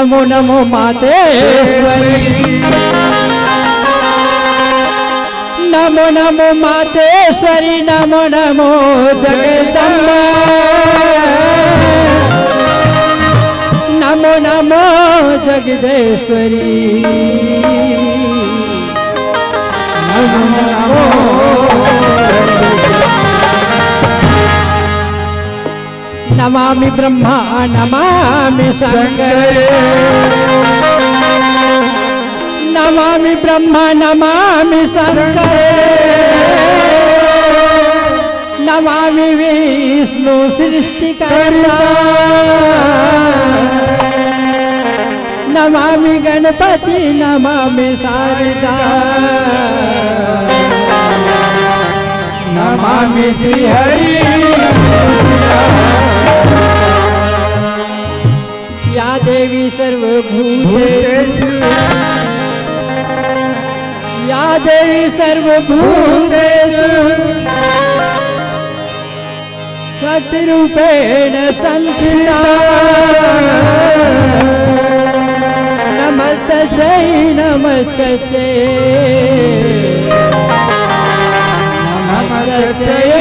नमो नमो मातेश्वरी, नमो नमो मातेश्वरी, नमो नमो जगदम्बा, नमो नमो जगदेश्वरी, नमो नमो। नमामि ब्रह्मा नमामि शंकर, नमामि ब्रह्मा नमामि शंकर, नमामि विष्णु सृष्टिकर्ता, नमामि गणपति नमामि शारदा, नमामि श्री हरि। या देवी सर्वभूतेषु, या देवी सर्वभूतेषु शक्तिरूपेण संस्थिता, नमस्तस्यै नमस्तस्यै नमस्तस्यै।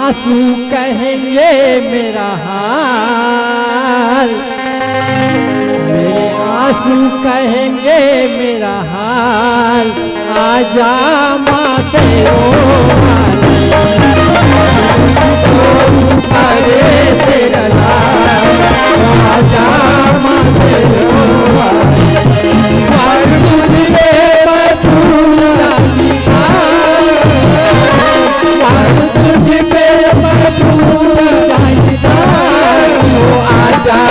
आंसू कहेंगे मेरा हाल, मेरे आंसू कहेंगे मेरा हाल, आजा माँ से करे तेरा लाल, आजा माँ से आजा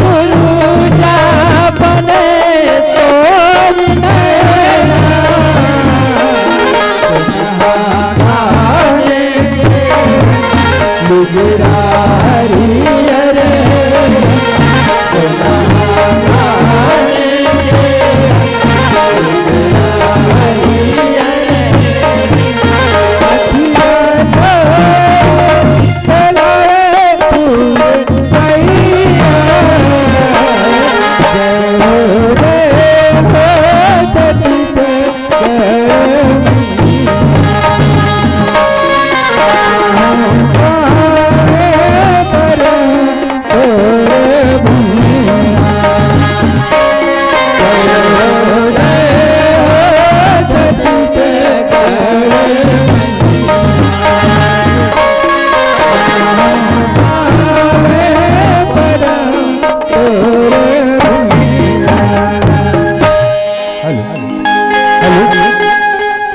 सुरुजा बने तोर नैना लुगरारी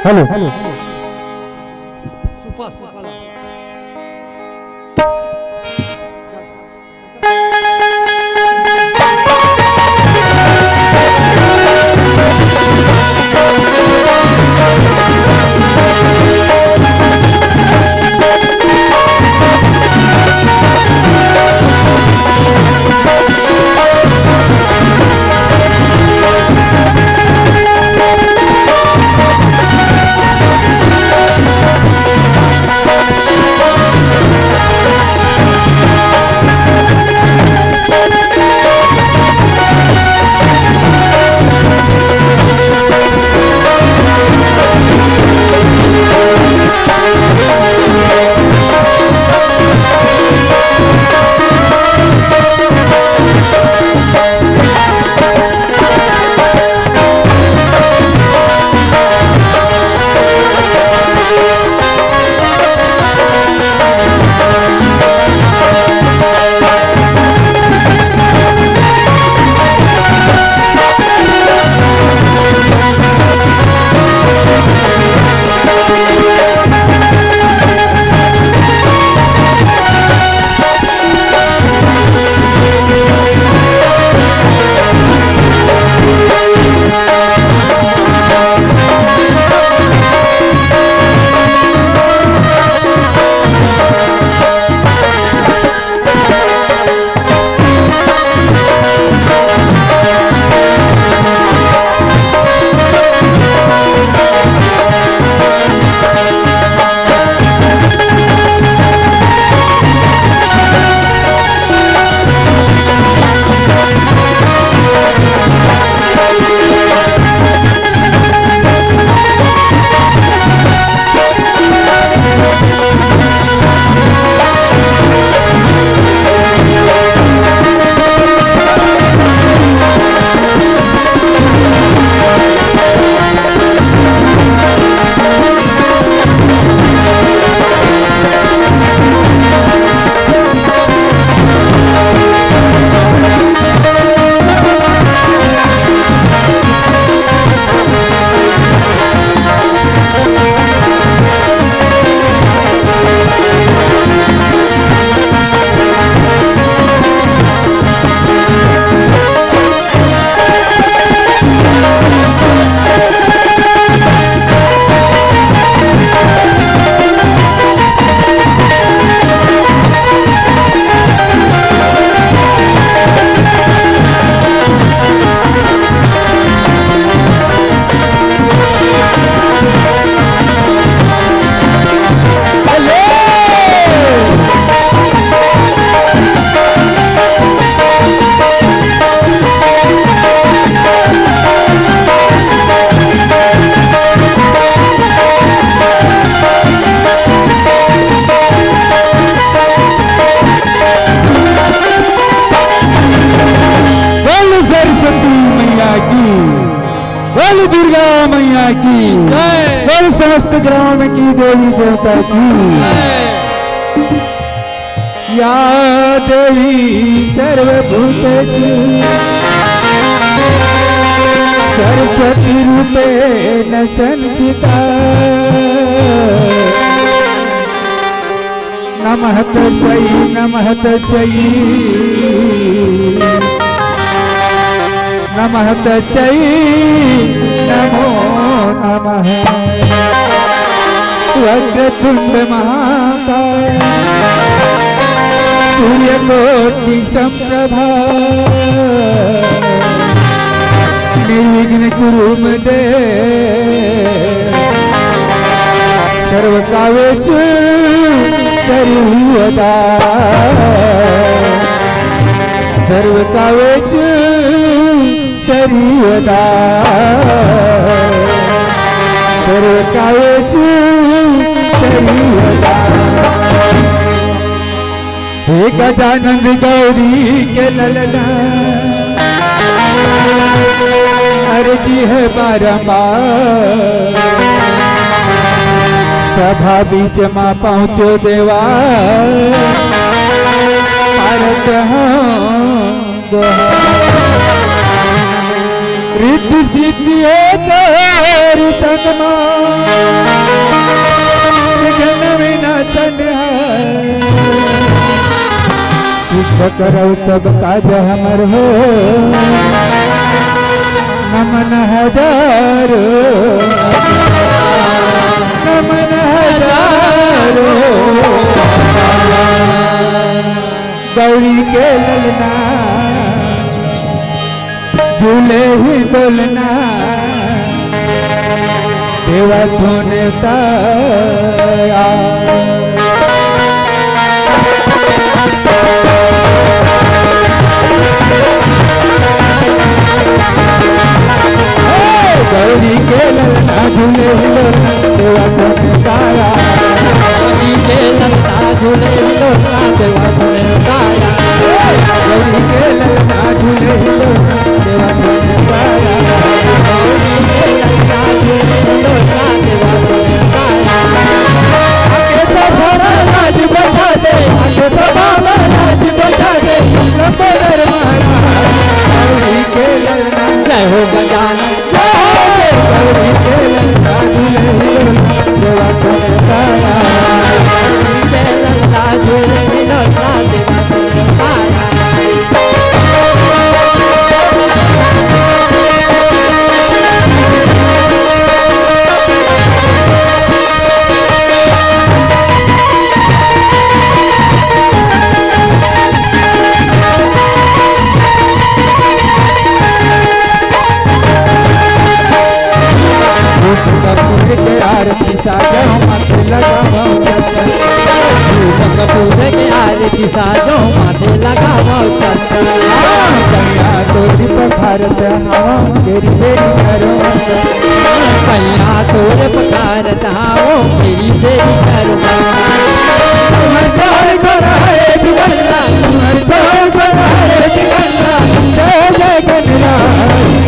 अरे हेलो बोल दुर्गा मैया की जय, बोल समस्त ग्राम की देवी देवता की या देवी सर्वभूतेषु सरस्वती रूपेण संस्थिता नमः तस्यै नमः तस्यै नमो नमः। वक्रतुंड महाकाय सूर्यकोटि संप्रभा निर्विघ्न कुरु मे देव सर्वकार्येषु सर्वदा सर्वकार्येषु सर्वदा सर्वकार्येषु सर्वदा। हे गजानन गौरी के ललना अर्जी है बारंबार सभा बीच मां पहुंचो देवा भारत रिद्धि सिद्धि संगमा विनाशन सिद्ध करो सब काज हमर हो नमन हजारो नमन हजारो गौरी के ललना झूले ही डोलना देवा धोने ताया गौरी के ललना झूले हिलोना देवा सोने गाया गौरी के ललना झूले हिलोना देवा सोने गाया गौरी के ललना झूले हिलोना देवा सोने गाया गौरी के ललना झूले हिलोना देवा सोने गाया। आगे सभा लाज बचा दे आगे सभा लाज बचा दे लंबोदर महाराज गौरी के ललना जय हो गजानन गौरी के ललना झूले हिलोना देवा सोने गाया गौरी के ललना झूले हिलोना देवा सोने गाया। कपूर के आरती साजो माथे लगाओ चंदन कपूर के आरती साजो माथे लगाओ चंदन कन्या तोरी पखारत हवा तेरी फेरी करो कन्या तोरे पखारत हवा तेरी फेरी करो तुम्हार छोड़ कराए बिगड़ना तुम्हार छोड़ कराए बिगड़ना जय जय गणना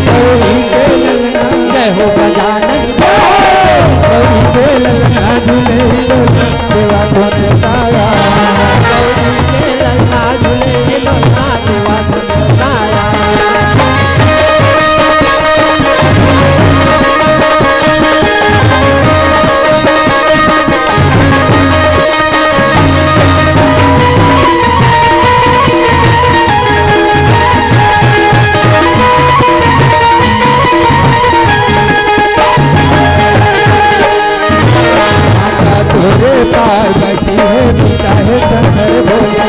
गौरी के ललना जय हो गजानन गौरी के ललना झूले हिलोना देवा सोने गाया गौरी के ललना झूले हिलोना देवा सोने गाया। तोरे पार्वती है पिता है शंकर भोला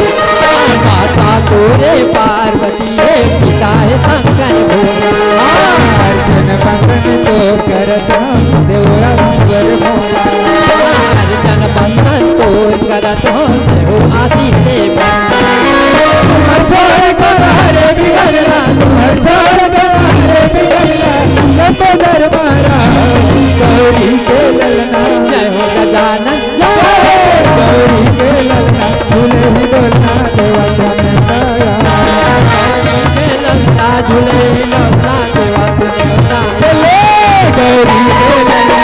माता तोरे पार्वती है पिता है शंकर भोला अर्जन बंधन तो करत हम देवरा ईश्वर भोला अर्जन बंधन तो करत हम देव आदि देव छोड़ कर हरे बिगड़ना तुम्हार छोड़ कर हरे बिगड़ना लंबोदर महाराज गौरी के ललना जय हो गजानन गौरी के ललना झूले हिलोना देवा सोने गाया गौरी के ललना झूले हिलोना देवा सोने गाया गौरी के ललना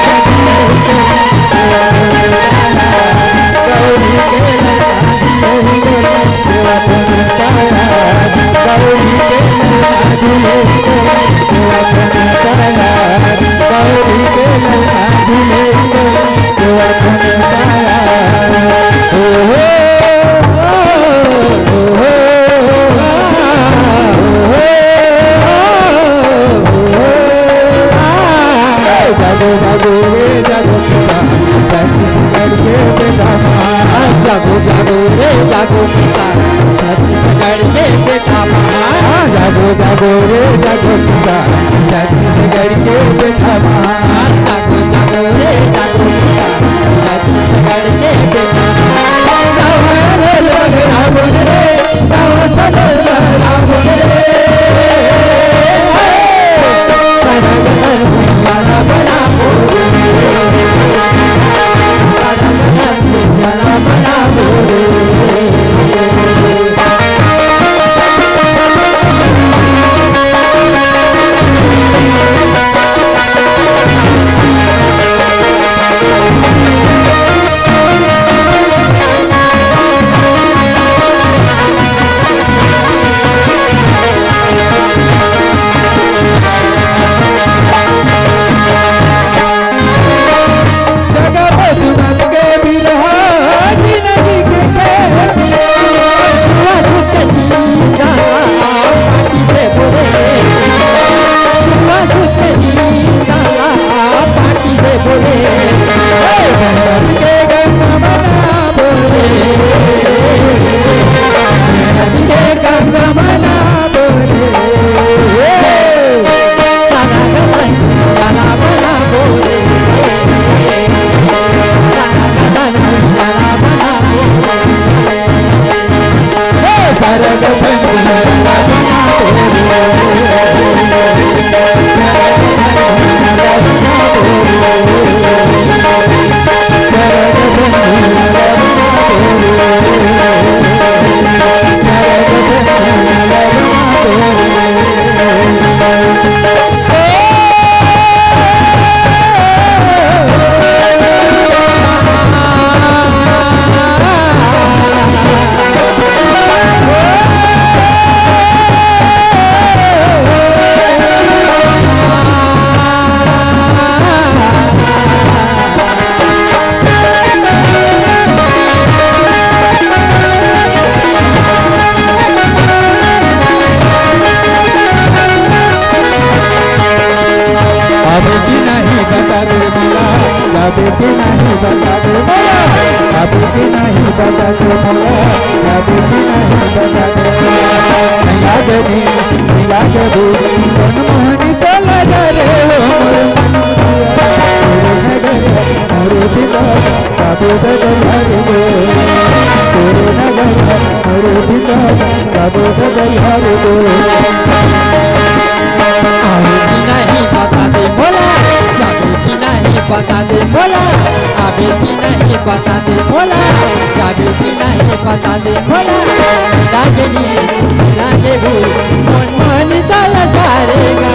गौरी के ललना झूले हिलोना देवा सोने गाया गौरी के ललना झूले हिलोना देवा सोने गाया गौरी के ललना झूले हिलोना देवा सोने गाया। जागो रे जागो किसान छत्तीसगढ़ के बेटा महान। जागो जागो रे जागो किसान छत्तीसगढ़ के बेटा रावण रे रावण रे सरग सर भैया बना बोले सरग सर भैया बना बोले बता दे भोला आवे की नहीं बता दे भोला जावे की नहीं बता दे भोला लागे भूल मन मन चल करेगा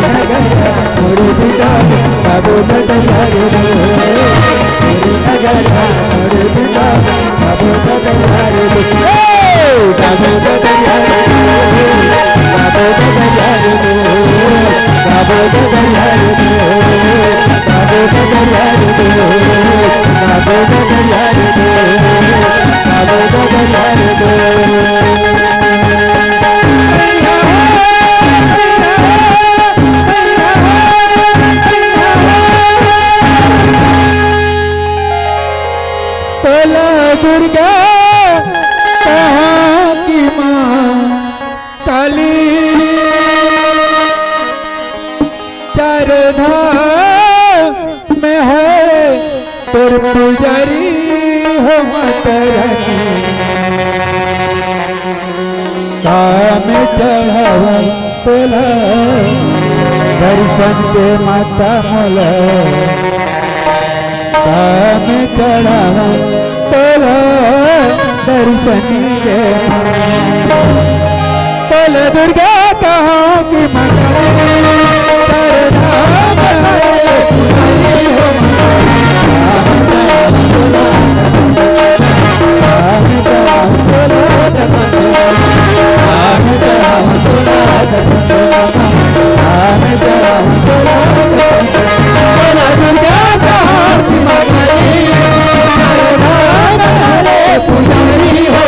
नगरा तोरे बिना काबू सदरिया रे नगरा तोरे बिना काबू सदरिया रे दुर्गा कहाँ की माँ काली चार धाम पुजारी हो माता रानी काम चढ़ावा तोला दर्शन दे माता मोला काम चढ़ावा तोला दर्शन दे तोला दुर्गा कहाँ की माता तेरे नाम है पुजारी हो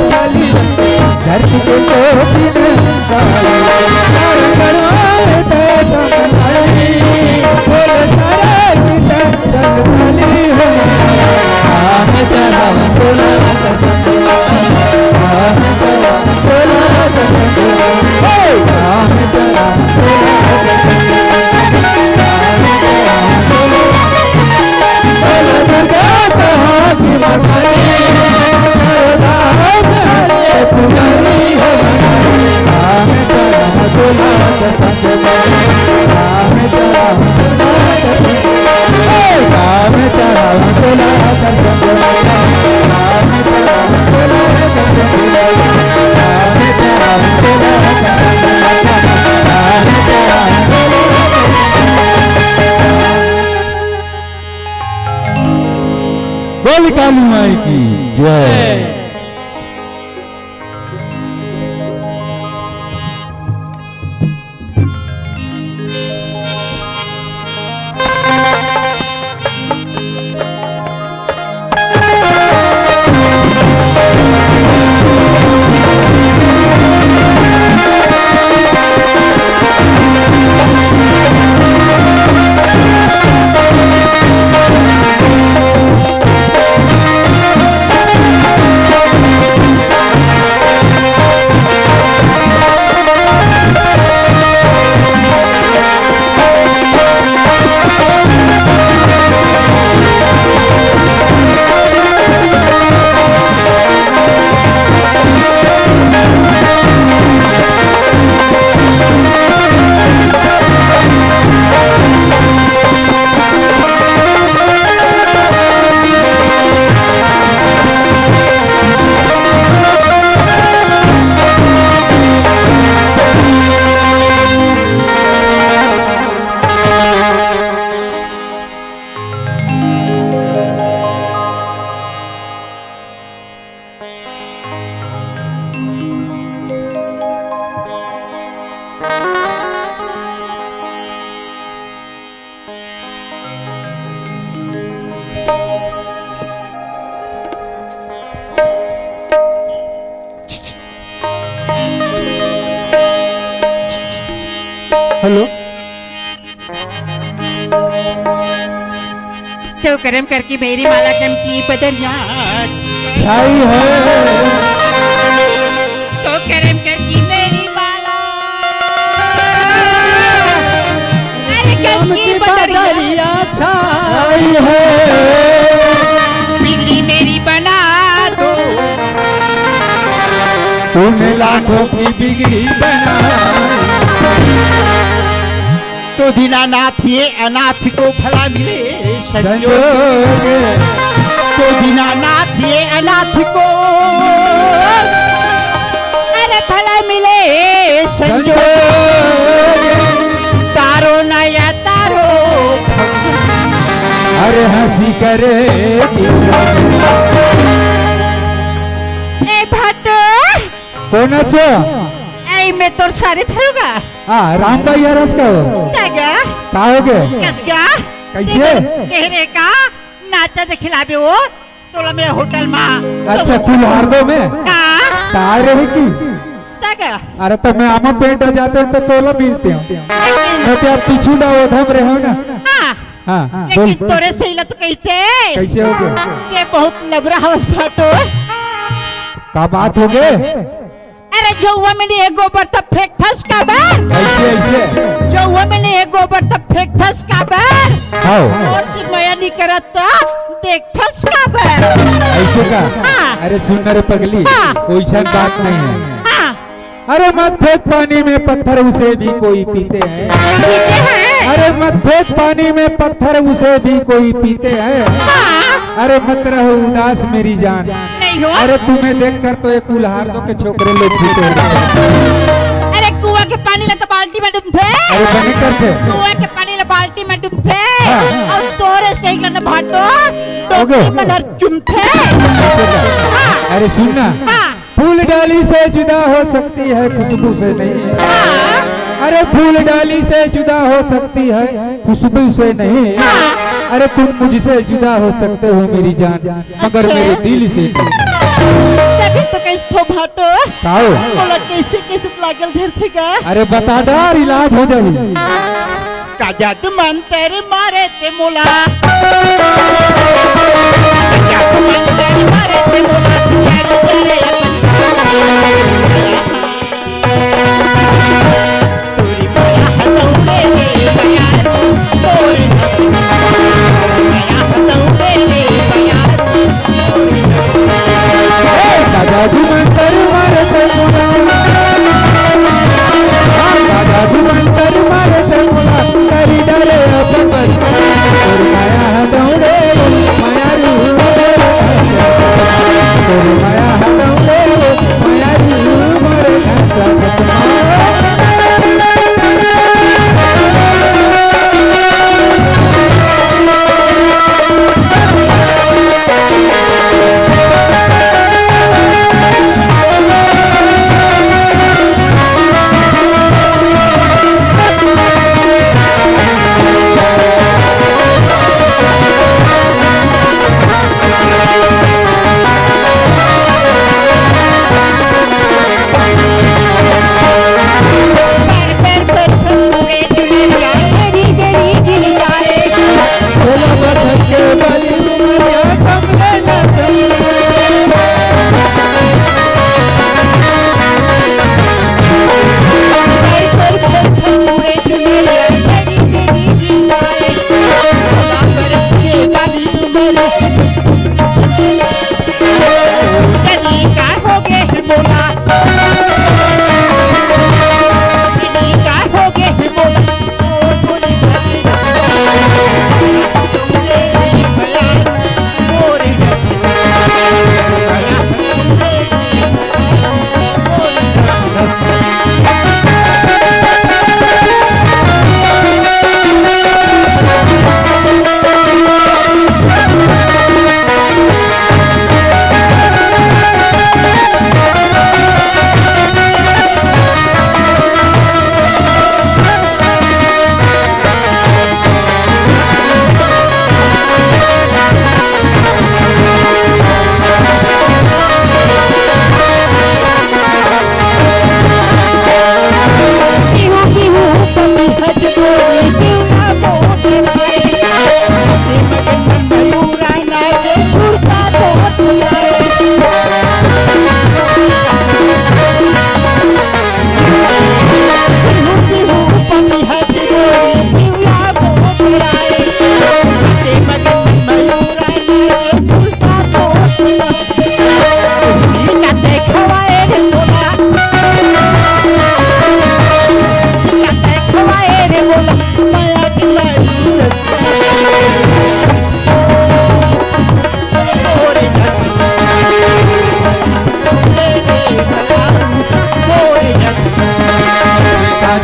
काली माई की जय। हेलो तो कर्म करके मेरी माला कम की बदरिया छाई है तो कर्म करके मेरी माला अरे कम की बदरिया छाई है बिगड़ी मेरी बना दो तूने लाखों की बिगड़ी बना तो दीनानाथ ये अनाथ को भला मिले संजोग तो दीनानाथ ये अनाथ को अरे भला मिले संजोग तारो नया तारो अरे हंसी करे ए भाटो कोण छो ए मैं तोर सारे थरुगा राम भाई यारज का हो तागा का हो गे कसगा कैसे कहरे का नाचा दे खिलाबे वो तोला मेरे होटल में अच्छा कुल्हाड़ो में का रहे की तागा अरे तो मैं आमा पेंट जाते हैं तो तोला मिलते हो मैं तो आप पीछू ना उधम रहे हो ना हां हाँ लेकिन तोरे से इला तो कहते कैसे हो गए ये बहुत लबरा हवस भाटो का बात हो गए अरे जौवा में एक गोबर तब फेंक थस का बार ऐसे ऐसे जौवा में एक गोबर तब फेंक थस का बार हाँ और से मया नहीं करता देख थस का बार ऐसे का हाँ। अरे सुन रे पगली हाँ। वैसा बात नहीं है हाँ अरे मत फेंक पानी में पत्थर उसे भी कोई पीते हैं पीते हैं अरे मत फेंक पानी में पत्थर उसे भी कोई पीते हैं हाँ अरे मत रहो उदास मेरी जान नहीं हो अरे तुम्हें देखकर तो एक कुल्हाड़ दो के छोकरे लोग पीते हैं अरे कुआं के पानी ला तो बाल्टी में डूबते अरे बने करते कुआं के पानी ला बाल्टी में डूबते हाँ। और तोरे से ही ना भाटो ओके। टोकरी में नर चुमते हाँ अरे सुनना हाँ फूल डाली से जुदा हो सकती है खुशबू से नहीं हाँ अरे फूल डाली से जुदा हो सकती है खुशबू से नहीं अरे तुम मुझसे जुदा हो सकते हो मेरी जान मगर अच्छा। मेरे दिल से नहीं तभी तो कैसे थो भाटो काओ बोला कैसे कैसे लागल घर थे का अरे बतादार इलाज हो जाए का जादू मन तेरे मारे ते मोला जादू मन तेरे मारे ते मोला तेरे तेरे तोरी माया हटौले रे प्यार तोरी माया हटौले रे प्यार दादाजी मंतर मारते मोला दादाजी मंतर मारते मोला करी डरे अब बच और माया दौड़े माया रू और माया दौड़े माया रू मरे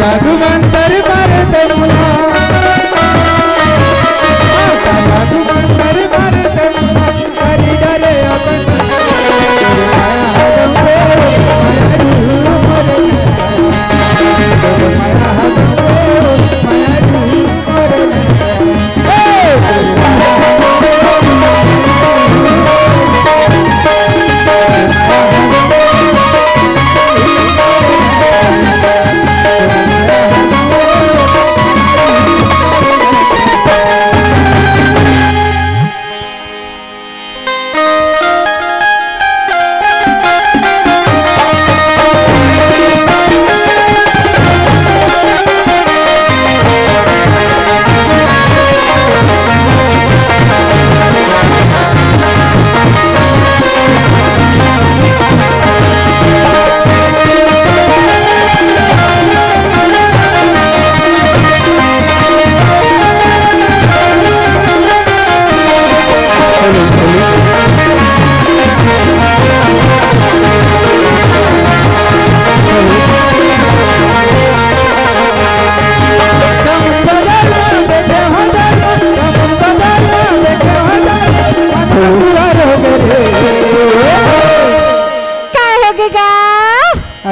जादू मंतर मारते मोला जादू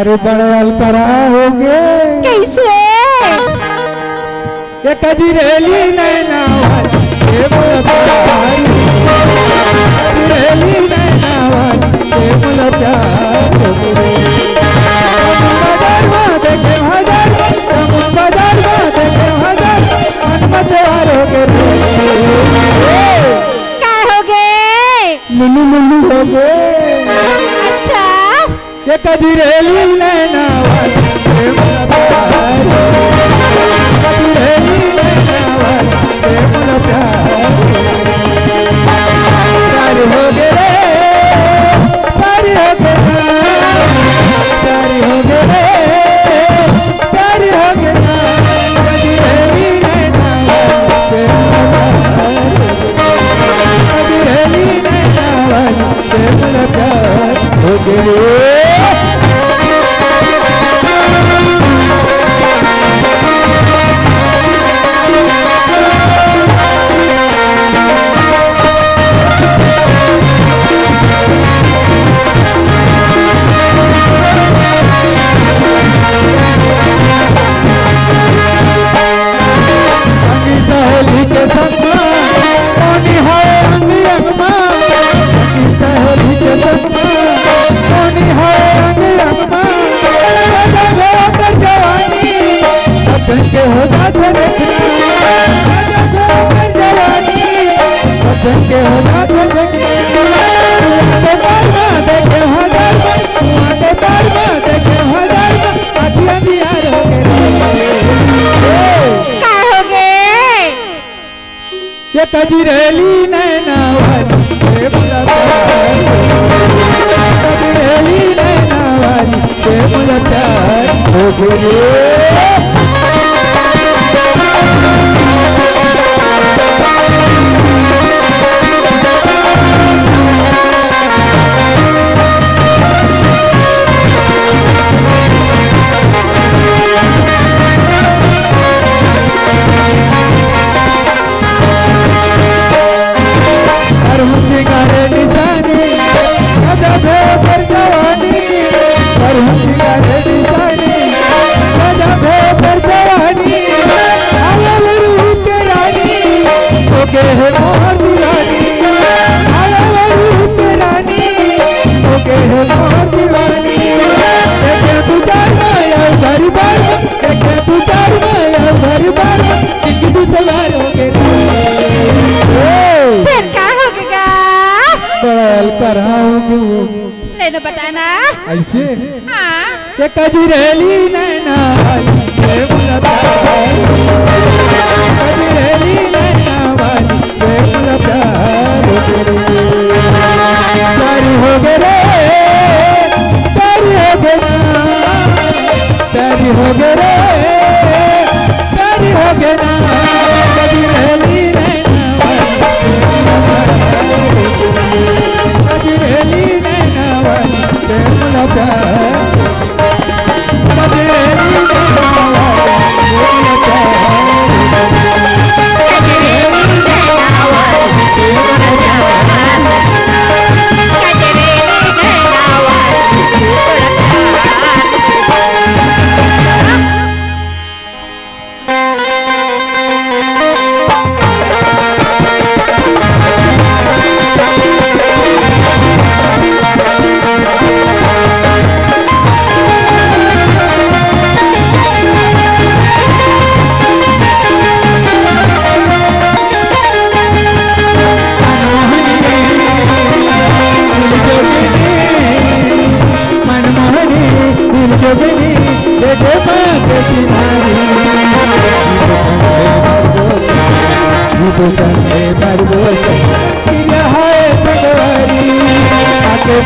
अरे बड़वाल कराओगे कैसे? ये कजरेली नैना वाली ये बोला प्यार, कजरेली नैना वाली ये बोला प्यार बाजार में देखे हजार, बाजार में देखे हजार, हनुमत वार हो गए क्या हो गए? लुल्लू लुल्लू हो गए। अच्छा ये कजरेली नैना वाली ये बोला प्यार, कजरेली नैना वाली ये बोला प्यार हो गए रे, प्यार हो गए, प्यार हो गए रे, प्यार हो गए ना, कजरेली नैना वाली ये बोला प्यार, कजरेली नैना वाली ये बोला प्यार हो गए। सहेली के संग कौनी है अंग अंगमा, सहेली के संग कौनी है अंग अंगमा, कर जवानी सपन के हो जाते देखना, कर जवानी सपन के हो जाते देखना, बार में देखे हजार, बार में देखे हजार, अखियां दियार हो गए। ये कजरेली नैना वाली ये बोला प्यार, कजरेली नैना वाली ये बोला प्यार हो गए। सिंगारे निशानी गजब है पर जवानी, पर सिंगारे निशानी गजब है पर जवानी, आयल रूप के रानी ओके है मोहर दीवानी, आयल रूप के रानी ओके है मोहर दीवानी, देखे पुजार माया भरी बार, देखे पुजार माया भरी बार, किंग तू सवार हो गए फिर क्या हो गया? बड़ाल कराओगे लेने बताना ऐसे। हाँ ये कजरेली नैना वाली ये बोला प्यार, कजरेली नैना वाली ये बोला प्यार हो गए रे, प्यार हो गए ना, प्यार हो गए रे, प्यार हो गए ना, कजरेली नैना वाली कजरेली नैना वाली ये बोला प्यार, कजरेली नैना वाली ये बोला प्यार, कजरेली नैना वाली ये बोला प्यार, कजरेली नैना वाली ये बोला प्यार।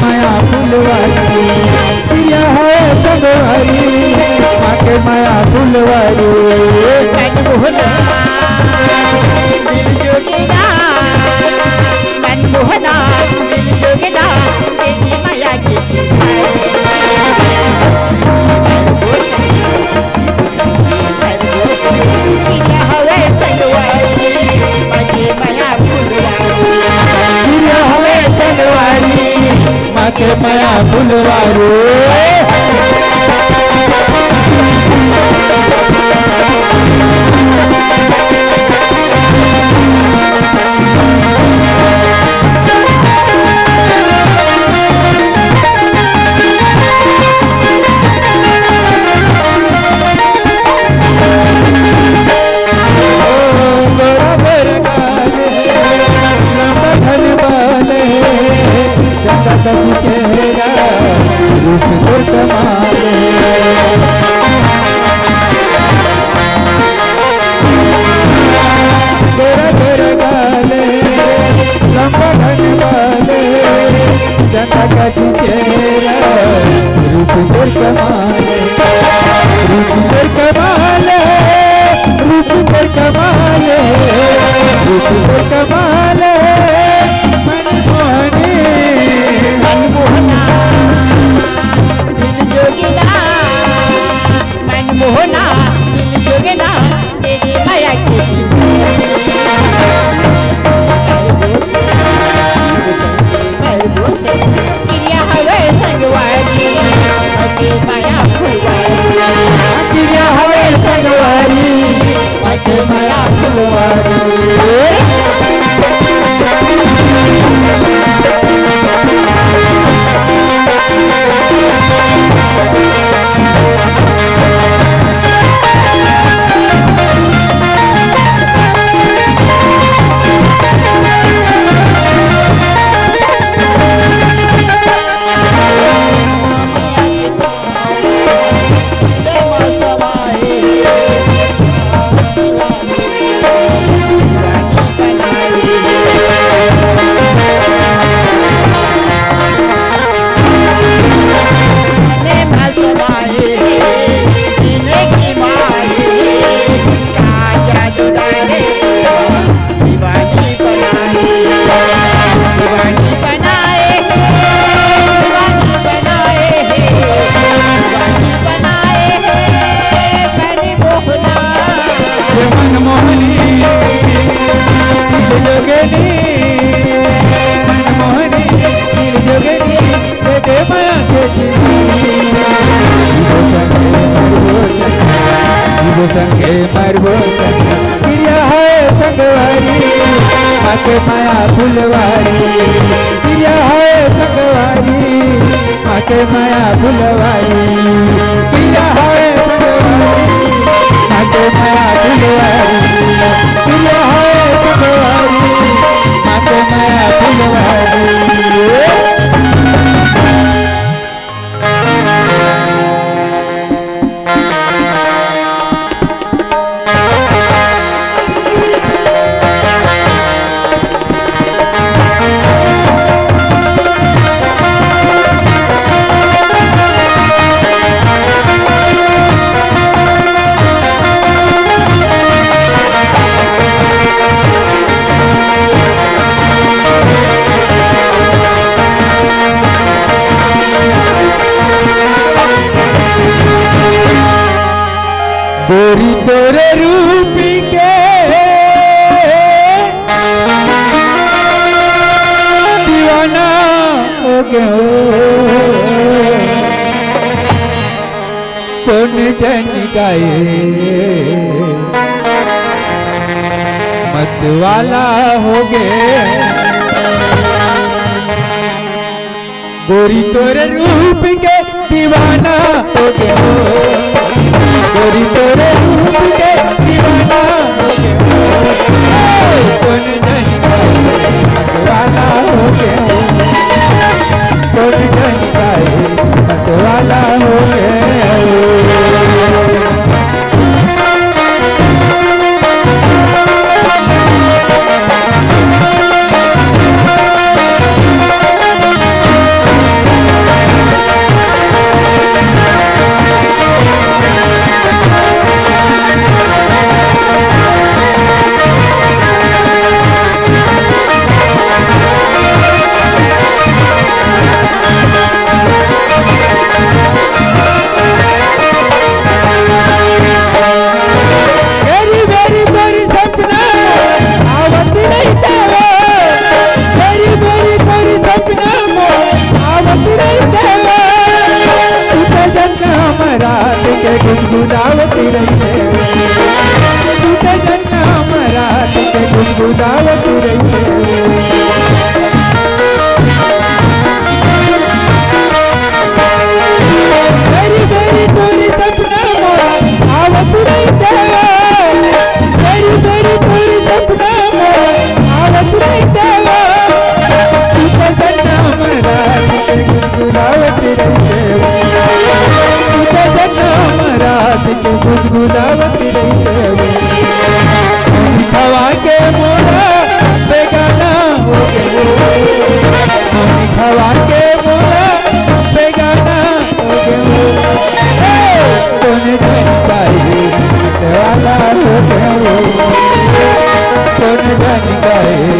माया फुलवारी, माया फुलवारी, मनमोहना दिल जोगीना, मनमोहना दिल जोगीना, तेरी माया की हवे संगवारी, माया फुलवारी, माके माया फुलवारी। तोर कमाल रूप तोर कमाल रूप तोर कमाल रूप तोर कमाल मनमोहनी मनमोहना दिल जोगिना मनमोहना दिल जोगिना तेरी माया की किरिया हवे संगवारी मके माया फुलवारी किरिया हवे संगवारी मके माया फुलवारी संगे मरबो किरिया है संगवारी मके माया फुलवारी किरिया है संगवारी मके माया फुलवारी किरिया है संगवारी मके माया फुलवारी किरिया है संगवारी मके माया फुलवारी गोरी तोरे रूप के दीवाना हो गए कौन जन गाए मत वाला हो गए गोरी तोरे रूप के दीवाना हो गए गोरी तोरे रूप के दीवाना हो गए कौन नहीं गाए मतवाला हो गए कौन नहीं गाए मतवाला हो गए गुनगुनावती रही तूते जन्ना मरात के गुनगुनावती रही मेरी मेरी तोरी सपना मोरा आवत रही मेरी मेरी तोरी सपना मोरा आवत रही तूते जन्ना मरात के गुनगुनावती रही रात के गुनगुनावती रही हवा के मोरा जन गए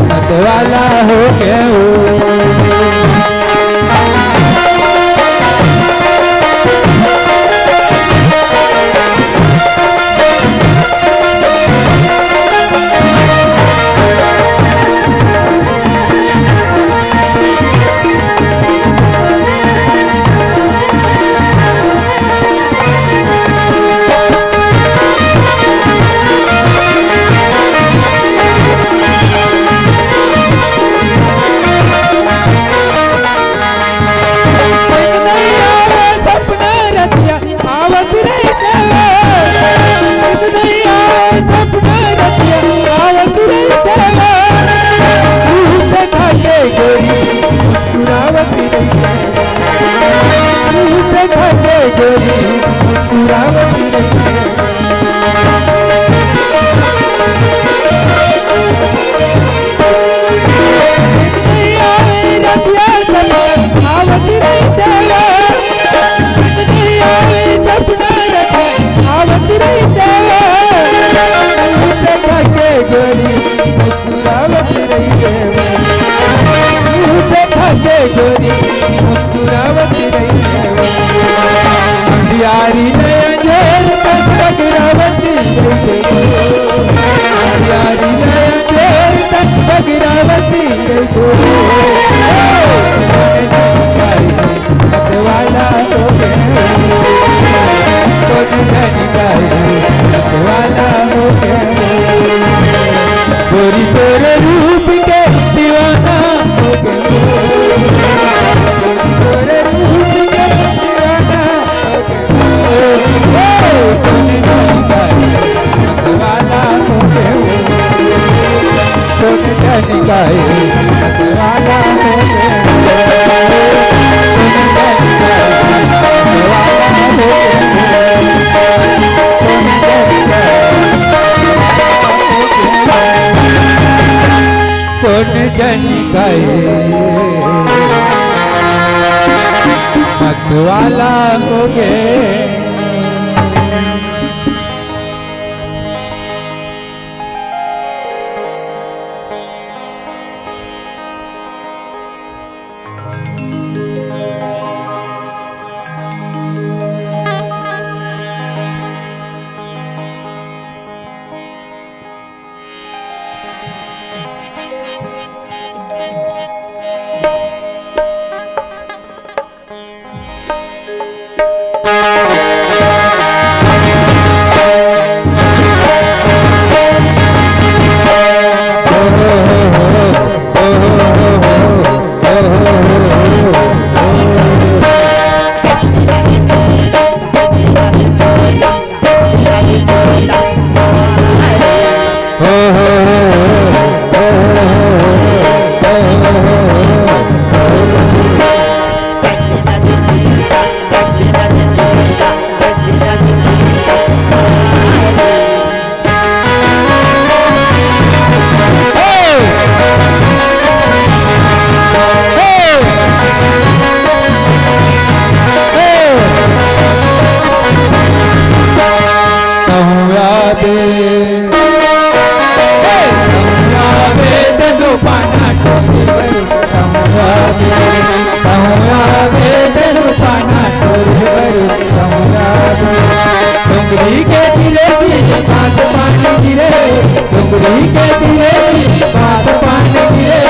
मत वाला हो गया गोरी मुस्कुरावत रही अंधियारी नया जोर तक बगरावती अंधियारी नया जोर तक बगरावती वाला हो गया वाला हो गया गोरी तोरे रूप के दीवाना हो गया तोरे रूप के दीवाना वाला हो गया वाला हो कौन जन गए मत वाला हो गए डुंगरी के धीरे धीरे पास पानी गिरे डुंगरी के धीरे धीरे पास पानी गिरे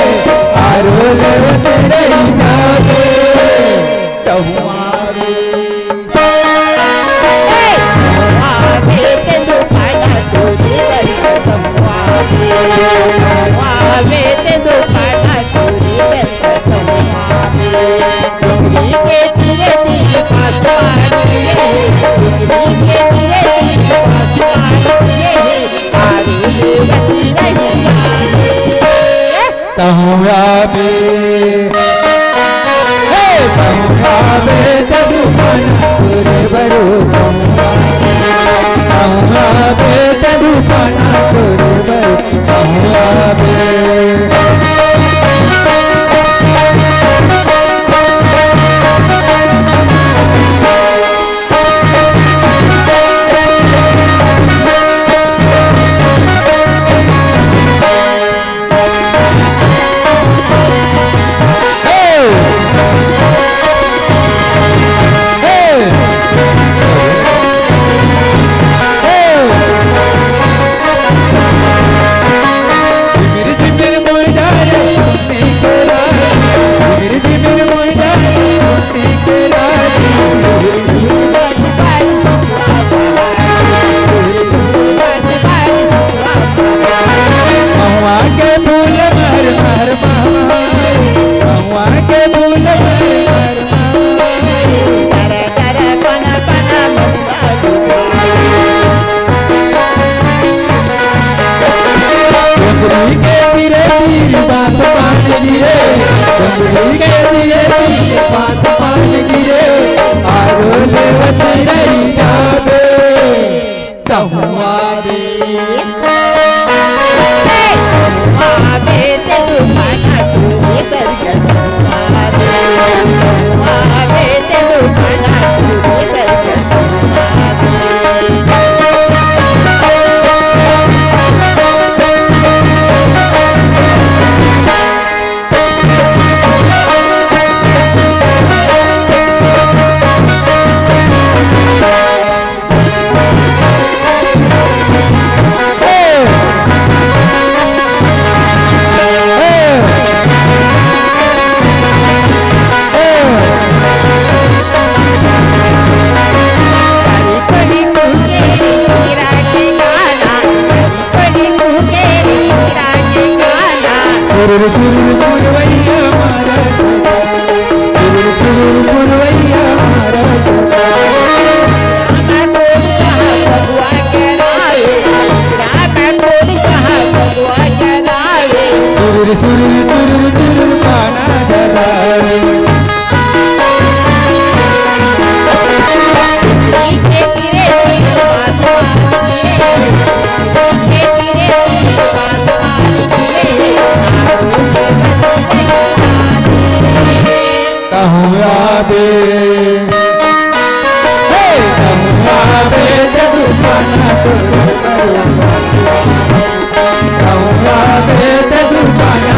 आरो ले तेरे ही जागे तुम्हारे सुरुर सुरुर पुरवैया मारा सुरुर सुरुर पुरवैया मारा सुरुर सुरुर चुरुर चुरुर पाना जलावे कहूँ आबे कहूँ आबे जदू पाना कहूँ आबे जदू पाना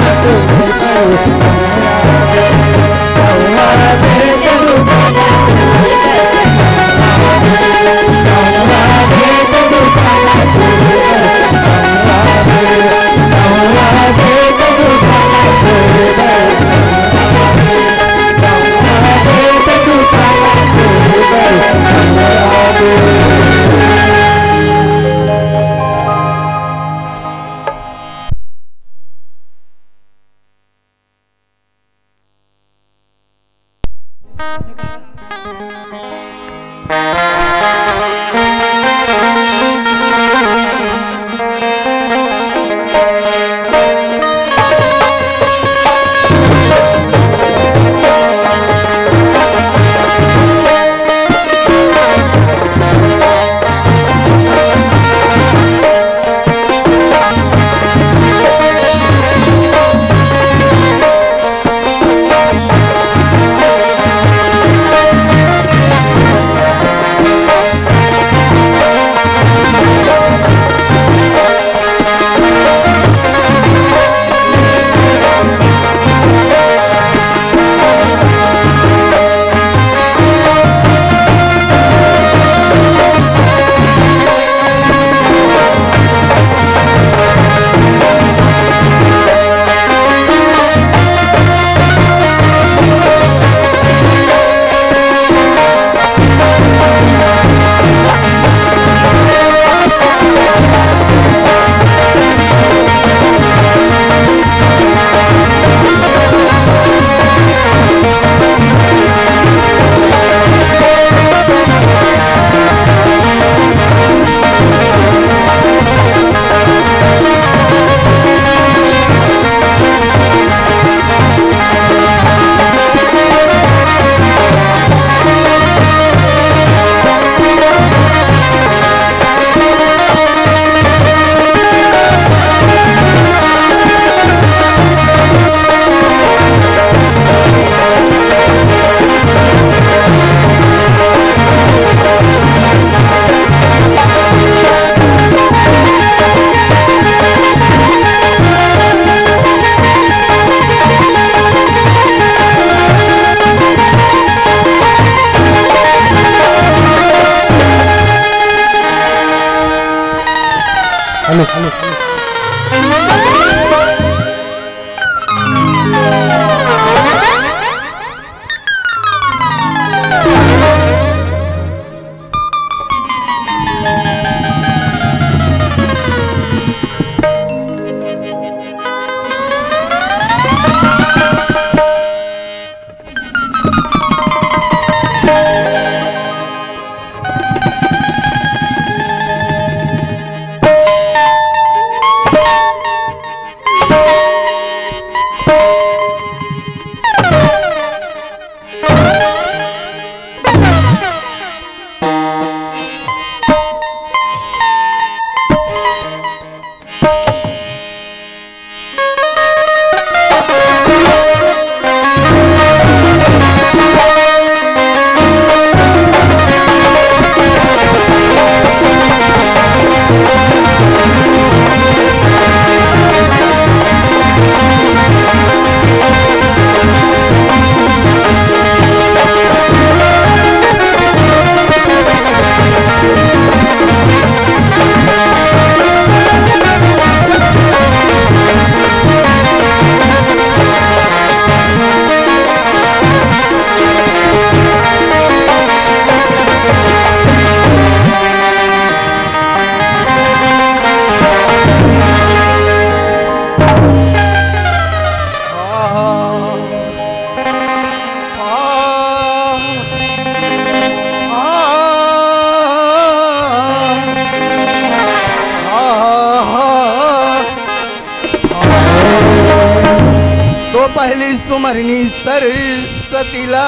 पहली सुमरनी सरस्वतीला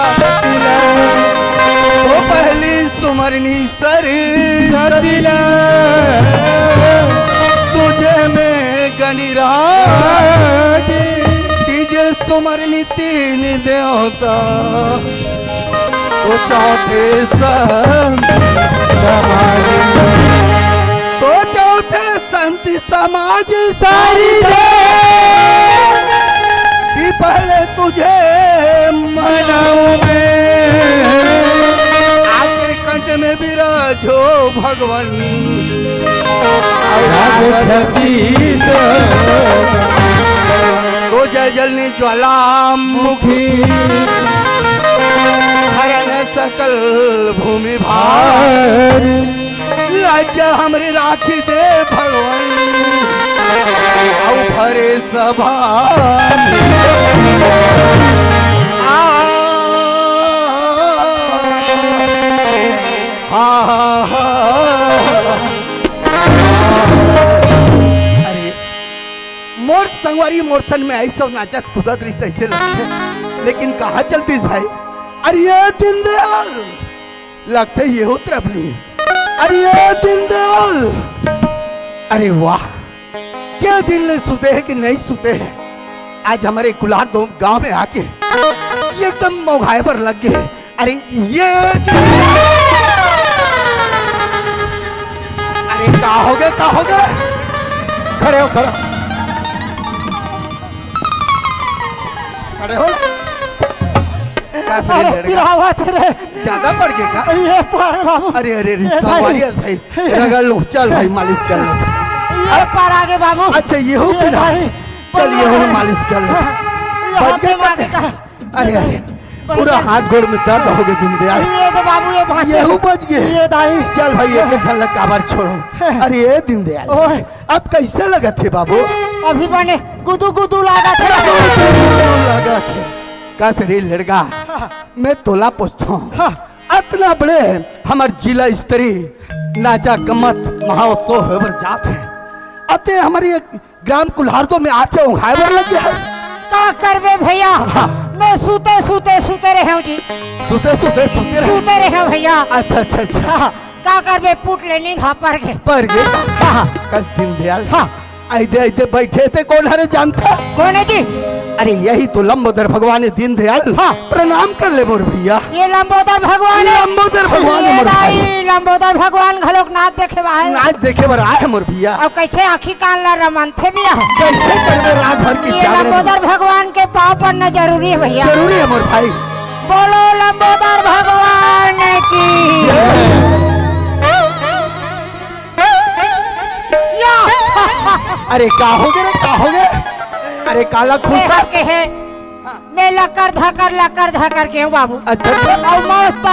तो पहली सुमरनी सरस्वतीला तुझे में गणिराज तीजे सुमरनी तीन देवता तो चौथे संत तो चौथे संत समाज सारी कि पहले तुझे मनाऊं मैं आके कंठ में विराजो भगवान तो जय जलनी ज्वालामुखी हरण सकल भूमि भार राज्य हमरे राखी दे भगवान भरे सभा अरे मोर संगवारी मोरसन में ऐसा नाचत कूदत रही ऐसे लगते लेकिन कहा चलती भाई। अरे ये दीनदयाल लगते ये हो तरफ नहीं। अरे ये दीनदयाल अरे वाह क्या दिन सुते हैं कि नहीं सुते हैं। आज हमारे कुलार दो गांव में आके एकदम मोघाए पर लग गए। अरे ये अरे क्या हो गए खड़े हो ज्यादा पड़ गए का ये पर बाबू अरे भाई रगड़ लो चल भाई मालिश कर लो ये पर आगे बाबू। अच्छा ये हो चल ये हो मालिश कर लो अरे पूरा हाथ गोड़ में दर्द हो गए दीनदयाल ये तो बाबू ये हो बच गए ये दाई चल भाई एक झलक काबर छोड़ो। अरे ये दीनदयाल अब कैसे लगा थे बाबू। अभी बने गुदू लगा थे का शरीर लड़का मैं तोला पूछता हूँ इतना बड़े हमारे जिला स्तरीय नाचा गमत महोत्सव होवर जात है अते हमारे ग्राम कुल्हारदो में आते उघाए लग गया का करबे भैया। मैं सूते रहे हूँ जी सूते रहे भैया। अच्छा का करबे पुट लेनी था पर गए कस दीनदयाल आइदे बैठे थे कौन हरे जानता कौन है जी। अरे यही तो लंबोदर भगवान दीनदयाल प्रणाम कर ले मोर भैया। ये लंबोदर भगवान लंबोदर भगवान घलोक नाच देखे बर आए मोर भैया। और कैसे आखी कान ला रमनथे भी कैसे करबे रात भर की जागरण। लंबोदर भगवान के पाँव पड़ना जरूरी है भैया। जरूरी है मोर भाई। बोलो लंबोदर भगवान की अरे का हो गए अरे काला खुशा के है मैं लकर धकर के हूँ बाबू। अच्छा और मस्त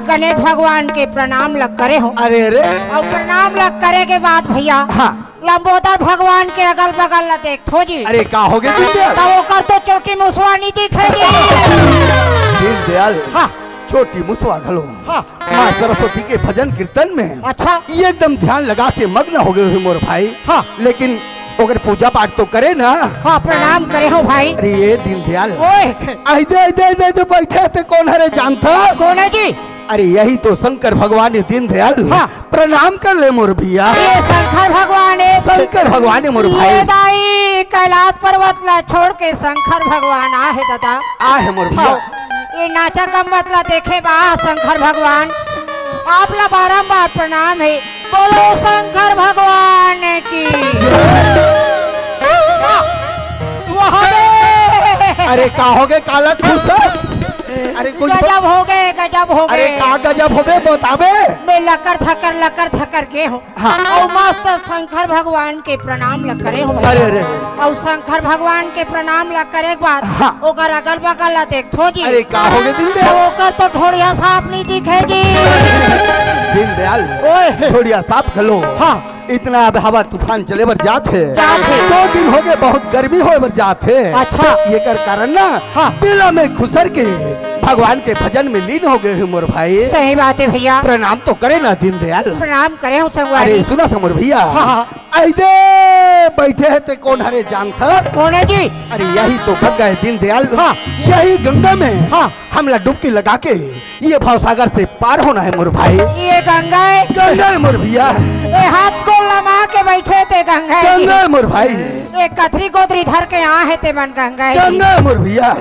गणेश भगवान के प्रणाम लग करे हूँ। अरे और प्रणाम लग करे के बाद भैया लंबोदर भगवान के अगल बगल देखो जी। अरे का हो गए कर तो चोटी मुसवानी दिखेगी दीनदयाल छोटी मुसवा घलो माँ सरस्वती के भजन कीर्तन में। अच्छा ये एकदम ध्यान लगा के मग्न हो गए मोर भाई। लेकिन अगर पूजा पाठ तो करे ना। प्रणाम करे हो भाई। अरे ये दीनदयाल आइदे बैठे थे कौन हरे जानता कौन है जी। अरे यही तो शंकर भगवान दीनदयाल प्रणाम कर ले मोर भैया। ये शंकर भगवान मोर भाई। दाई कैलाश पर्वत ला छोड़ के शंकर भगवान आहे दादा आहे मोर भैया। ये नाचा गम्मत ला देखे बा शंकर भगवान आप ला बारंबार प्रणाम है। बोलो शंकर भगवान की। अरे का हो गए काला खुशस। अरे कुछ गजब हो गए अरे का गजब हो गए बताबे। मैं लकर थकर के हूँ और मस्त शंकर भगवान के प्रणाम लग करे हूँ। अरे और शंकर भगवान के प्रणाम लग करे के बाद ओकर अगल बगल देखो जी। अरे का हो गए दीनदयाल ओकर तो ठोड़िया साफ नहीं दिखे जी। दीनदयाल ठोड़िया साफ खलो इतना अब हवा तूफान चले बर जाते 2 दिन हो गए बहुत गर्मी हो बर जाते। अच्छा ये कर कारण ना बिला में खुसर के भगवान के भजन में लीन हो गए मोर भाई। सही बात है भैया। प्रणाम तो करे ना दीनदयाल। प्रणाम करे हूँ संगवारी। अरे सुना था मोर भैया ऐसे बैठे है ते कौन हरे जानता? कौन है जी? अरे यही तो गंगा है दीनदयाल। हाँ। यही गंगा में हाँ। हमला डुबकी लगा के ये भवसागर से पार होना है मोर भाई। ये गंगा है? गंगा है मोर भैया। ये हाथ को लमा के बैठे थे गंगा है जी। गंगा है मोर भाई। ये कथरी गोत्री धर के यहाँ है ते मन गंगा है जी। गंगा है मोर भैया।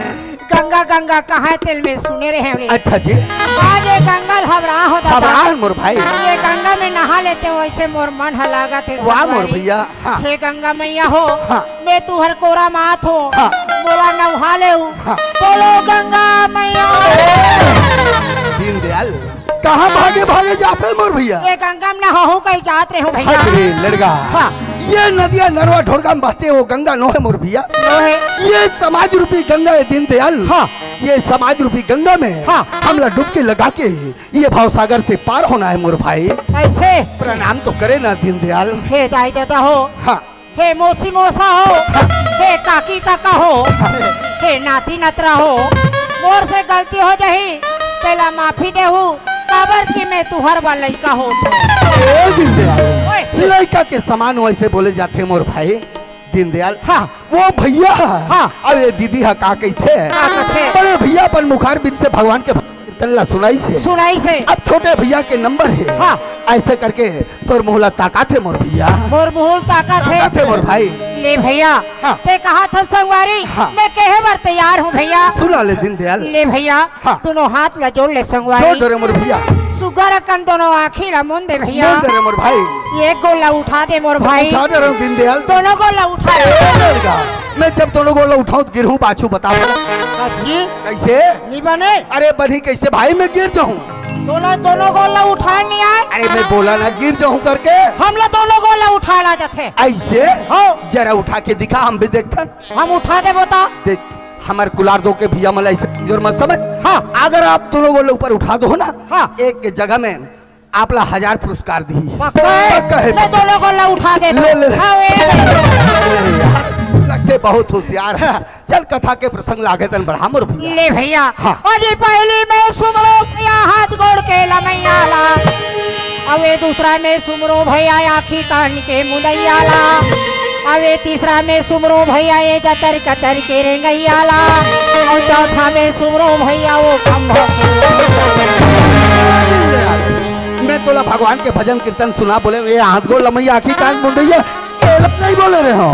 गंगा गंगा कहाँ तिल में सुने रहे हैं। अच्छा जी। आज ये गंगा घबरा होता घबरा था। मोर भाई। ये गंगा में नहा लेते वैसे मोर मन हलागा थे। वाह मोर भैया। हाँ। हे गंगा मैया हो। हाँ। मैं तुहर कोरा माथ हो। हाँ। बोला नहा ले। हाँ। बोलो गंगा मैया। दीनदयाल कहाँ भागे भागे जाते मोर भैया? ये गंगा में नहाहू कहीं जात रहे हो भैया। अरे लड़का। हाँ। ये नदियाँ नरवा ढोड़गा में बहते वो गंगा नो है मोर भैया। नो है। ये समाज रूपी गंगा है दीनदयाल। हाँ। ये समाज रूपी गंगा में हाँ। हमला डुबकी लगा के ये भवसागर से पार होना है मोर भाई। ऐसे प्रणाम तो करे ना दीनदयाल। हे दाई दादा हो। हाँ। हे मौसी मौसा हो। हे काकी काका हो। हे नाती नतरा हो। मोर से गलती हो जाही तेला माफी देहू। काबर की मैं तुहर बा लइका हो। ए दीनदयाल ओए। लड़का के समान वैसे बोले जाते मोर भाई। दीनदयाल हाँ। वो भैया। हाँ। अरे दीदी हा का कहते का कहते? बड़े भैया पर मुखार बिन से भगवान के तल्ला सुनाई से। सुनाई से। अब छोटे भैया के नंबर है। हाँ। ऐसे करके तोर मोहला ताकत है मोर भैया। मोर भूल ताकत ताकत है मोर भाई। ले भैया। हाँ। ते कहा था संगवारी। हाँ। मैं कहे बार तैयार हूँ भैया। सुना ले दीनदयाल। ले भैया। हाँ। दोनों हाथ ला जोड़ ले जोड़ संगवारी। दे रे मोर भैया। सुगर कन दोनों आँखी ला मुंदे भैया। जोड़ दे रे मोर भाई। ये गोला उठा दे मोर भाई। उठा दे रहा हूँ दीनदयाल। दोनों गोला उठा ए, दे। लड़का, मैं जब दोनों गोला उठाऊं तो गिरूं पाछू बताओ बस जी कैसे? नहीं बने। अरे बनी कैसे भाई मैं गिर जाऊं? दोनों गोला उठा नहीं आए। अरे मैं बोला ना गिर जाऊं करके। हम लोग दोनों गोला उठा ला जाते। ऐसे हो। जरा उठा के दिखा हम भी देखते। हम उठा दे बता। देख हमारे कुलार दो के भैया मला ऐसे जोर मत समझ। हाँ। अगर आप दोनों गोले ऊपर उठा दो ना। हाँ। एक के जगह में आपला 1000 पुरस्कार दी। पक्का है? मैं दोनों गोला उठा दे। ले, ले, ले। हाँ, लगते बहुत होशियार है। चल कथा के प्रसंग लागे तन बढ़ा मोर भैया। ले भैया। हाँ। अजी पहली में सुमरो भैया हाथ गोड़ के लमैया ला। अवे दूसरा में सुमरो भैया आखी कान के मुदैया ला। अवे तीसरा में सुमरो भैया ये जतर कतर के रेंगैया ला। और चौथा में सुमरो भैया वो खंभों के। मैं तोला भगवान के भजन कीर्तन सुना बोले ये हाथ गोड़ लमैया आखी कान मुंदैया नहीं बोले रहे हो।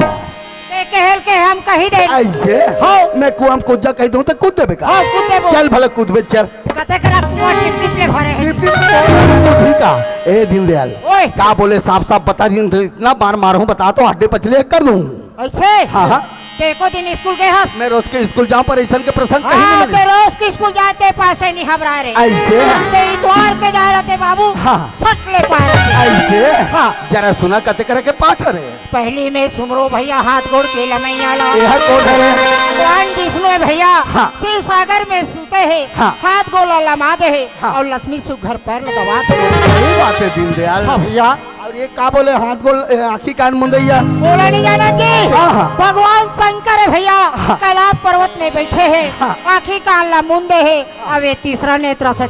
कहल के हम कही दे। ऐसे हो। मैं कुआं कूद जा कह दूं तो कूद देबे का? हाँ, कूद देबो। चल भले कूदबे चल। कते करा कुआं टिप टिप ले भरे हैं। ठीक है। ए दीनदयाल ओए। का बोले साफ साफ बता दी इतना बार मारूं बता तो हड्डे पचले कर दूं। ऐसे। हाँ हाँ। देखो दिन स्कूल के हंस। मैं रोज के स्कूल जाऊं पर ऐसा के प्रसंग कहीं हाँ, नहीं ते मिले। रोज के स्कूल जाते पासे नहीं घबरा रहे। ऐसे। ते इतवार के जा रहे बाबू। हाँ। सट ले पा रहे। ऐसे हाँ। जरा सुना कते करे के पाठ रे। पहली में सुमरो भैया हाथ गोड़ के लमैया ला। यह कौन है रे? भगवान विष्णु है भैया। हाँ। शिव सागर में सूते है। हाँ। हाथ गोला लमा दे है। हाँ। और लक्ष्मी सुघर पैर दबा दे। सही बात है दीनदयाल। हाँ भैया। और ये का बोले हाथ गोल आखी कान मुंदैया? बोला नहीं जाना जी। हाँ, हाँ। भगवान शंकर है भैया। हाँ। कैलाश पर्वत में बैठे हैं। हाँ। आखी कान ला मुंदे है। अब ये तीसरा नेत्र से।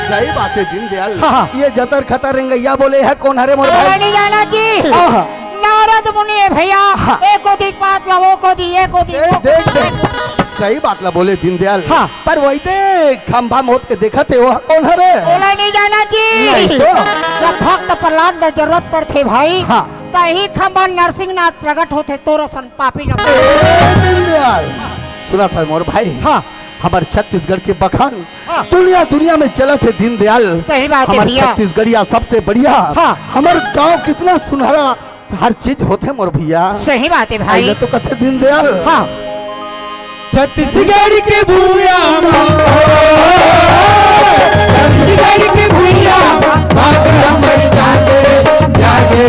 सही बात है दीनदयाल। हाँ। ये जतर खतर रेंगैया बोले है कौन हरे मोर बोला भाई? नहीं जाना जी। हाँ। नारद मुनि है भैया। हाँ। एक को दिख पात ला वो को दी एक को देख देख देख सही बात ला बोले दीनदयाल। हाँ। पर वही देख खंभा मोत के देखा थे वो कौन हरे? बोला नहीं जाना जी। नहीं तो। जब भक्त प्रहलाद ने जरूरत पड़ते भाई। हाँ। तही खंभा नरसिंहनाथ प्रकट होते तोरसन पापी न। दीनदयाल सुना था मोर भाई। हाँ। हमारे छत्तीसगढ़ के बखान हाँ। दुनिया दुनिया में चला थे दीनदयाल। सही बात है हमारे भैया। छत्तीसगढ़िया सबसे बढ़िया। हाँ। हमारे गांव कितना सुनहरा हर चीज होते मोर भैया। सही बात है भाई। आइले तो कथे दीनदयाल। हाँ। छत्तीसगढ़ के भूया छत्तीसगढ़ के भूया हमर जागे जागे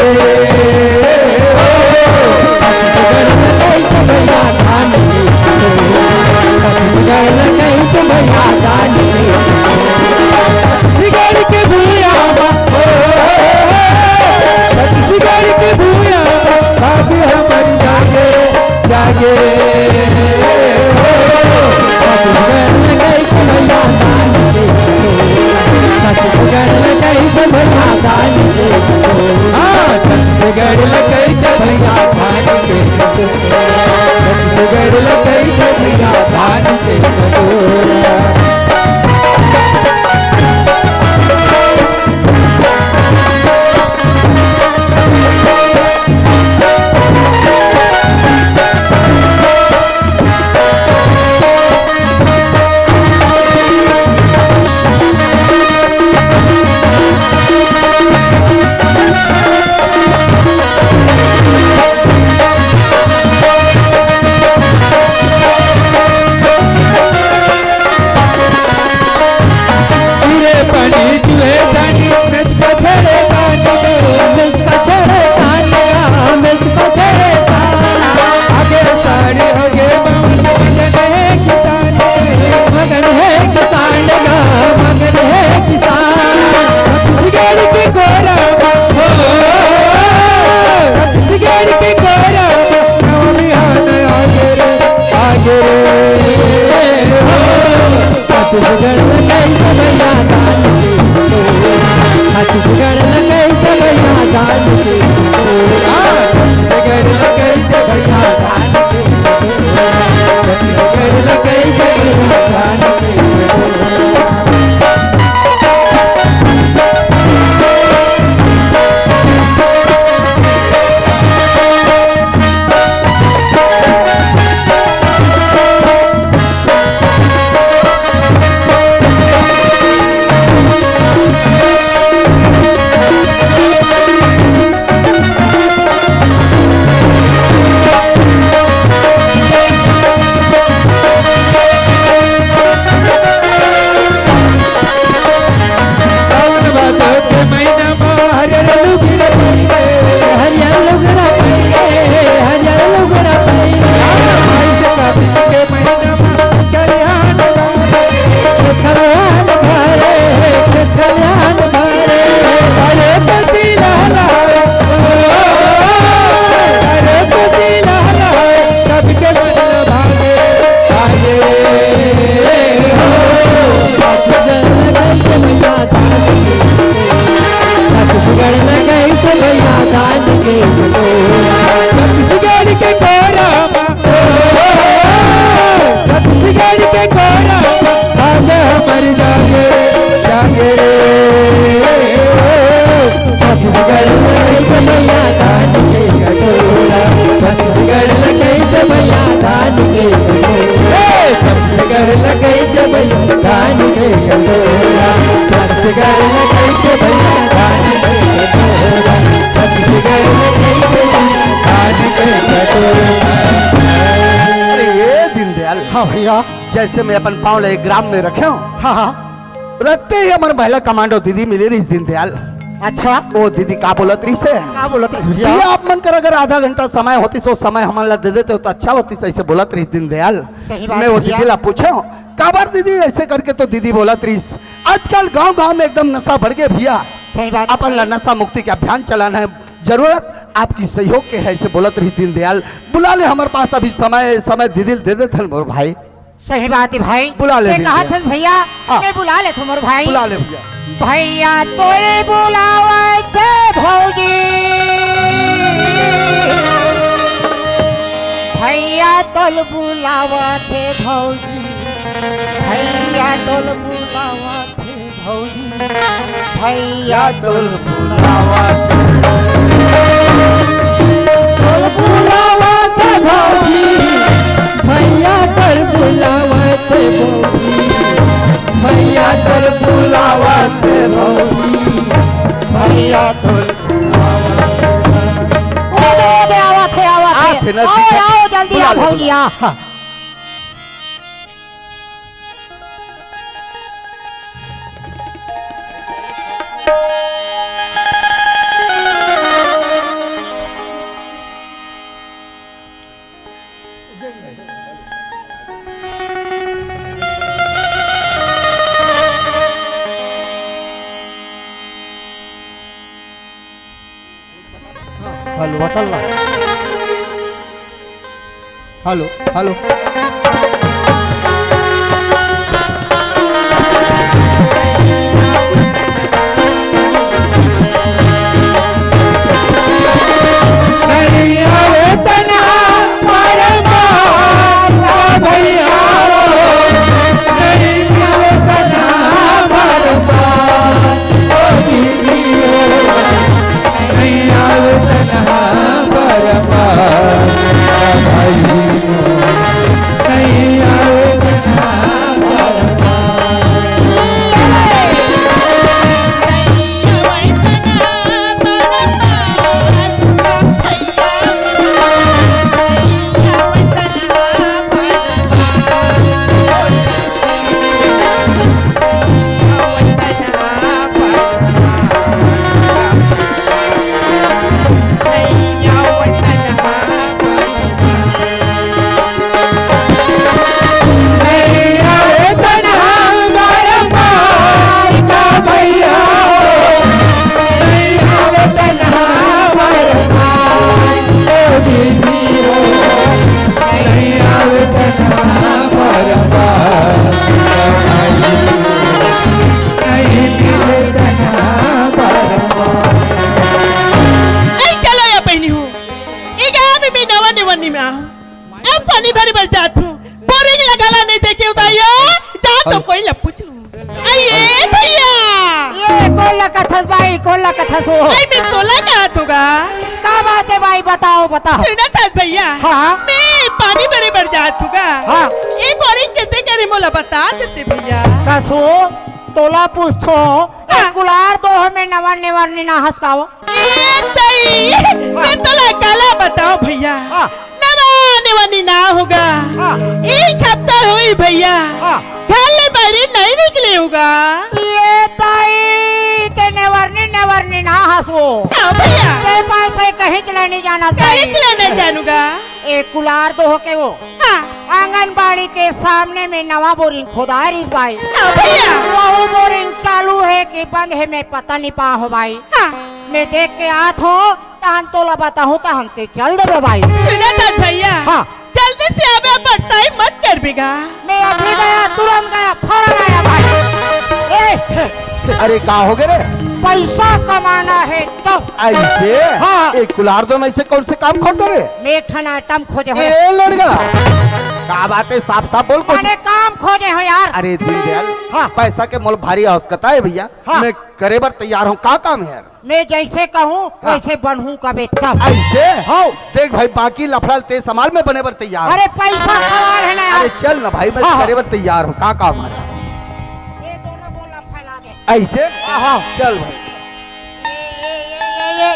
छत्तीसगढ़ में कहीं तो भैया दान छत्तीसगढ़ के भूया छत्तीसगढ़ के भूया भाभी हमर जागे जागे छत्तीसगढ़ में कहीं तो भैया दान हाँ भैया, जैसे मैं अपन पाँव ले ग्राम में रखे हूँ, हाँ हाँ, रखते ही हमारे महिला कमांडो दीदी मिली रही दीनदयाल। अच्छा, वो दीदी का बोलत रही से, क्या बोलत रही भैया? भैया आप मन कर अगर आधा घंटा समय होती सो समय हमारे दे देते हो तो अच्छा होती, ऐसे बोलत रही दीनदयाल। सही बात मैं वो भैया। दीदी ला पूछे काबर दीदी ऐसे करके, तो दीदी बोलत रही आजकल गांव गांव में एकदम नशा बढ़ गया भैया, सही बात। अपन ला नशा मुक्ति का अभियान चलाना है, जरूरत आपकी सहयोग के है, ऐसे बोलत रही दीनदयाल। बुला ले हमारे पास अभी समय दीदी दे देते मोर भाई। सही बात है भाई, बुला ले कहा था भैया, हाँ। मैं बुला ले तुम भाई। बुला ले भैया। भैया तोरे बुलावा से भौजी, भैया तोल बुलावा थे भौजी, भैया तोल बुलावा थे भौजी, भैया तोल बुलावा बुलावा थे भौजी, भैया तोल बुलावा थे भौजी, भैया तोल बुलावा थे भौजी, भैया तोल आवा थे आओ जल्दी आओ भौजी आओ। हाँ। हेलो होटल ला, हेलो हेलो बताओ बताओ भैया। हाँ मैं पानी भरे बढ़ जात होगा। हाँ एक बोरिंग कितने करे मोला बता देते भैया। कसो तोला पूछो कुलार तो हमें नवर नेवर ना हंसकाओ। मैं तोला काला बताओ भैया। नवा नेवनी ना होगा। एक हफ्ता हुई भैया। घर ले बाहर नहीं निकले होगा। ये ताई ते नेवरनी ना हंसो। भैया तेरे पास से कहीं चला नहीं जाना। कहीं चला नहीं जानूगा। एक कुलार तो हो के वो आंगनबाड़ी के सामने में नवा बोरिंग खोदा है इस भाई। भैया वो बोरिंग चालू है कि बंद है मैं पता नहीं पा हो भाई। मैं देख के आत हो तहन तोला बताऊं तहन ते चल दे भाई। भैया हाँ जल्दी से आवे पर टाइम मत कर बेगा। मैं अभी गया तुरंत गया फौरन आया भाई। अरे क्या हो गए रे? पैसा कमाना है तो ऐसे। हाँ एक कुलार दो में से कौन से काम खोट रे? मैं ठना आइटम खोजे हो। ए लड़का क्या बात है, साफ साफ बोल। मैंने काम खोजे हो यार। अरे दीनदयाल हाँ पैसा के मोल भारी आवश्यकता है भैया। हाँ। मैं करे बर तैयार हूँ। क्या काम है यार? मैं जैसे कहूँ वैसे बनूं कभी तब। ऐसे हो देख भाई, बाकी लफड़ा ते समाल में बने बर तैयार। अरे पैसा सवाल है ना यार। अरे चल ना भाई, मैं हाँ। करे बर तैयार हूँ। क्या काम है? ये दोनों बोला फैला दे। ऐसे हाँ चल भाई। ये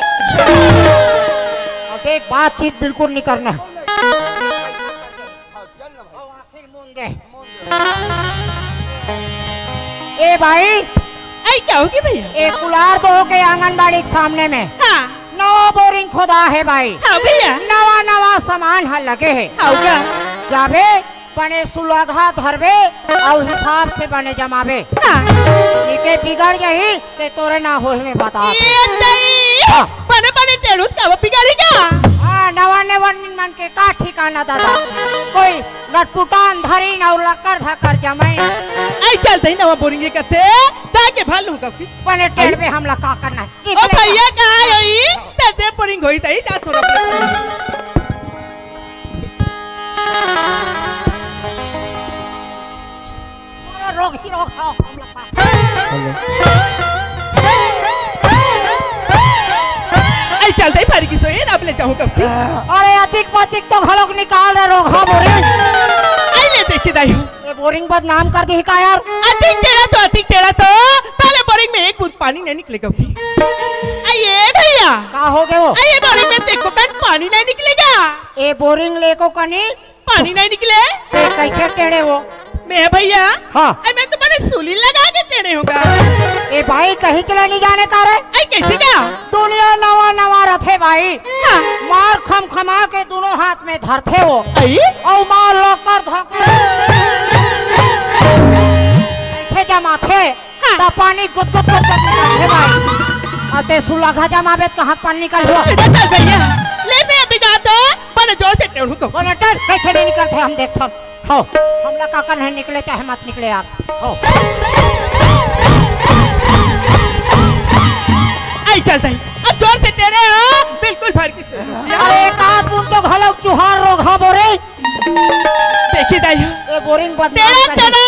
देख बातचीत बिल्कुल नहीं करना। दे। ए भाई, आई क्या होगी भैया? एक कुलार दो के आंगनबाड़ी के सामने में हाँ नवा बोरिंग खोदा है भाई। हाँ भैया, नवा नवा सामान हल लगे है। होगा जाबे बने सुलगा धरबे और हिसाब से बने जमाबे। हाँ निके बिगड़ जाही ते तोरे ना होए में बता। ये नहीं हाँ। बने बने टेढ़ूत का वो बिगाड़ेगा। हाँ, नवा नवा मन के का ठिकाना दादा। कोई लटपुटान धरी न और लकर धकर जमाई। आई चलते ही नवा बोरिंग करते ताकि भाल होगा की बने टेढ़ पे हमला का करना है। ओ भैया कहाँ होई ते बोरिंग होई तई जा थोड़ा रोग ही रोग खाओ हमला का। आई चलते ही फारी की सोई ना ले जाऊं कब की। अरे अतिक पतिक तो घलोक निकाल रहे रोग हा बोरिंग। आई ले देख के दाई ये बोरिंग बदनाम कर दी का यार। अधिक टेढ़ा तो ताले बोरिंग में एक बूंद पानी नहीं निकलेगा की। आइए भैया का हो गए वो? आइए बोरिंग में देखो कन पानी नहीं निकलेगा। ए बोरिंग लेको कनी पानी नहीं निकले ते कैसे टेढ़े वो? मैं भैया हाँ। आई मैं तुम्हारे सूली लगा के टेढ़े होगा। ए भाई कहीं चले नहीं जाने का रे। आई कैसे क्या? दुनिया नवा नवा रथे भाई। हाँ। मार खम खमा के दोनों हाथ में धरते वो आई और मार लकर धकर ऐसे जमाथे। हाँ। ता पानी गुद गुद गुद गुद निकलते भाई। अते सुलगा जमाबे कहाँ पानी निकल हुआ? इधर चल भैया ले मैं अभी जाता बड़े जोर से टेढ़ू को। बोले टर कैसे नहीं निकलते हम देखते हो। हमला काका नहीं निकले चाहे मत निकले यार। हो आई चलता ही अब जोर से टेढ़े हो बिल्कुल भर की से। अरे एक आध बूंद तो घलोक चुहार रोग हा बोरे। देखिए दाई ये बोरिंग बदनाम टेढ़ा कर टेढ़ा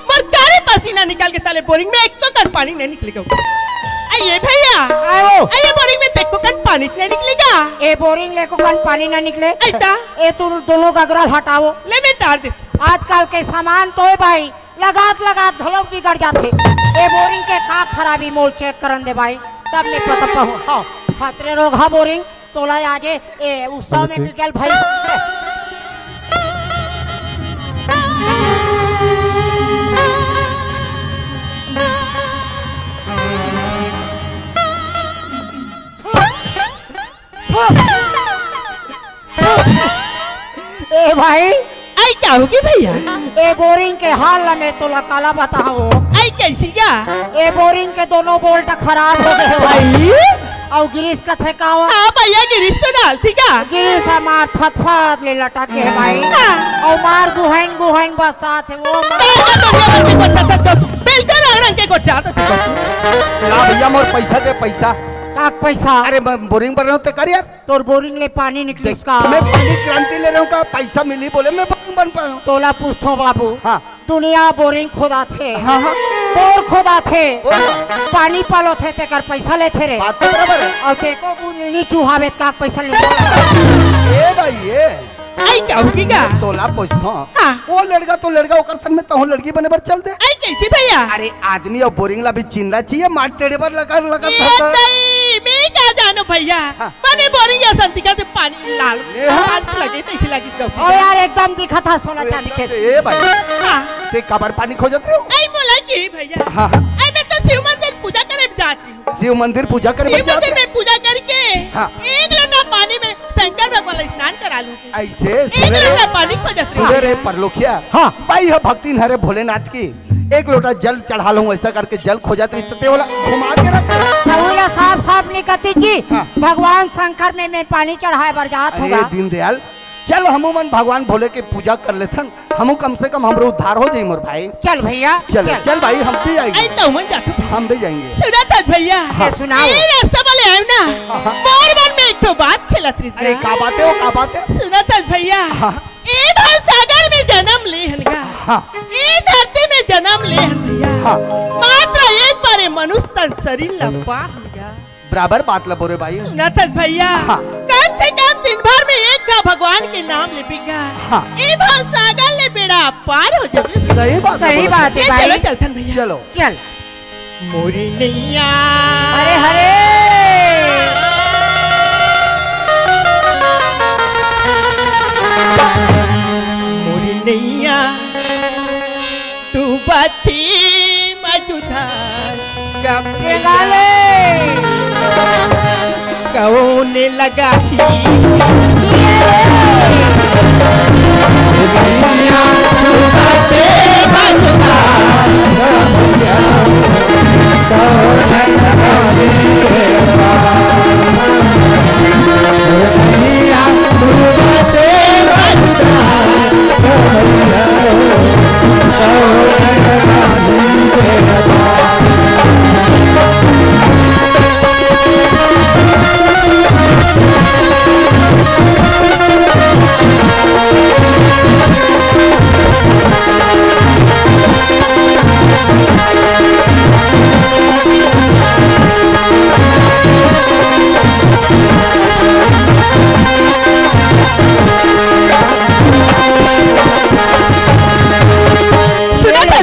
पर कारे पसीना निकाल के ताले बोरिंग में एक तो कर पानी नहीं निकलेगा। आइए भैया आओ। आइए बोरिंग में देखो कन पानी नहीं निकलेगा। ए बोरिंग लेको कन पानी ना निकले। ऐसा ए तू दोनों गगरल हटाओ। ले मैं तार दे। आजकल के सामान तो है भाई लगात लगात घलोक बिगड़ जाते। ए बोरिंग के का खराबी मोल चेक करन दे भाई तब नहीं पता पाहू। हाँ खतरे रोग हा बोरिंग तोला आजे ए उत्सव में बिगड़ल भाई। ए भाई आई क्या होगी भैया? ए बोरिंग के हाल में तोला काला बताओ। आई कैसी क्या? ए बोरिंग के दोनों बोल्ट खराब हो गए भाई। और गिरीश कथे का हो? हाँ भैया गिरीश तो डालती क्या? गिरीश हमार फतफत ले लटक के भाई। हाँ। और मार गुहन गुहन बसात है वो बिल्कुल रंग के गोटा तो ला भैया मोर पैसा दे पैसा। का पैसा? अरे मैं बोरिंग बन रहा हूँ तो कर यार। तोर बोरिंग ले पानी निकली इसका। मैं पानी गारंटी ले रहा हूँ का पैसा मिली बोले मैं बोरिंग बन पाया हूँ। तोला पूछो बाबू। हाँ। दुनिया बोरिंग खोदा थे। हाँ हाँ बोर खोदा थे। बोल। पानी पालो थे तेकर पैसा लेते रे। बात तो बराबर है। और तेको बुनी चूहावे का पैसा ले। ए भाई ये आई क्या होगी क्या? तोला पूछतो हाँ। वो लड़का तो लड़का ओकर संग में तो लड़की बने पर चल दे। आई कैसी भैया? अरे आदमी और बोरिंग ला भी चिंदा चाहिए मार टेढ़े पर लगा लगा ये नहीं मैं क्या जानू भैया। हाँ। मैंने बोरिंग या संतिका से पानी लाल ले हाँ। लाल लगे तो इसी लगी तो। ओ यार एकदम दिखा था सोना चांदी के। ए भाई हाँ। ते कबर पानी खोजत रहे हो? आई मोला की भैया। हाँ हाँ आई मैं तो शिव मंदिर पूजा करे जाती हूँ। शिव मंदिर पूजा करे शिव बच जाते मंदिर में पूजा करके हाँ। एक लोटा पानी में शंकर भगवान का स्नान करा लूंगी। ऐसे एक सुने लोटा रे पानी खोजत सुने रे परलोखिया। हाँ। भाई है भक्ति हरे भोलेनाथ की एक लोटा जल चढ़ा लूं ऐसा करके जल खोजत रही ते वाला घुमा के रख दे। सहुला साफ साफ निकती जी। हाँ। भगवान शंकर में मैं पानी चढ़ाए बरजात अरे होगा। दीनदयाल चल हमू मन भगवान भोले के पूजा कर लेथन हमू कम से कम हमरो उद्धार हो जाई मोर भाई। चल भैया चल चल भाई हम भी आई आएंगे तो मन जातू हम भी जाएंगे। सुना था भैया। हाँ। सुनाओ। ये रास्ता वाले आए ना हाँ। मोर मन में एक तो बात खेलत रही। अरे का बात है वो का बात है? सुना था भैया। हाँ। ए भाव सागर में जन्म ले हनगा। हाँ। ए धरती में जन्म ले हन भैया। हाँ। मात्र एक बारे मनुष्य तन शरीर लंबा हो गया। बराबर बात ला बोरे भाई। सुना था भैया। हाँ। कम से कम दिन भर में एक का भगवान के नाम ले बिगा। हाँ। ए भाव सागर ले बेड़ा पार हो जावे। सही बात है सही बोरे बात भाई। है ये भाई। चलो चलथन भैया। चलो चल। मोरी नैया अरे हरे मोरी नैया ये गाले कौन लगा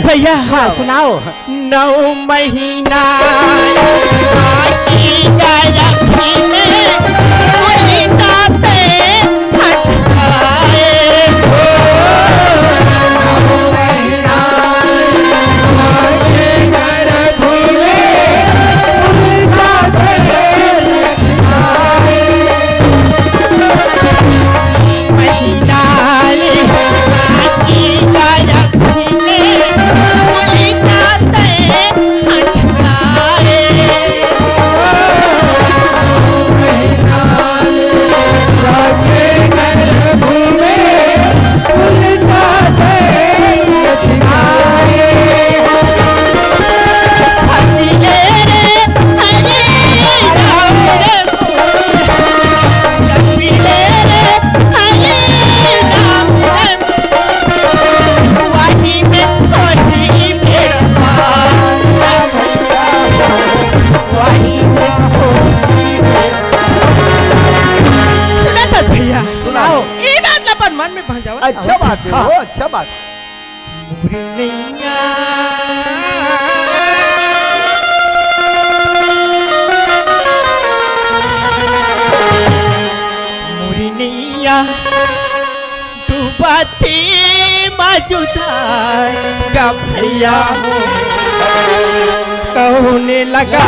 भैया। हाँ सुनाओ। 9 महीना की गायकी में कोई नाते हटकाए हो। 9 महीना की गायकी में कोई नाते हटकाए। महीना की गायकी में कोई नाते हटकाए। सुनाओ। ये बात लपन मन में भंजावा। अच्छा बात है वो, अच्छा बात। मुरी नैया मुरी नैया डूबती मौजूदा गभरिया हो कहने लगा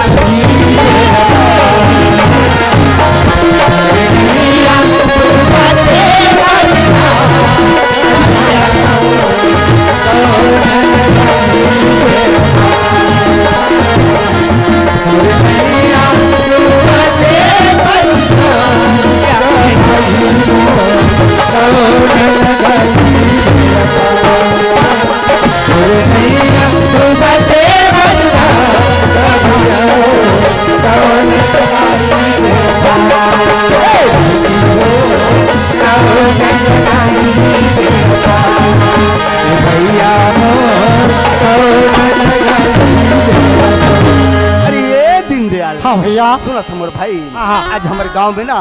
हाँ भैया सुनत हमर भाई। आज हमारे गांव में ना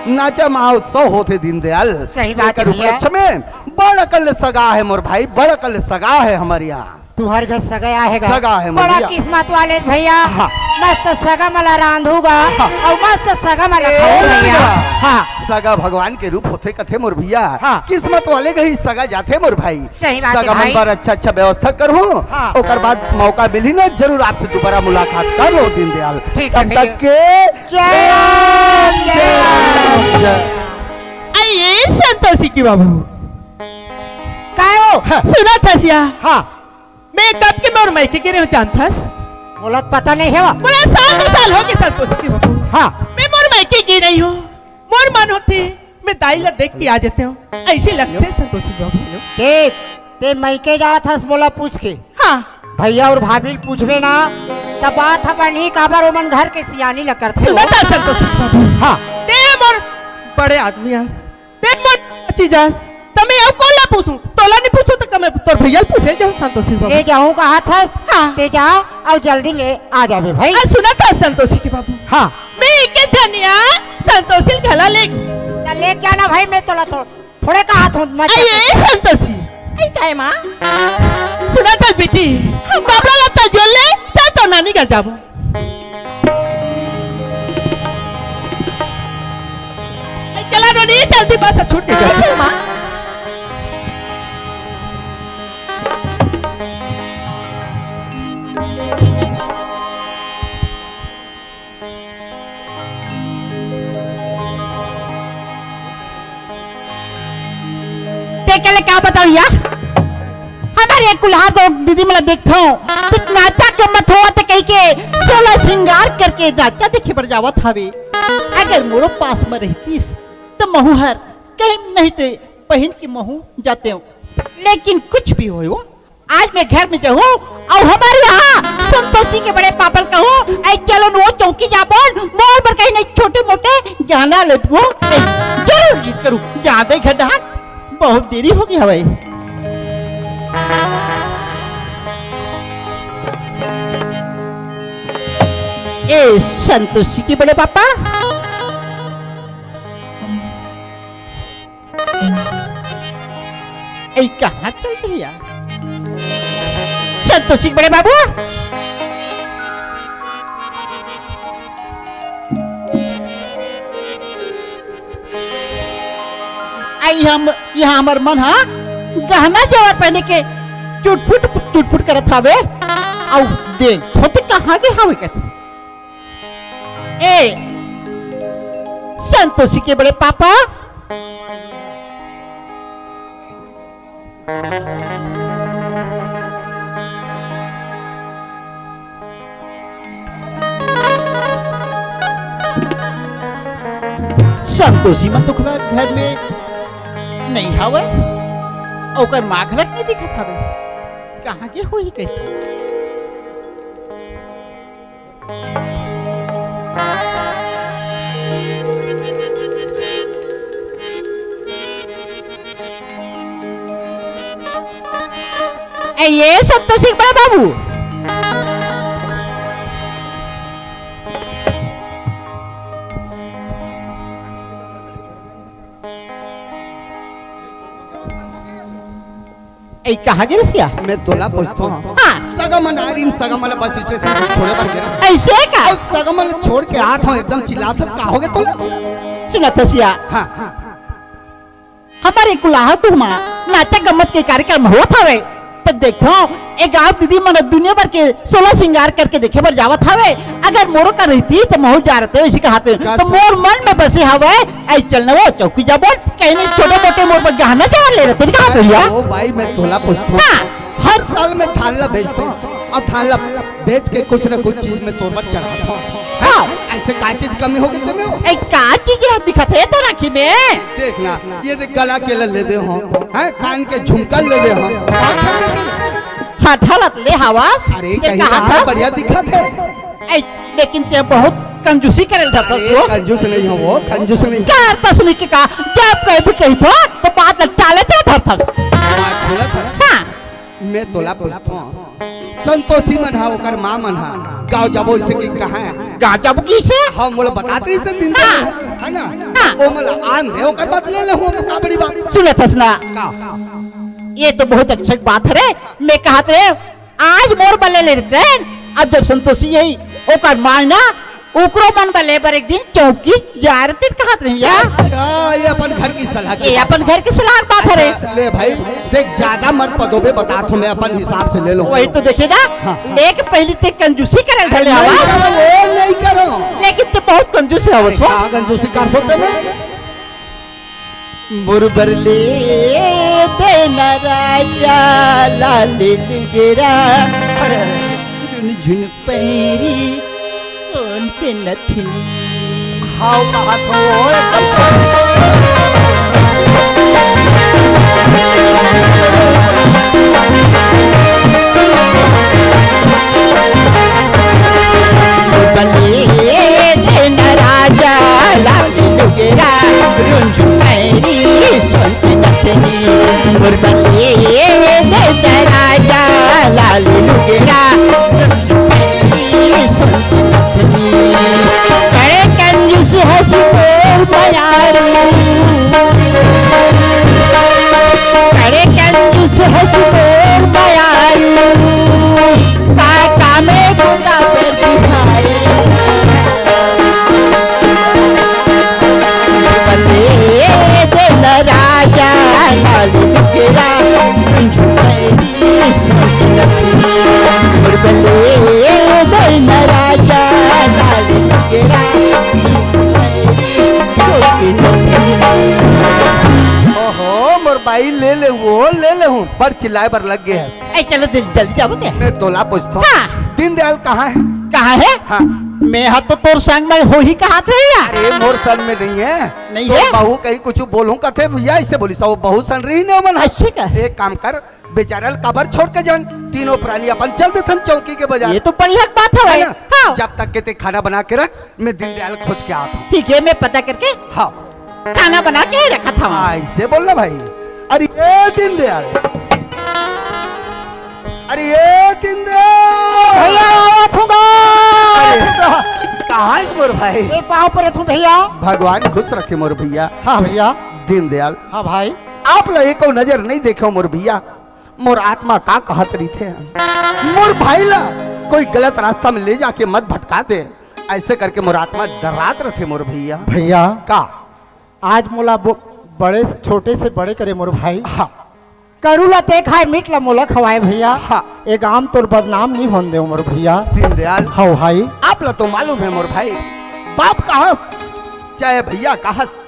नाचा महोत्सव होते दीनदयाल। सही बात है भैया। उपलक्ष्य में बड़ा कल सगा है मोर भाई, बड़ा कल सगा है हमारे यहाँ। तुम्हारे घर सगा है सगा है बड़ा भैया। किस्मत वाले भैया। हाँ। मस्त सगा मला रांधूगा हाँ। और मस्त सगा मला ए खाऊंगा भैया। भैया। हाँ सगा भगवान के रूप होते कथे मोर भैया। हाँ। किस्मत वाले के ही सगा जाते मोर भाई। सही बात है सगा भाई। मन पर अच्छा अच्छा व्यवस्था करूँ। हाँ। ओकर बाद मौका मिली ना जरूर आपसे दोबारा मुलाकात कर लो दीनदयाल। ठीक है तब भैया। तक के जय राम, जय राम। जय- आइए संतोषी की बाबू काय हो? सुना था सिया हाँ मैं कब के मोर मायके के रहूं जानथस बोलत पता नहीं है वा। बोला साल 2 साल हो गए संतोषी की बाबू। हाँ मैं मोर मायके की नहीं हूँ। मोर मन होती मैं दाई ला देख के आ जाते हूँ। ऐसे लगते संतोषी बाबू। के ते मैके जात हस बोला पूछ के। हाँ भैया और भाभी पूछबे ना तब बात अपन ही काबर ओमन घर के सियानी ल करथे सुना हो। था संतोषी की बाबू। हाँ ते मोर बड़े आदमी आस ते मोर चीज आस तमे अब कौन ला पूछूं तोला नहीं पूछूं तो कमे तोर भैया पूछे जाऊं संतोषी बाबू। ले जाऊं कहा था। हाँ। ते जाओ और जल्दी ले आ जावे भाई। आज सुना था संतोषी की बाबू। हाँ मैं के धनिया संतोषी घला ले तो ले क्या ना भाई मैं तोला थोड़े का हाथ हूँ मत। आइए संतोषी आई काय माँ सुना था बेटी बाबला लगता जोल ले चल तो नानी घर जाबो। चला रोनी जल्दी बस छूट के आई जाओ। माँ देख ले क्या बताओ यार हमारे कुल्हार तो दीदी मला देखता हूँ नाचा के मत हुआ तो कहीं के 16 श्रृंगार करके नाचा देखे पर जावत हवे अगर मोरो पास में रहतीस तो महू हर कहीं नहीं थे पहन के महू जाते हो लेकिन कुछ भी हो आज मैं घर में जाऊँ और हमारे यहाँ संतोषी के बड़े पापड़ कहूँ ऐ चलो वो चौकी जा बोल मोर पर कहीं नहीं छोटे मोटे गाना लटको जरूर जीत करूँ ज्यादा घर बहुत देरी होगी हवाई ए संतोषी के बड़े पापा ए कहाँ चल रही है संतोषी के बड़े बाबू आई हम यहाँ हमार मन हाँ गहना जवाब पहने के चुटपुट करत हवे और देख थोते कहाँ के हवे कहते ए संतोषी के बड़े पापा संतोषी मन तो खुला घर में नहीं हवे ओकर माखलक नहीं दिखत हवे कहाँ के होई कहीं ये संतोषी बड़ा बाबू ऐ कहाँ गिर सिया मैं तोला पूछता हूँ सगमन आरीन सगमल बस स्टेशन छोड़े पर गिरा ऐसे का और सगमल छोड़ के हाथ हो एकदम चिल्लाथस का होगे तोला सुना तसिया हाँ हमारे कुलाहा तुमा नाचा गम्मत के कार्यक्रम होत हवे तो देखो एक आप दीदी मन दुनिया भर के 16 श्रृंगार करके देखे पर जावत हवे अगर मोरो का रहती तो महू जा रहे इसी कहते तो मोर मन में बसे हवे ऐ चलना वो चौकी जा बोल कहीं नहीं छोटे मोटे मोर पर गहना जवान ले रहे कहा भैया ओ भाई मैं तोला पूछता हूँ हर साल में थाला बेचता हूँ और थाला बेच के कुछ न कुछ चीज में तोड़ पर चढ़ाता हूँ ऐसे का चीज कमी होगी तुम्हें एक का चीज दिखत है तो राखी में देखना ये देख गला के ले दे हो हैं कान के झुमका ले दे हो हथलत ले हवास अरे कहीं बढ़िया दिखत है लेकिन ते बहुत कंजूसी करे कंजूस नहीं हो वो कंजूस नहीं कार तसनी के का जब कहीं भी कही तो बात टाले चला धरथस सुना था हां मैं तोला पूछता हूँ संतोषी मन हा ओकर मां मन हा गांव जाबो इसे की कहां है गांव जाबो किसे हम मोला बताते इसे दिन है ना ओ मला आन दे ओकर बदले ले हो का बड़ी बात सुने थसना का ये तो बहुत अच्छा बात है मैं कहत रे आज मोर बले ले रहे अब जब संतोषी यही ओकर मारना ओकरो मन बले पर एक दिन चौकी जा रहे कहत रही यार अच्छा ये अपन घर की सलाह ये अपन घर की सलाह बात है रे ले भाई देख ज्यादा मत पदोबे बता तो मैं अपन हिसाब से ले लो वही तो देखे ना लेके पहले ते कंजूसी करे धले हवा वो नहीं करो लेकिन ते बहुत कंजूस है वो हां कंजूसी कर सकते मैं मुरबर ले देना राजा लाल सिंगरा अरे झुन पैरी सोन के नथनी हाउ कहा तो बले देना राजा लाल सिंगरा झुन पैरी सोन के नथनी मुरबले देना राजा लाल सिंगरा करे कंजूस हंसी बयारू करे कंजूस हंसी बयारू काका में बुदा पर दिखाए बले दिल राजा लाल बिगड़ा राजा लाल ओहो मोर भाई ले ले हूँ पर चिल्लाए पर लग गए है। ए चलो जल्दी जाओ ते। मैं तोला पूछता हूँ हाँ। दीनदयाल कहाँ है? कहाँ है? हाँ। मैं हाँ तो तोर संग में हो ही कहा थे यार। अरे मोर सन में नहीं है। नहीं तो है? बहू कहीं कुछ बोलूं कथे भैया ऐसे बोली सब बहू सन रही नहीं मन। अच्छे का एक काम कर बेचारल कबर छोड़ के जान तीनों प्राणी अपन चल देथन चौकी के बाजार। ये तो बढ़िया बात है है भाई। ना? हाँ जब तक के ते खाना बना के रख मैं दीनदयाल खोज के आता हूँ। ठीक है मैं पता करके हाँ खाना बना के रखा था वहाँ। ऐसे बोलना भाई। अरे ये दीनदयाल, अरे ये दीनदयाल भैया आवत हूँ कहाँ है मोर भाई? ये पाँव पर हूँ भैया। भगवान खुश रखे मोर भैया। हाँ भैया। दीनदयाल हाँ भाई। आप लोग एको नजर नहीं देखो मोर भैया मोर आत्मा का कहत रही थे मोर भाई ला कोई गलत रास्ता में ले जाके मत भटका दे ऐसे करके मोर आत्मा डरात रहे मोर भैया। भैया का आज मोला बड़े छोटे से बड़े करे मोर भाई। हाँ करूला ते खाए मीट ला मोला खवाए भैया। हाँ एक आम तोर बदनाम नहीं होने दे मोर भैया। दीनदयाल हाँ भाई। आप लोग तो मालूम है मोर भाई बाप कहास चाहे भैया कहास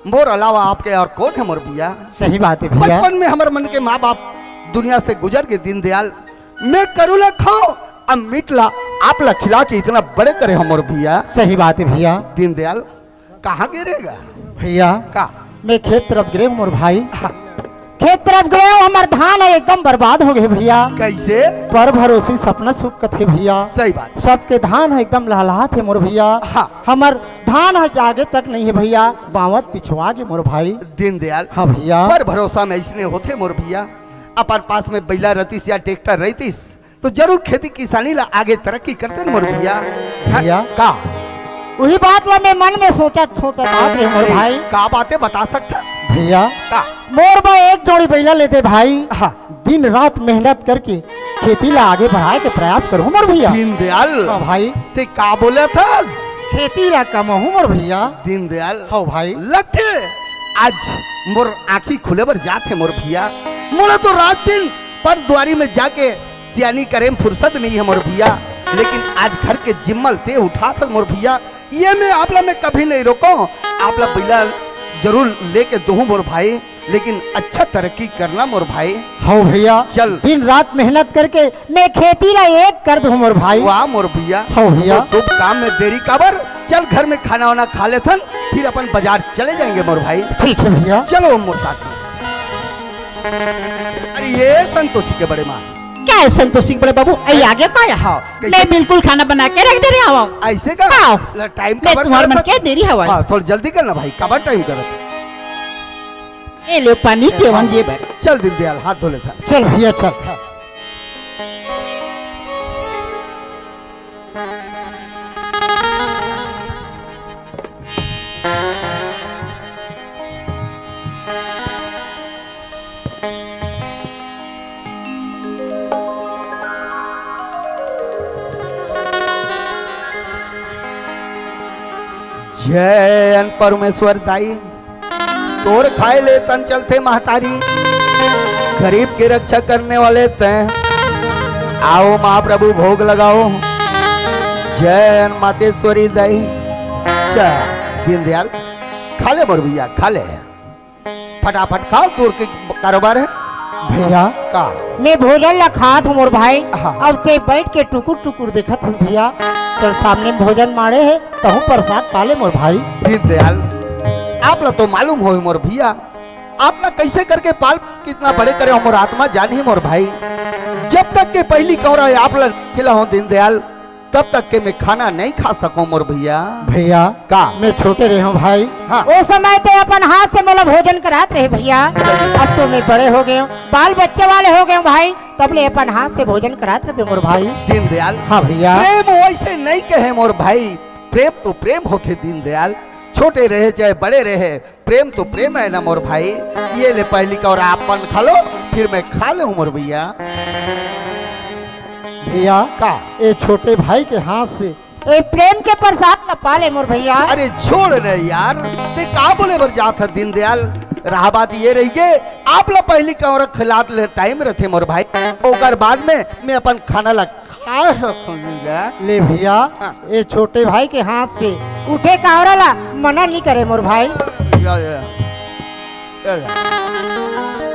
मोर अलावा आपके और कौन है मोर भैया? सही बात है भैया। बचपन में हमारे मन के माँ बाप दुनिया से गुजर गए। दीनदयाल मैं करूला खाओ अब मीटला आप ला खिला के इतना बड़े करे हम मोर भैया। सही बात है भैया। दीनदयाल कहाँ गिरेगा? भैया का मैं खेत तरफ गिरे मोर भाई। खेत तरफ गए हो, हमार धान है एकदम बर्बाद हो गए भैया। कैसे? पर भरोसी सपना सुख कथे भैया। सही बात। सबके धान है एकदम लहलहा थे मोर भैया। हाँ। हमार धान है आगे तक नहीं है भैया, बावत पिछवा के मोर भाई। दीनदयाल हाँ भैया। पर भरोसा में इसने होते मोर भैया अपन पास में बैला रहतीस या ट्रैक्टर रहतीस तो जरूर खेती किसानी ला आगे तरक्की करते मोर भैया। भैया। का वही बात ला मैं मन में सोचा रहे मोर भाई। का बातें बता सकता भैया का? मोर बा एक जोड़ी बैला लेते भाई। हाँ। दिन रात मेहनत करके खेती ला आगे बढ़ाए के प्रयास करूँ मोर भैया। दीनदयाल हाँ भाई। ते का बोले था? खेती ला कमाहू मोर भैया। दीनदयाल हाँ भाई। लगते आज मोर आँखी खुले पर जाते मोर भैया मोला तो रात दिन पर द्वारी में जाके सियानी करे फुर्सत नहीं है मोर भैया लेकिन आज घर के जिम्मल ते उठा था मोर भैया ये मैं आपला में कभी नहीं रोको आपला बैला जरूर लेके दूँ मोर भाई लेकिन अच्छा तरक्की करना मोर भाई। हाँ भैया। चल। दिन रात मेहनत करके मैं खेती ला एक कर दूँ मोर भाई। वाह मोर भैया। हाँ भैया। तो शुभ काम में देरी काबर चल घर में खाना वाना खा लेथन फिर अपन बाजार चले जाएंगे मोर भाई। ठीक है भैया। चलो मोर साथ में। अरे ये संतोषी के बड़े माँ क्या है संतोषी बड़े बाबू आई आगे पाया। हाँ, कैसे? मैं बिल्कुल खाना बना के रख दे रहा हूँ। ऐसे का हाँ। टाइम मैं तुम्हारे मन के देरी हवा। हाँ थोड़ा जल्दी करना भाई कबर टाइम करत ये ले पानी केवन ये बैठ। चल दीनदयाल हाथ धो लेता। चल भैया चल। जय अन परमेश्वर दाई तोर खाए ले तन चलते महतारी गरीब की रक्षा करने वाले तैं आओ महाप्रभु भोग लगाओ। जय अन मातेश्वरी दाई। चल दीनदयाल खा ले मोर भैया खा ले फटाफट खाओ तोर के कारोबार है भैया। का मैं भोजन ला खात हूँ मोर भाई। हाँ। अब ते बैठ के टुकुर टुकुर देखत हूँ भैया तो सामने भोजन मारे है तो हूँ प्रसाद पाले मोर भाई। दीनदयाल आप ला तो मालूम हो मोर भैया आप ला कैसे करके पाल कितना बड़े करे हो मोर आत्मा जानी मोर भाई जब तक के पहली कौरा आप ला खिला हो दीनदयाल तब तक के मैं खाना नहीं खा सकूं मोर भैया। भैया का मैं छोटे रहे हूँ भाई। हाँ। वो समय तो अपन हाथ से मोला भोजन करात रहे भैया। अब तो मैं बड़े हो गए हूँ बाल बच्चे वाले हो गए हूँ भाई तब ले अपन हाथ से भोजन करात रहे मोर भाई। दीनदयाल हाँ भैया। प्रेम वैसे नहीं कहे मोर भाई प्रेम तो प्रेम होते दीनदयाल छोटे रहे चाहे बड़े रहे प्रेम तो प्रेम है ना मोर भाई। ये ले पहली कौरा अपन खा लो फिर मैं खा ले मोर भैया। भैया का ये छोटे भाई के हाथ से ए प्रेम के प्रसाद न पाले मोर भैया। अरे छोड़ रे यार ते का बोले बर जात है दीनदयाल रहा बात ये रही के आप ला पहली कौरा खिलात ले टाइम रहते मोर भाई ओकर बाद में मैं अपन खाना ला खा सकूंगा। ले भैया हाँ। ये छोटे भाई के हाथ से उठे कावरा ला मना नहीं करे मोर भाई। या, या, या, या।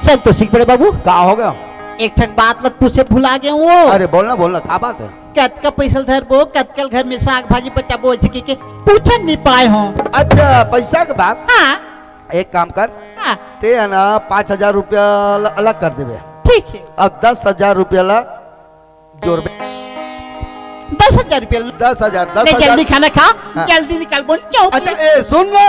संतोषी बड़े बाबू का हो गया? एक ठक बात मत तुझसे भुला गए वो। अरे बोलना बोलना, क्या बात है? कत का पैसा धर बो, कतकल घर में साग भाजी बच्चा बो के पूछन नहीं पाए हो। अच्छा पैसा के बात। हाँ एक काम कर, हाँ ते है ना 5,000 रुपया अलग कर देवे, ठीक है। अब 10,000 रुपया ला जोड़बे। 10,000 रुपया 10,000 ले, जल्दी 10,000। खाना खा। हाँ। जल्दी निकाल बोल चौक। अच्छा ए सुन ना,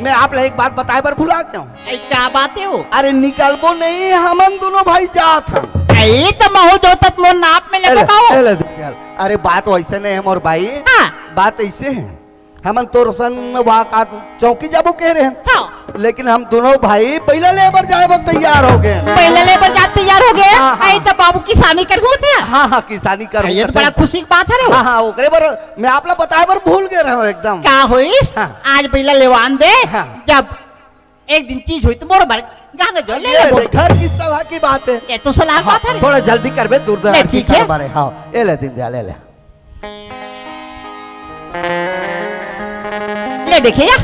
मैं आप एक बात बताए पर भुला गया हूँ। क्या बात है वो? अरे निकलबो नहीं, हमन दोनों भाई जात हैं। तो महू जो तक मोर नाप में ले लगाओ। अरे बात वैसे नहीं है मोर भाई, हाँ बात ऐसे है, हमन तो सन वहाँ का चौकी जाबो कह रहे हैं, हाँ लेकिन हम दोनों भाई पहले लेबर जाए वो तैयार हो गए। पहले लेबर जाते तैयार हो गए। हाँ, हाँ। आई तो बाबू किसानी कर गए थे। हाँ हाँ किसानी कर, ये तो बड़ा खुशी की बात है रे। हाँ हाँ ओकरे पर मैं आप लोग बताए पर भूल गए रहो एकदम। क्या हुई? हाँ। आज पहला लेवान दे। हाँ। जब एक दिन चीज हुई तो मोर भर गाना जो ले ये ले। घर किस तरह की बात है? ये तो सलाह बात है रे। थोड़ा जल्दी कर बे, दूर ले, दराज की ठीक है। कारोबार है। हाँ ये ले दिन दया ले ले। ले देखिए या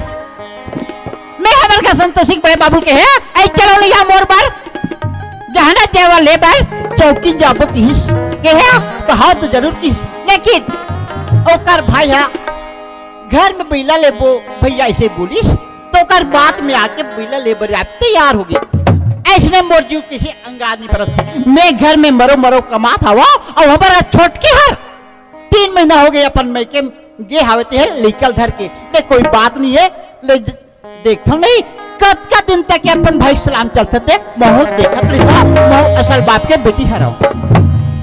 मैं हमारे का संतोषी बड़े बाबू के है। ऐ चलो नहीं मोर पर जहाना देवा ले बर चौकी जाबो किस के है तो हाँ तो जरूर किस, लेकिन ओकर भाई है घर में बैला लेबो भैया ऐसे बोलिस तो ओकर बात में आके बैला लेबर आप तैयार हो गए। ऐसने मोर जीव किसी अंगानी परस मैं घर में मरो मरो कमात हवा और हमारा छोट के हर 3 महीना हो गए अपन मैं के गे हावते है लेकल धर के ले कोई बात नहीं है। ले देखता नहीं कद का दिन तक अपन भाई सलाम चलते थे माहौल देखत रहता माहौल असल बाप के बेटी हराओ।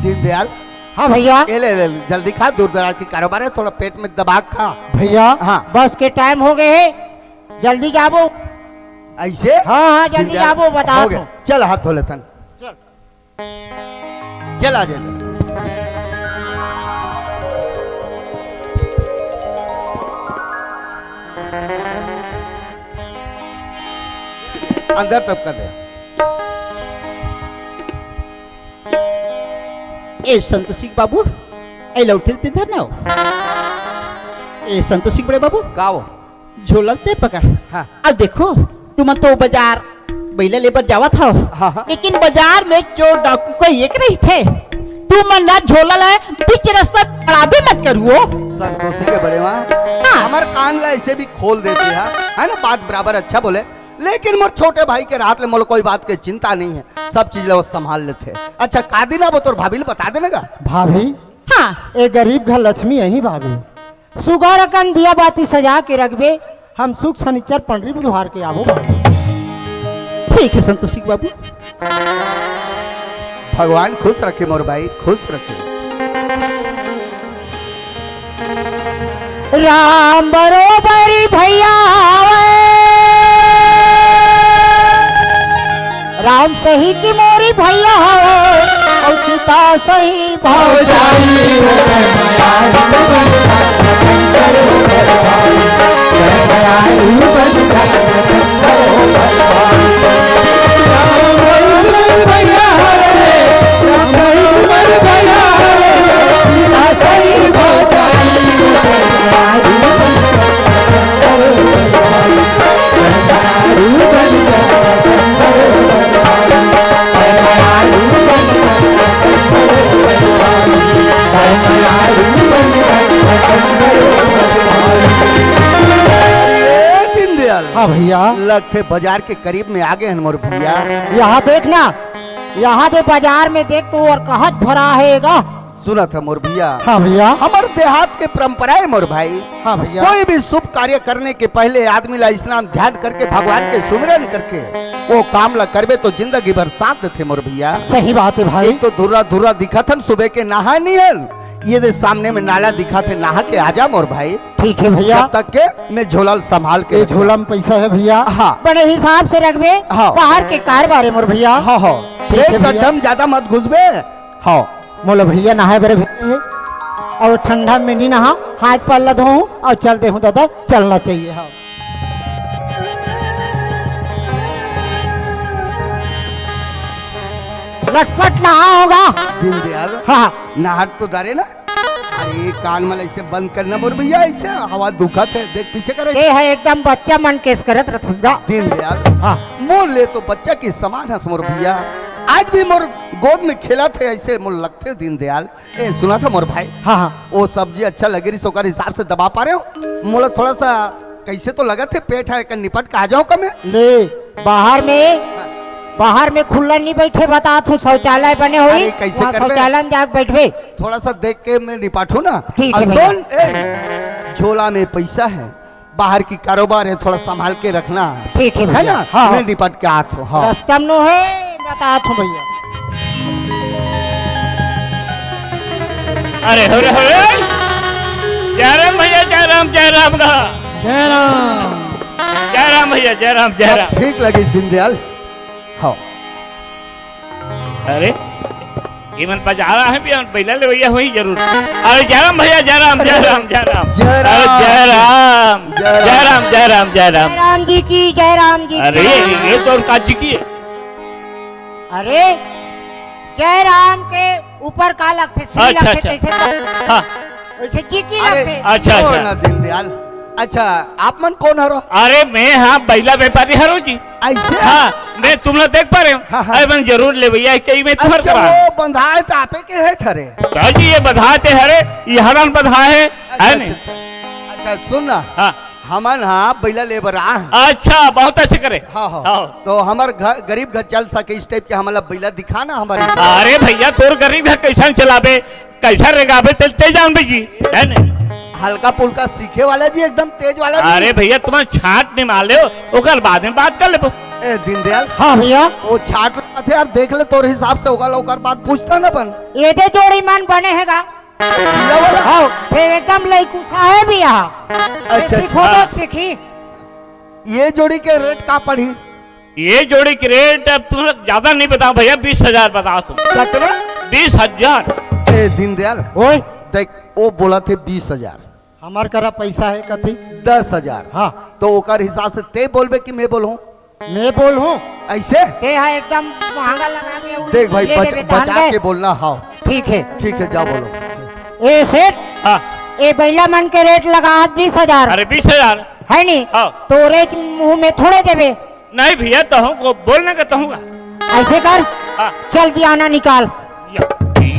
दीनदयाल हाँ भैया। ये ले ले जल्दी खा, दूर दराज की कारोबार है, थोड़ा पेट में दबा खा। भैया हाँ। बस के टाइम हो गए है, जल्दी जाबो। ऐसे हाँ हाँ जल्दी दीनदयाल, जाबो बता हो गया। चल हाथ धो लेतन, चल आ जा। अंदर तब कर दे। ए संतोषी बाबू ए लौटिल ते धर ना ए संतोषी बड़े बाबू का वो? झोलल ते पकड़। हाँ। अब देखो तुम तो बाजार बैला लेबर जावा था हाँ, हाँ। लेकिन बाजार में चोर डाकू को एक रही थे तुम ना झोलल है बीच रास्ता खराबी मत करो। संतोषी के बड़े वहाँ हाँ। हमारे कान ला ऐसे भी खोल देते है ना, बात बराबर अच्छा बोले, लेकिन मोर छोटे भाई के रात ले मोल कोई बात की चिंता नहीं है, सब चीज वो संभाल लेते। अच्छा कादी ना वो तो भाभी ले बता देने का। भाभी हाँ ए गरीब घर लक्ष्मी यही भाभी सुगर कन दिया बाती सजा के रखबे। हम सुख शनिचर पंडरी बुधवार के आबो भाभी। ठीक है संतोषी बाबू। भगवान खुश रखे मोर भाई, खुश रखे। राम बरोबरी भैया आवे, राम सही की मोरी भैया आवे और सीता सही हाँ भैया लगते बाजार के करीब में आ गए हैं मोर भैया। यहाँ देखना, यहाँ दे बाजार में देख तो और कहत भरा हैगा। सुना था मोर भैया। हाँ भैया हमारे देहात के परंपरा है मोर भाई। हाँ भैया कोई भी शुभ कार्य करने के पहले आदमी ला स्नान ध्यान करके भगवान के सुमिरन करके वो काम ला करबे तो जिंदगी भर साथ देते मोर भैया। सही बात है भाई। एक तो धुरा धुरा दिखा था सुबह के नहा नहीं है, ये दे सामने में नाला दिखा थे, नहा के आजा मोर भाई। ठीक है भैया। जब तक के मैं झोला संभाल के ये झोला में पैसा है भैया। हाँ बड़े हिसाब से रखबे। हाँ। बाहर के कारोबार है मोर भैया। हाँ हाँ ठीक है एक भैया। कदम ज्यादा मत घुसबे। हाँ मोला भैया नहाए बड़े भेजे है और ठंडा में नहीं नहा, हाथ पल्ला धो और चलते हूँ दादा, चलना चाहिए। हाँ लटपट नहा होगा। दीनदयाल हाँ नहाट तो डारे ना। अरे कान में ऐसे बंद करना बोल भैया, ऐसे हवा दुखत है, देख पीछे करे ये है एकदम बच्चा मन केस करत रथसगा। दीनदयाल हाँ मोर ले तो बच्चा की समान है मोर भैया, आज भी मोर गोद में खेला थे ऐसे मोर लगते दीनदयाल। ए सुना था मोर भाई, हाँ हाँ वो सब्जी अच्छा लगे रही सोकर हिसाब से दबा पा रहे हो, मोला थोड़ा सा कैसे तो लगा थे पेट है कर निपट के आ जाओ कमे। ले बाहर में खुला नहीं बैठे, बता तू शौचालय बने हुई अरे कैसे करबे? शौचालय में जाके बैठे। थोड़ा सा देख के मैं निपटू ना। ठीक है और भैया। सुन ए झोला में पैसा है, बाहर की कारोबार है, थोड़ा संभाल के रखना। ठीक है है भैया। ना? हाँ मैं निपट के आता हूँ। हाँ रास्ता में है बता तू भैया। अरे हो जय राम भैया, जय राम जय राम जय राम भैया, जय राम जय राम। ठीक लगी दीनदयाल। हाँ अरे ये मन बजा रहा है भी बैला ले भैया वही जरूर। अरे जय राम भैया, जय राम जय राम जय राम जय राम। अरे जय राम जय राम जय राम जय राम। जय राम जी की, जय राम जी अरे की। ये तो काजी की है। अरे जय राम के ऊपर का लगते सी अच्छा, लगते अच्छा। कैसे हाँ वैसे जी की अरे लगते। अच्छा, छोड़ अच्छा। ना दीनदयाल। अच्छा आप मन कौन हरो? अरे मैं हाँ बैला व्यापारी हरो जी। ऐसे हाँ मैं तुम लोग देख पा रहे हो। हाँ, हाँ। अरे मन जरूर ले भैया, कई में तुम्हारे अच्छा करा वो बंधाए तो आपे के है ठरे। क्या जी ये बधाते हरे ये हरण बधा है अच्छा नहीं? अच्छा सुन ना, हाँ हमन हाँ बैला लेबर आ। अच्छा बहुत अच्छे करे। हाँ हाँ हाँ। तो हमार घर गरीब घर चल सके इस टाइप के हमारा बैला दिखाना हमारे। अरे भैया तोर गरीब है, कैसा चलाबे कैसा रेगाबे ते जान जी है ना? हल्का पुल्का सीखे वाला जी, एकदम तेज वाला नहीं। अरे भैया तुम्हें छाट नहीं मार ले ओकर बाद में बात कर ले। ए दीनदयाल हाँ भैया वो छाट थे यार, देख ले तोर हिसाब से होगा ओकर बात पूछता ना बन। ये दे जोड़ी मन बने हैगा। पीला वाला। हाँ फिर एकदम लईकुसा है भी यहाँ। अच्छा, सीखो अच्छा। तो सीखी। ये जोड़ी के रेट का पड़ी? ये जोड़ी की रेट अब तुम लोग ज्यादा नहीं बताओ भैया, 20,000 बताओ तुम। कितना? 20,000। ए दीनदयाल ओए देख वो बोला थे 20,000, हमार करा पैसा है कथी? 10,000। हाँ तो ओकर हिसाब से ते बोलबे कि मैं बोलूं? मैं बोल हूँ। ऐसे ते है एकदम महंगा लगा के उल्टी देख भाई ले बच, लेबे धान बचा दे। के बोलना। हाँ ठीक है। ठीक है जाओ बोलो। ए सेठ हाँ ए बैला मन के रेट लगा 20,000 अरे 20,000 है नहीं? हाँ। तोरे मुंह में थोड़े देवे। नहीं भैया तो को बोलने का कहूँगा। ऐसे कर हाँ। चल बियाना निकाल।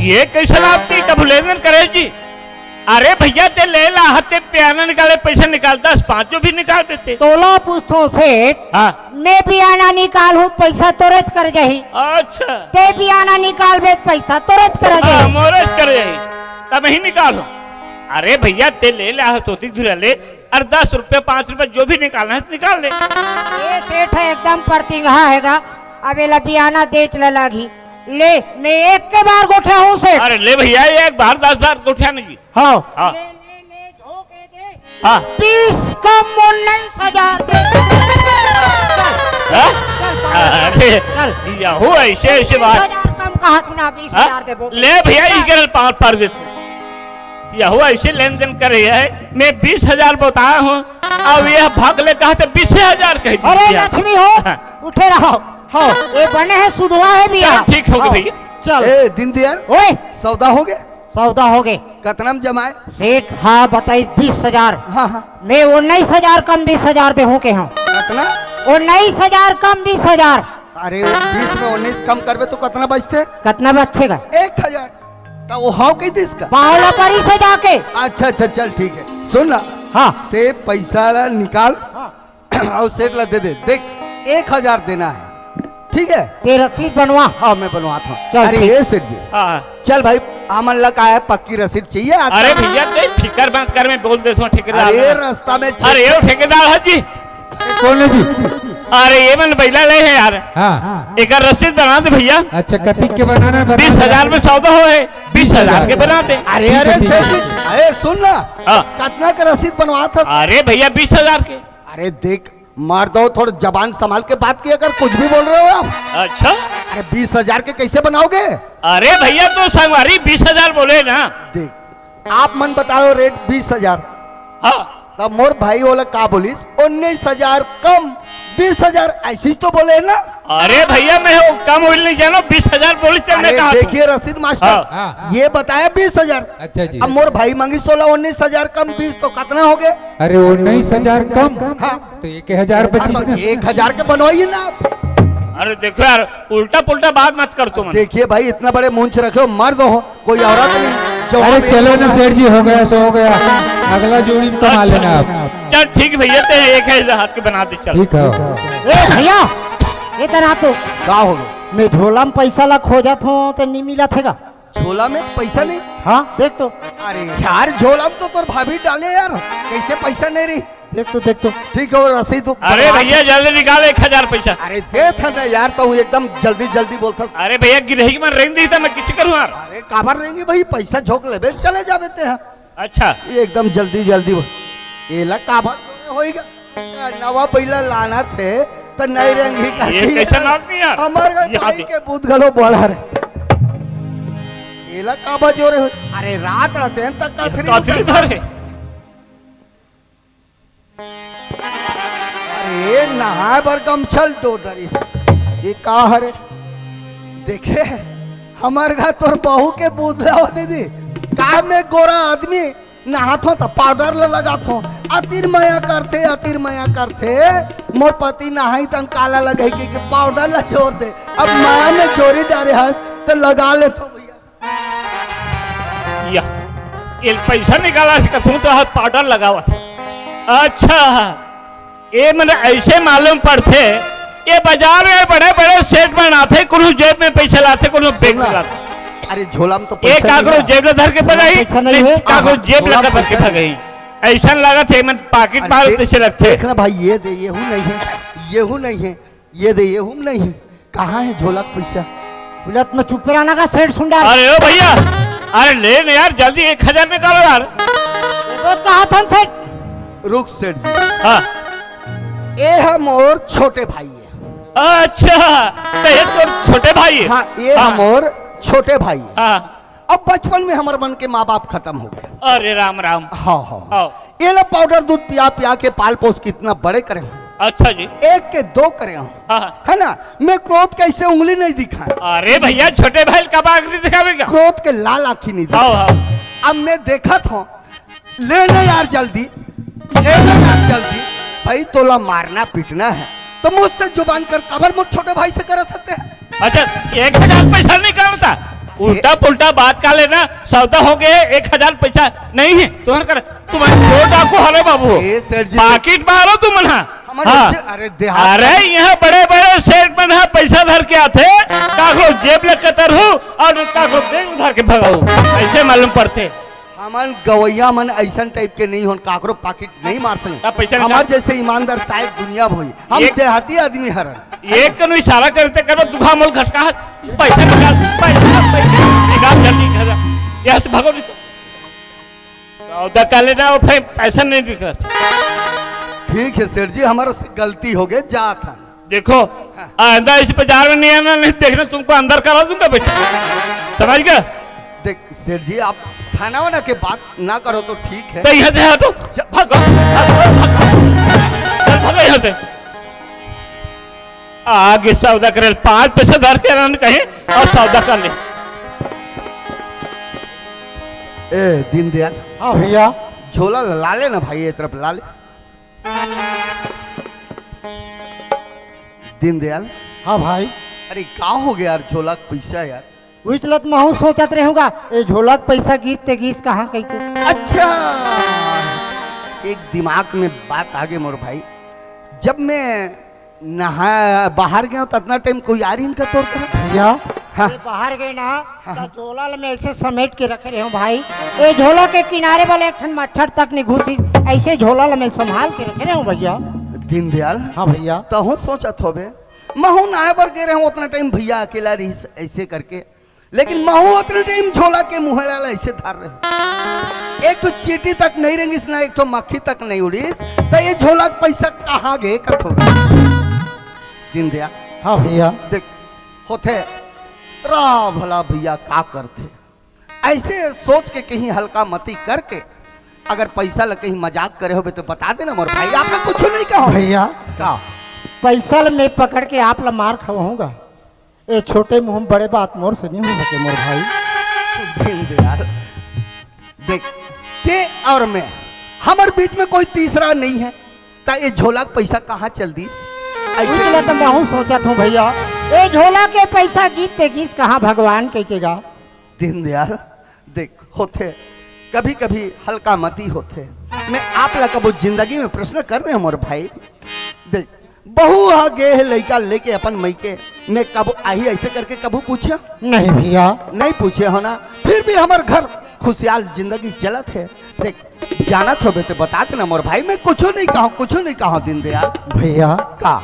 ये कैसा आपकी कब लेन करे जी? अरे भैया ते ले ला हते पियाना निकाले पैसे निकाल 10-5 भी निकाल देते। तोला पूछो सेठ हाँ मैं बियाना निकाल हूँ पैसा तोरज कर जाही। अच्छा ते बियाना निकाल बे पैसा तोरज कर जाही। मोरज करे तब ही निकालो। अरे भैया ते ले ला तो धुरा ले और 10 रुपये 5 रुपये जो भी निकालना है निकाल ले। ये सेठ है एकदम प्रतिंगा हैगा। अब ये बियाना बेच लगी ले मैं एक के बार गोठा हूँ सेठ। अरे ले भैया एक बार 10 बार उठा नहीं। हाँ हाँ ले ले ले झोंके दे। हाँ 20 कम 19,000 दे। चल हाँ? चल अरे चल यहू ऐसे ऐसे बात 20,000 कम कहा तू ना 20,000 हाँ? दे बोल। ले भैया ई करल 5 पर दे यहू ऐसे लेन देन करे है। मैं 20,000 बताया हूँ अब यह भाग ले कहा तो 20,000 कह दी। अरे लक्ष्मी हो हाँ। उठे रहो। हाँ ये बने हैं सुधवा है भी चलो, ठीक हो गया भैया। चल ए दीनदयाल ओए सौदा हो गया? सौदा हो गए कितना में जमाए? सेठ हाँ बताई 20,000 हाँ हाँ मैं 19,000 कम 20,000 दे हूँ के हाँ कितना? 19,000 कम 20,000 अरे 20 में 19 कम करबे तो कितना बचते? कितना बचेगा? 1,000। तो वो हाउ कही दिस का? पावला परी से जाके अच्छा अच्छा चल ठीक है। सुन ना हाँ ते पैसा ला निकाल हाँ। और सेठ ला दे दे। देख 1,000 देना है ठीक है? ते रसीद बनवा। हाँ मैं बनवाता हूँ। चल, अरे ठीक। ये सेठ जी हाँ चल भाई हमन लगा है पक्की रसीद चाहिए आज। अरे भैया ते फिकर मत कर मैं बोल दे सो ठेकेदार। अरे रास्ता में अरे ये ठेकेदार है जी। कौन है जी? अरे ये मन बैला ले है यार। हाँ एक रसीद बना दे भैया। अच्छा कथी के बनाना है? 20,000 में सौदा हो है 20,000 के बना दे। अरे अरे ठीक है, सेठ जी अरे सुन ना हाँ। कितना का रसीद बनवा था? अरे भैया 20,000 के। अरे देख मार दो थोड़ा जबान संभाल के बात किया कर, कुछ भी बोल रहे हो आप। अच्छा अरे 20,000 के कैसे बनाओगे? अरे भैया तो संगवारी 20,000 बोले ना। देख आप मन बताओ रेट 20,000 हाँ तब मोर भाई वाला का बोलिस 19,000 कम 20,000 ऐसी तो बोले ना। अरे भैया मैं वो कम बोल नहीं जानो 20,000 बोली चलने अरे कहा देखिए रसीद मास्टर, हाँ। ये बताया 20,000। अच्छा जी। अब मोर भाई मंगी 16-19,000 कम 20 तो कितना हो गए? अरे 19,000 कम, हाँ तो 1,000 25 ना। 1,000 के बनवाइए ना आप। अरे देखो यार उल्टा पुल्टा बात मत कर तुम। देखिए भाई इतना बड़े मूंछ रखे हो, मर्द हो कोई औरत नहीं। जवाब अरे एक चलो ना होगा। सेठ जी, हो गया सो हो गया, अगला जोड़ी में कमा लेना आप। चल ठीक भैया ते 1,000 के बना दे चल। ठीक है। ए भैया ये तरह तो का हो गया? मैं झोला में पैसा ला खोजत हूँ तो नहीं मिला थेगा। झोला में पैसा नहीं? हाँ देख तो, अरे यार झोला में तो तोर भाभी डाले यार, कैसे पैसा नहीं रही? देख तो, देख तो। ठीक है वो रसीद। अरे भैया जल्दी निकाल 1,000 पैसा। अरे दे था ना यार, तो एकदम जल्दी जल्दी बोलता। अरे भैया गिरही में रेंग दी था मैं किसी करूँ यार। अरे काबर रहेंगे भाई, पैसा झोंक ले चले जाते हैं। अच्छा ये एकदम जल्दी जल्दी एला काबर होएगा। नवा पहला लाना थे तो नई रंगी ये कैसा नाम नहीं यार? हमार यहाँ भाई दे। के बुध गलो बढ़ा रे एला काबा जोरे हो। अरे रात रहते हैं तक काथरी धर है। अरे नहा बर गमछल दो डरी ये का हरे देखे हमार घर तोर बहू के बुध हो दीदी का में गोरा आदमी नहाथो तो पाउडर लगाथो अतिर मया करते मोर पति नहाई तन काला लगे कि पाउडर ला जोर दे। अब माया में जोरी डारे हंस तो लगा ले तो भैया या ये पैसा निकाला से कहूँ तो हाथ पाउडर लगावा था। अच्छा ये मैंने ऐसे मालूम पड़ते ये बाजार में बड़े बड़े सेट बनाते कुछ जेब में पैसा लाते कुछ बैग में लाते। अरे झोला में तो एक पैसा कागरो नहीं जेब में धर के भगाई पैसा नहीं है। कागरो जेब झोला लगा में धर के पैसा भगाई। ऐसा लगा थे मैं पाकिट है। मार अरे जैसे रखते। देखना भाई ये दे ये हूँ नहीं है, ये हूँ नहीं है, ये दे ये हूँ नहीं है। कहाँ है झोला का पैसा? बुलत में चुप रहना का सेठ सुन डाल। अरे ओ भैया अरे ले न यार जल्दी 1,000 निकालो यार। बहुत कहा था सेठ। रुक सेठ जी, हाँ ये है मोर छोटे भाई है। अच्छा तो ये तो छोटे भाई है। हाँ ये है मोर छोटे भाई है। हाँ अब बचपन में हमारे मन के माँ बाप खत्म हो गए। अरे राम राम। हाँ हाँ आओ। ये लो पाउडर दूध पिया पिया के पाल पोस कितना बड़े करे हैं। अच्छा जी। एक के दो करे हैं, हाँ। है ना? मैं क्रोध कैसे उंगली नहीं दिखा, अरे भैया छोटे भाई कब आखिरी दिखावेगा। क्रोध के लाल आँखी नहीं आओ दिखा। आओ। अब मैं देखा था लेने यार जल्दी लेने यार जल्दी भाई तोला मारना पीटना है तो मुझसे जुबान कर कबर मुझ छोटे भाई से कर सकते हैं। अच्छा 1,000 पैसा नहीं करता उल्टा पुल्टा बात का लेना सौदा हो गए 1,000 पैसा नहीं है तुम्हारे कर तुम्हारे डाकू हरे बाबू ए सेठ जी पाकिट मारो तुम ना। हमारे हाँ। से- अरे देहात अरे यहाँ बड़े बड़े सेठ में ना पैसा धर के आते काको जेब ले कतर हूँ और काको बैग धर के भगाऊ ऐसे मालूम पड़ते। हमन गवैया मन ऐसा टाइप के नहीं हो काकरो पाकिट नहीं मार का सके। पैसा हमार जैसे ईमानदार शायद दुनिया भोई हम एक- देहाती आदमी हरन। एक कनु इशारा करते करो दुखा मोल घटका पैसा निकाल पैसा निकाल जल्दी घर यहाँ से भागो नहीं तो सौदा कर लेना और फिर पैसा नहीं दिख रहा। ठीक है सेठ जी हमारे से गलती हो गई जा था। देखो आइंदा इस बाजार में नहीं आना नहीं देखना तुमको अंदर करा दूंगा बेटा समझ गया। देख सेठ जी आप थाना वाना के बात ना करो तो ठीक है। तो यहाँ से हटो भागो चल भागो यहाँ से। आगे सौदा करे 5 पैसा धर के आना कहीं और सौदा कर ले। ए दीनदयाल हाँ भैया। झोला ला ले ना भाई ये तरफ ला ले। दीनदयाल हाँ भाई। अरे का हो गया यार झोला का पैसा यार? वही चलत मैं हूँ सोचत रहूँगा ये झोलक पैसा गीत गीस कहाँ कहीं के। अच्छा एक दिमाग में बात आ गई मोर भाई। जब मैं नहा बाहर गया तो इतना टाइम कोई आ रही इनका तौर पर। भैया हाँ। ये बाहर गए ना तो झोला में ऐसे समेट के रखे रहे हूँ भाई। ये झोला के किनारे वाले एक ठन मच्छर तक नहीं घुसी ऐसे झोला में संभाल के रखे रहे हूँ भैया। दीनदयाल हाँ भैया। तो हूँ सोचत हो बे महू नहा बर गए रहे उतना टाइम भैया अकेला रही ऐसे करके, लेकिन महू उतना टाइम झोला के मुहरा ऐसे धार रहे। एक तो चीटी तक नहीं रेंगिस ना एक तो मक्खी तक नहीं उड़ीस तो ये झोला का पैसा कहाँ गए कथो? दीनदयाल हाँ भैया। देख होते रा भला भैया का करते ऐसे सोच के कहीं हल्का मती करके अगर पैसा लग कहीं मजाक करे हो तो बता देना मोर भाई आपने कुछ नहीं कहो भैया का पैसल में पकड़ के आप ला मार खवाऊंगा। ये छोटे मुंह बड़े बात मोर से नहीं हो सके मोर भाई। दीनदयाल देख, ते और मैं हमारे बीच में कोई तीसरा नहीं है, ता ये झोला का पैसा कहाँ चल दी? इसलिए तो मैं हूँ सोचा था भैया, ये झोला के पैसा गीत गीस कहाँ भगवान कहेगा। दीनदयाल देख, होते कभी कभी हल्का मती होते। मैं आप ला कबू जिंदगी में प्रश्न कर रहे हैं मोर भाई। देख, बहु आ गे है लड़का लेके अपन मई के, मैं कब आई ऐसे करके कबू पूछा नहीं भैया, नहीं पूछे हो ना, फिर भी हमार घर खुशहाल जिंदगी चलत है। देख, जानत हो तो बता देना मोर भाई, मैं कुछ नहीं कहूँ, कुछ नहीं कहूँ दीनदयाल। भैया का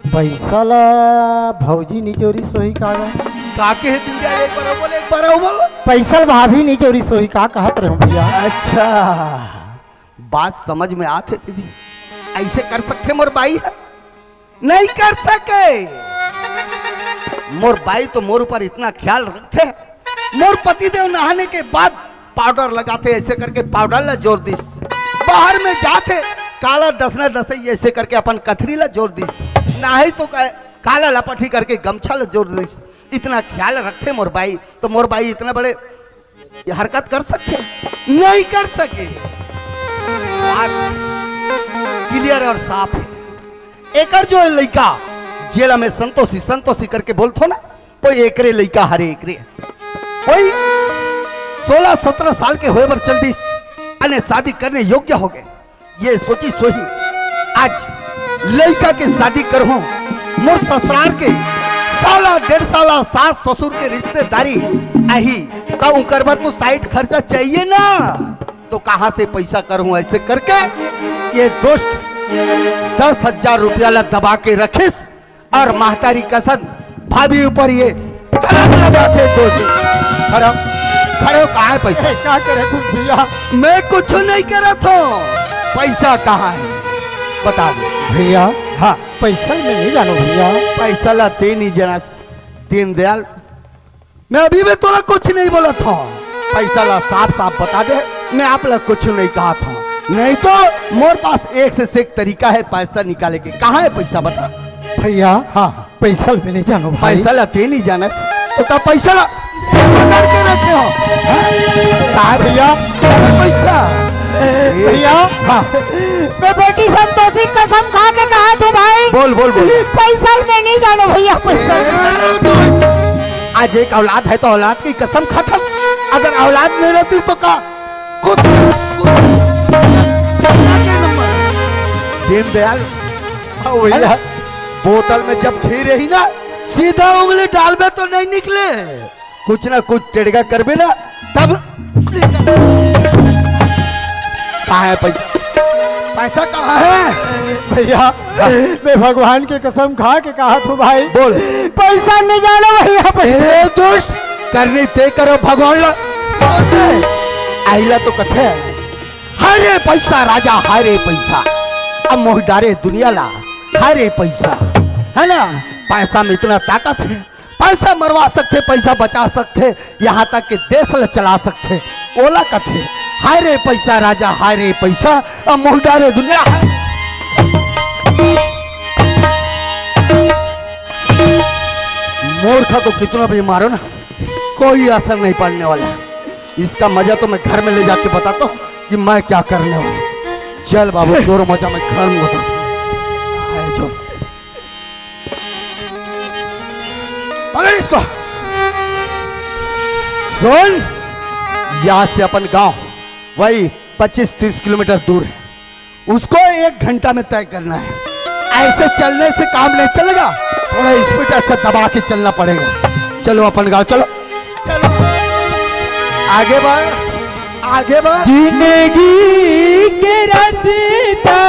पैसा ला भौजी निचोरी सोही का काके है दीनदयाल? एक बार बोले, एक बार बोलो। पैसा भाभी निचोरी सोही का कहत रहे हो भैया। अच्छा, बात समझ में आते दीदी, ऐसे कर सकते मोर बाई है? नहीं कर सके। मोर बाई तो मोर ऊपर इतना ख्याल रखते, मोर पतिदेव नहाने के बाद पाउडर लगाते, ऐसे करके पाउडर ला जोर दिस, बाहर में जाते काला डसना डसे ऐसे करके अपन कथरी ला जोर दिस, नहीं तो काला लपटी करके गमछा ला जोर दिस। इतना ख्याल रखते मोर बाई, तो मोर बाई इतना बड़े हरकत कर सकते? नहीं कर सके। क्लियर और साफ है। एकर जो लड़का जेला में संतोषी संतोषी करके बोलतो ना, कोई एकरे लड़का हरे एकरे कोई 16-17 साल के होए बर चल दिस, अने शादी करने योग्य हो गए। ये सोची सोही आज लड़का के शादी करहूं, मोर ससुराल के साला 1.5 साला सास ससुर के रिश्तेदारी अही तो कर बार तो साइड खर्चा चाहिए ना, तो कहां से पैसा करूं? ऐसे करके ये दोस्त 10,000 रुपया ला दबा के रखिस और महतारी कसम भाभी ऊपर ये लगा थे दोस्त। खड़ो खड़ो, कहाँ है पैसा? क्या करे तुम भैया? मैं कुछ नहीं करा था, पैसा कहाँ है बता दो भैया हाँ, पैसा में नहीं जानो भैया। पैसा लाते नहीं जना दीनदयाल, मैं अभी भी तोला कुछ नहीं बोला था। पैसा ला साफ साफ बता दे, मैं आप ला कुछ नहीं कहा था, नहीं तो मोर पास एक से एक तरीका है पैसा निकाले के। कहाँ है पैसा बता? भैया हाँ, पैसा में नहीं जानो भाई। पैसा लाते नहीं जाना तो का पैसा ला करके रखे हो? कहाँ भैया पैसा? भैया हाँ, मैं बेटी संतोषी कसम खा के कहा तू भाई, बोल बोल बोल। पैसा में नहीं जानो भैया, पैसा। आज एक औलाद है तो औलाद की कसम खाता, अगर औलाद नहीं रहती तो का दीनदयाल भैया बोतल में जब घी रही ना, सीधा उंगली डालबे तो नहीं निकले, कुछ ना कुछ टेढ़गा करबे ना तब। कहाँ है पैसा? पैसा कहाँ है भैया? मैं भगवान की कसम खा के कहा तू भाई, बोल। पैसा नहीं जानो भैया। पैसा ए दोस्त, करनी ते करो भगवान ला आइला तो कथे हरे पैसा राजा, हरे पैसा अब मोह डारे दुनिया ला, हरे पैसा है ना। पैसा में इतना ताकत है, पैसा मरवा सकते, पैसा बचा सकते, यहाँ तक कि देश ला चला सकते। ओला कथे हरे पैसा राजा, हरे पैसा अब मोह डारे दुनिया। मूर्ख को कितना भी मारो ना, कोई असर नहीं पड़ने वाला। इसका मजा तो मैं घर में ले जाके बताता हूँ कि मैं क्या करने वाला। चल बाबू, जोर मजा मैं घर में बताता हूँ। पकड़ इसको। सुन, यहाँ से अपन गांव वही 25-30 किलोमीटर दूर है, उसको 1 घंटा में तय करना है। ऐसे चलने से काम नहीं चलेगा, थोड़ा स्पीड ऐसे दबा के चलना पड़ेगा। चलो अपन गांव चलो, चलो आगे बढ़, आगे बढ़। जिंदगी के रास्ता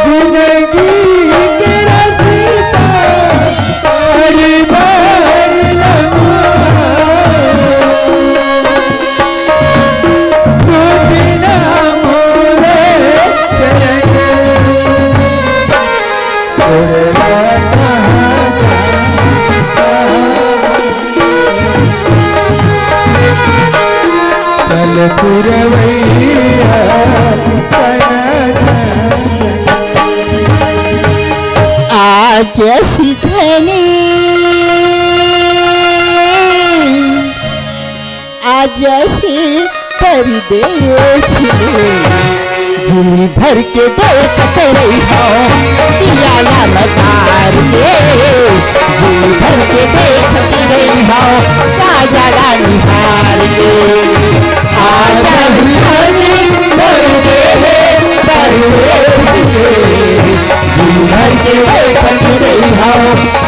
जिंदगी के रास्ता चल पुरवैया आज सिधनी आज परदेश जी भर के देखत रही हो दिया लगार के जी भर के देखत रही हो राजा निहार के आज जी भर के देखत रही हो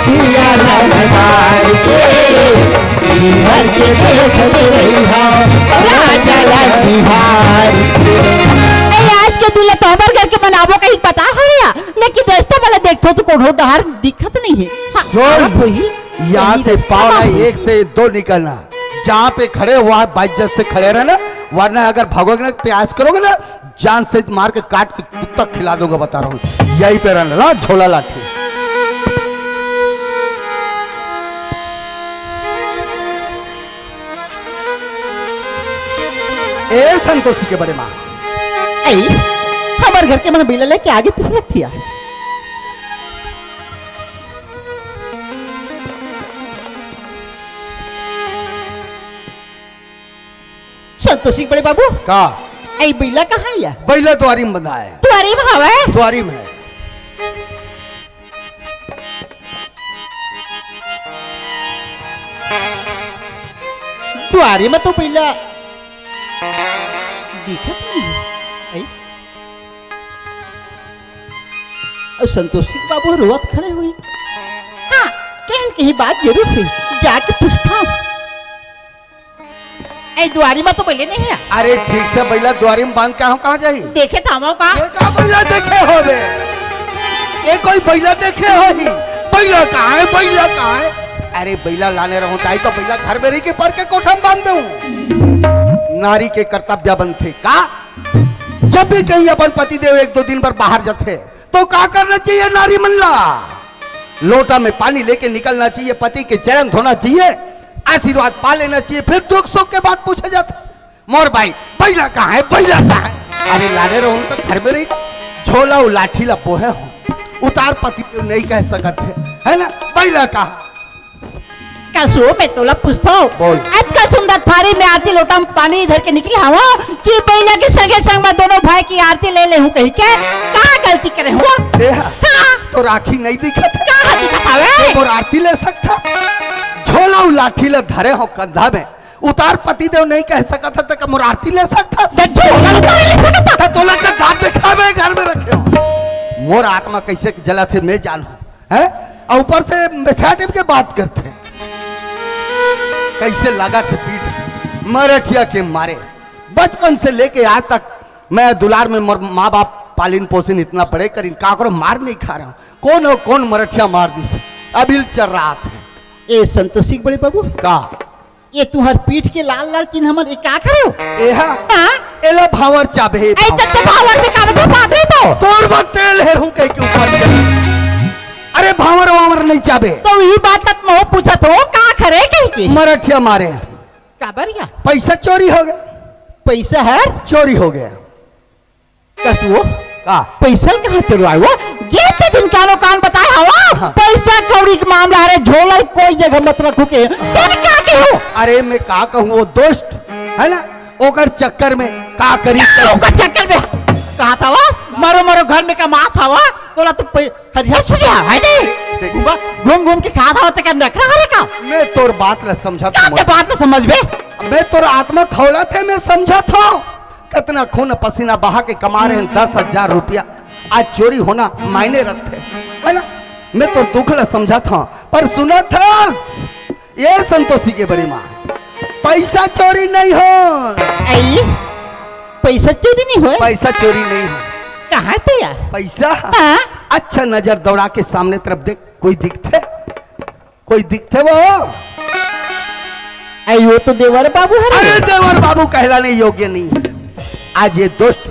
दिया लगार के जी भर के देखत रही हो राजा निहार के। आज के दिल तो हमारे घर के बनावो कहीं पता है या लेकिन रास्ते वाला देखते हो तो कोनो डहार दिखत नहीं है। सुन, यहाँ से पावना 1 से 2 निकलना, जहाँ पे खड़े हुआ बाइज्जत से खड़े रहना, वरना अगर भागोगे ना प्रयास करोगे ना जान से मार के काट के कुत्ता खिला दूंगा, बता रहा हूँ। यही पे रहना ला झोला लाठी। ए संतोषी के बड़े माँ हमारे घर के मन बिल लेके आगे पीछे रख दिया। संतोषी बड़े बाबू का ऐ बिल्ला कहाँ है? बैला द्वारी में बंधा है। द्वारी में हवा है? द्वारी में है। द्वारी में तो बिल्ला दिखत नहीं है। और संतोषी बाबू रोवत खड़े हुए। हाँ, कहीं बात जरूर हुई, जाके पूछता हूँ। ऐ द्वारी में तो बैले नहीं है। अरे ठीक से बैला द्वारी में बांध के हम कहाँ जाई? देखे थामो का? देखा बैला देखे हो बे? ये कोई बैला देखे हो ही? बैला कहाँ है? बैला कहाँ है? अरे बैला लाने रहूं ताई तो बैला घर में रही के पर के कोठा में बांध दूं। नारी के कर्तव्य बनते का जब भी कहीं अपन पति देव 1-2 दिन पर बाहर जाते तो क्या करना चाहिए? नारी मनला लोटा में पानी लेके निकलना चाहिए, पति के चरण धोना चाहिए, आशीर्वाद पा लेना चाहिए, फिर दुख सुख के बाद पूछा जाता मोर भाई बैला कहाँ है? बैला कहाँ है? अरे लाने रहो तो घर में रही झोला लाठी ला बोहे हो उतार पति देव नहीं कह सकते है ना? बैला कहाँ? कसो मैं तोला पूछता हूँ। बोल। अब का सुंदर थारी में आरती लोटा में पानी इधर के निकले हवा कि बैला के संगे संग में दोनों भाई की आरती ले ले हूँ कहीं के कहाँ गलती करे हुआ? तो राखी नहीं दिखत है? कहाँ दिखत हवे? तो आरती ले सकता झोला लाठी ले धरे हो कंधा में उतार पति देव नहीं कह सकता था मोर आरती ले सकता झोला उतारे ले सकता तो लगा दांत दिखावे घर में रखे हो मोर आत्मा कैसे जला थे मैं जानू है और ऊपर से मिथ्याटिव के बात करते हैं कैसे लगा थे पीठ मराठिया के मारे बचपन से लेके आज तक मैं दुलार में माँ बाप पालिन पोषण इतना बड़े कर इनका मार नहीं खा रहा हूँ कौन मराठिया मार दी से अभी चल रहा था ए संतोषी बड़े बाबू का ये तुम्हार पीठ के लाल लाल चिन्ह हमर ए का करे हो? एहा हां एला भावर चाबे ए तक भावर में का बात रे तो तोर बात तेल है हूं कह के ऊपर अरे भावर नहीं चाबे तो ये बात तक मैं पूछत हो का करे कह के मराठिया मारे का बरिया पैसा चोरी हो गया पैसा है चोरी हो गया कसो का पैसा कहाँ चुराए वो ये तो दिन कानो कान बताए हवा पैसा कौड़ी का मामला है झोला कोई जगह मत रखो के तेरे क्या के हो? अरे मैं का कहूँ वो दोस्त है ना ओकर चक्कर में का करी ओकर चक्कर में कहा था वास मरो घर में कमा था वा तोला तो हरिया सुझा है नहीं घूम के खा था तक रख रहा है का मैं तोर बात न समझा क्या बात न समझ में मैं तोर आत्मा खौला थे मैं समझा था कितना खून पसीना बहा के कमा रहे हैं 10,000 रुपया आज चोरी होना मायने रखते है ना मैं तो दुख ला समझा था पर सुना था ये संतोषी के बड़ी माँ पैसा चोरी नहीं हो पैसा चोरी नहीं हो पैसा चोरी नहीं हो कहाँ थे यार पैसा हाँ? अच्छा नजर दौड़ा के सामने तरफ देख कोई दिखते वो वो तो देवर बाबू है अरे देवर बाबू कहलाने योग्य नहीं आज ये दोस्त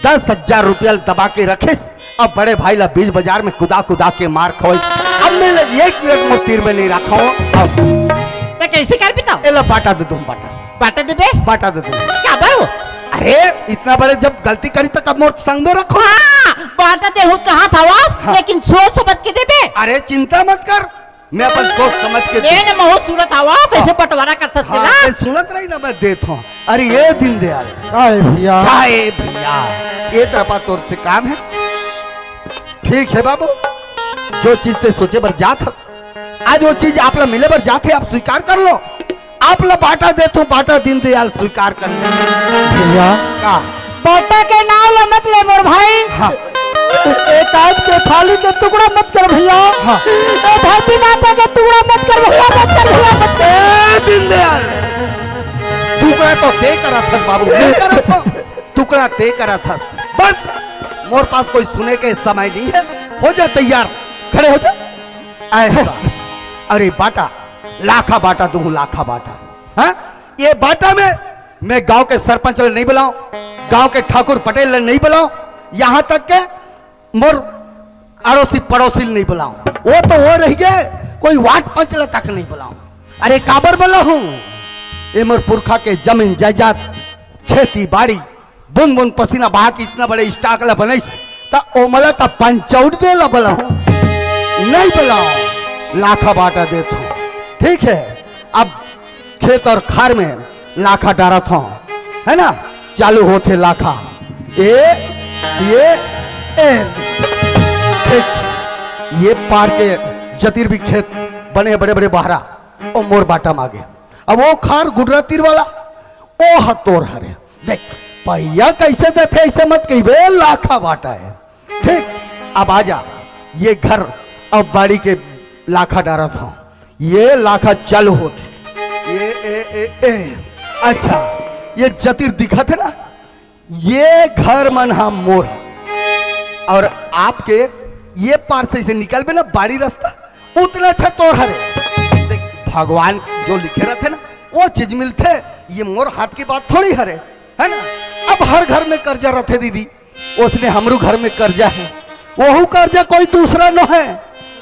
10,000 रुपया दबा के रखे अब बड़े भाई ला बीच बाजार में कुदा कुदा के मार खोइस। अब मैं 1 मिनट मोर तीर में नहीं रखा हूँ। अब तो कैसे कर बताओ? एला बाटा दे दूँ, बाटा बाटा दे बे, बाटा दे दूँ। क्या बारो? अरे इतना बड़े जब गलती करी तो कब मोर संग में रखो। हाँ, बाटा दे हो कहाँ था वास, हाँ। लेकिन सोच समझ के दे बे। अरे चिंता मत कर, मैं अपन सोच समझ के ये न बहुत सूरत आवा कैसे बंटवारा कर सकते हाँ, ना? मैं सुनत रही ना, मैं देता हूँ। अरे ये दीनदयाल, अरे भैया हाय भैया, ये तरफा तोर से काम है। ठीक है बाबू, जो चीज ते सोचे बर जात हस, आज वो चीज आप ला मिले बर जाते, आप स्वीकार कर लो। आप ला बाटा देता हूँ, बाटा दीनदयाल स्वीकार कर लो। भैया का बाटा के नाम ला मत ले मोर भाई। हाँ एक आज के थाली के टुकड़ा मत कर भैया। हाँ ए धरती माता के टुकड़ा मत कर भैया, मत कर भैया, मत कर। ए दीनदयाल, टुकड़ा तो ते करा था बाबू, नहीं करा था, टुकड़ा ते करा था। बस मोर पास कोई सुने के समय नहीं है, हो जा तैयार, खड़े हो जा। ऐसा अरे बाटा, लाखा बाटा दूं, लाखा बाटा। हाँ ये बाटा में मैं गांव के सरपंच नहीं बुलाऊं, गांव के ठाकुर पटेल नहीं बुलाऊं, यहां तक के मोर अड़ोसी पड़ोसी नहीं बुलाऊं, वो तो वो रह गए, कोई वाट पंचला तक नहीं बुलाऊं। अरे काबर बोला हूं, ये मोर पुरखा के जमीन जायदाद, खेती बाड़ी, बुन बुन पसीना बहा के इतना बड़े स्टाक ला बनैस, ता ओमला ता पंचौट दे ला बोला हूं, नहीं बुलाओ, लाखा बाटा देता हूं। ठीक है, अब खेत और खार में लाखा डारा था, है ना, चालू होते लाखा, ये ठीक, ये पार के जतीर भी खेत बने बड़े बड़े बहरा और मोर बाटा मांगे। अब वो खार गुडरा तीर वाला ओ हतोर हरे, देख पहिया कैसे देते, ऐसे मत कही बे, लाखा बाटा है। ठीक, अब आजा, ये घर अब बाड़ी के लाखा डारा था, ये लाखा चालू होते, ये अच्छा ये जतीर दिखा थे ना, ये घर मन हम मोर, और आपके ये पार से इसे निकल बे ना बाड़ी रास्ता, उतना अच्छा तोर हरे। देख भगवान जो लिखे रहते ना वो चीज मिलते, ये मोर हाथ की बात थोड़ी हरे, है ना। अब हर घर में कर्जा रहते दीदी, उसने हमरू घर में कर्जा है, वहू कर्जा कोई दूसरा न है।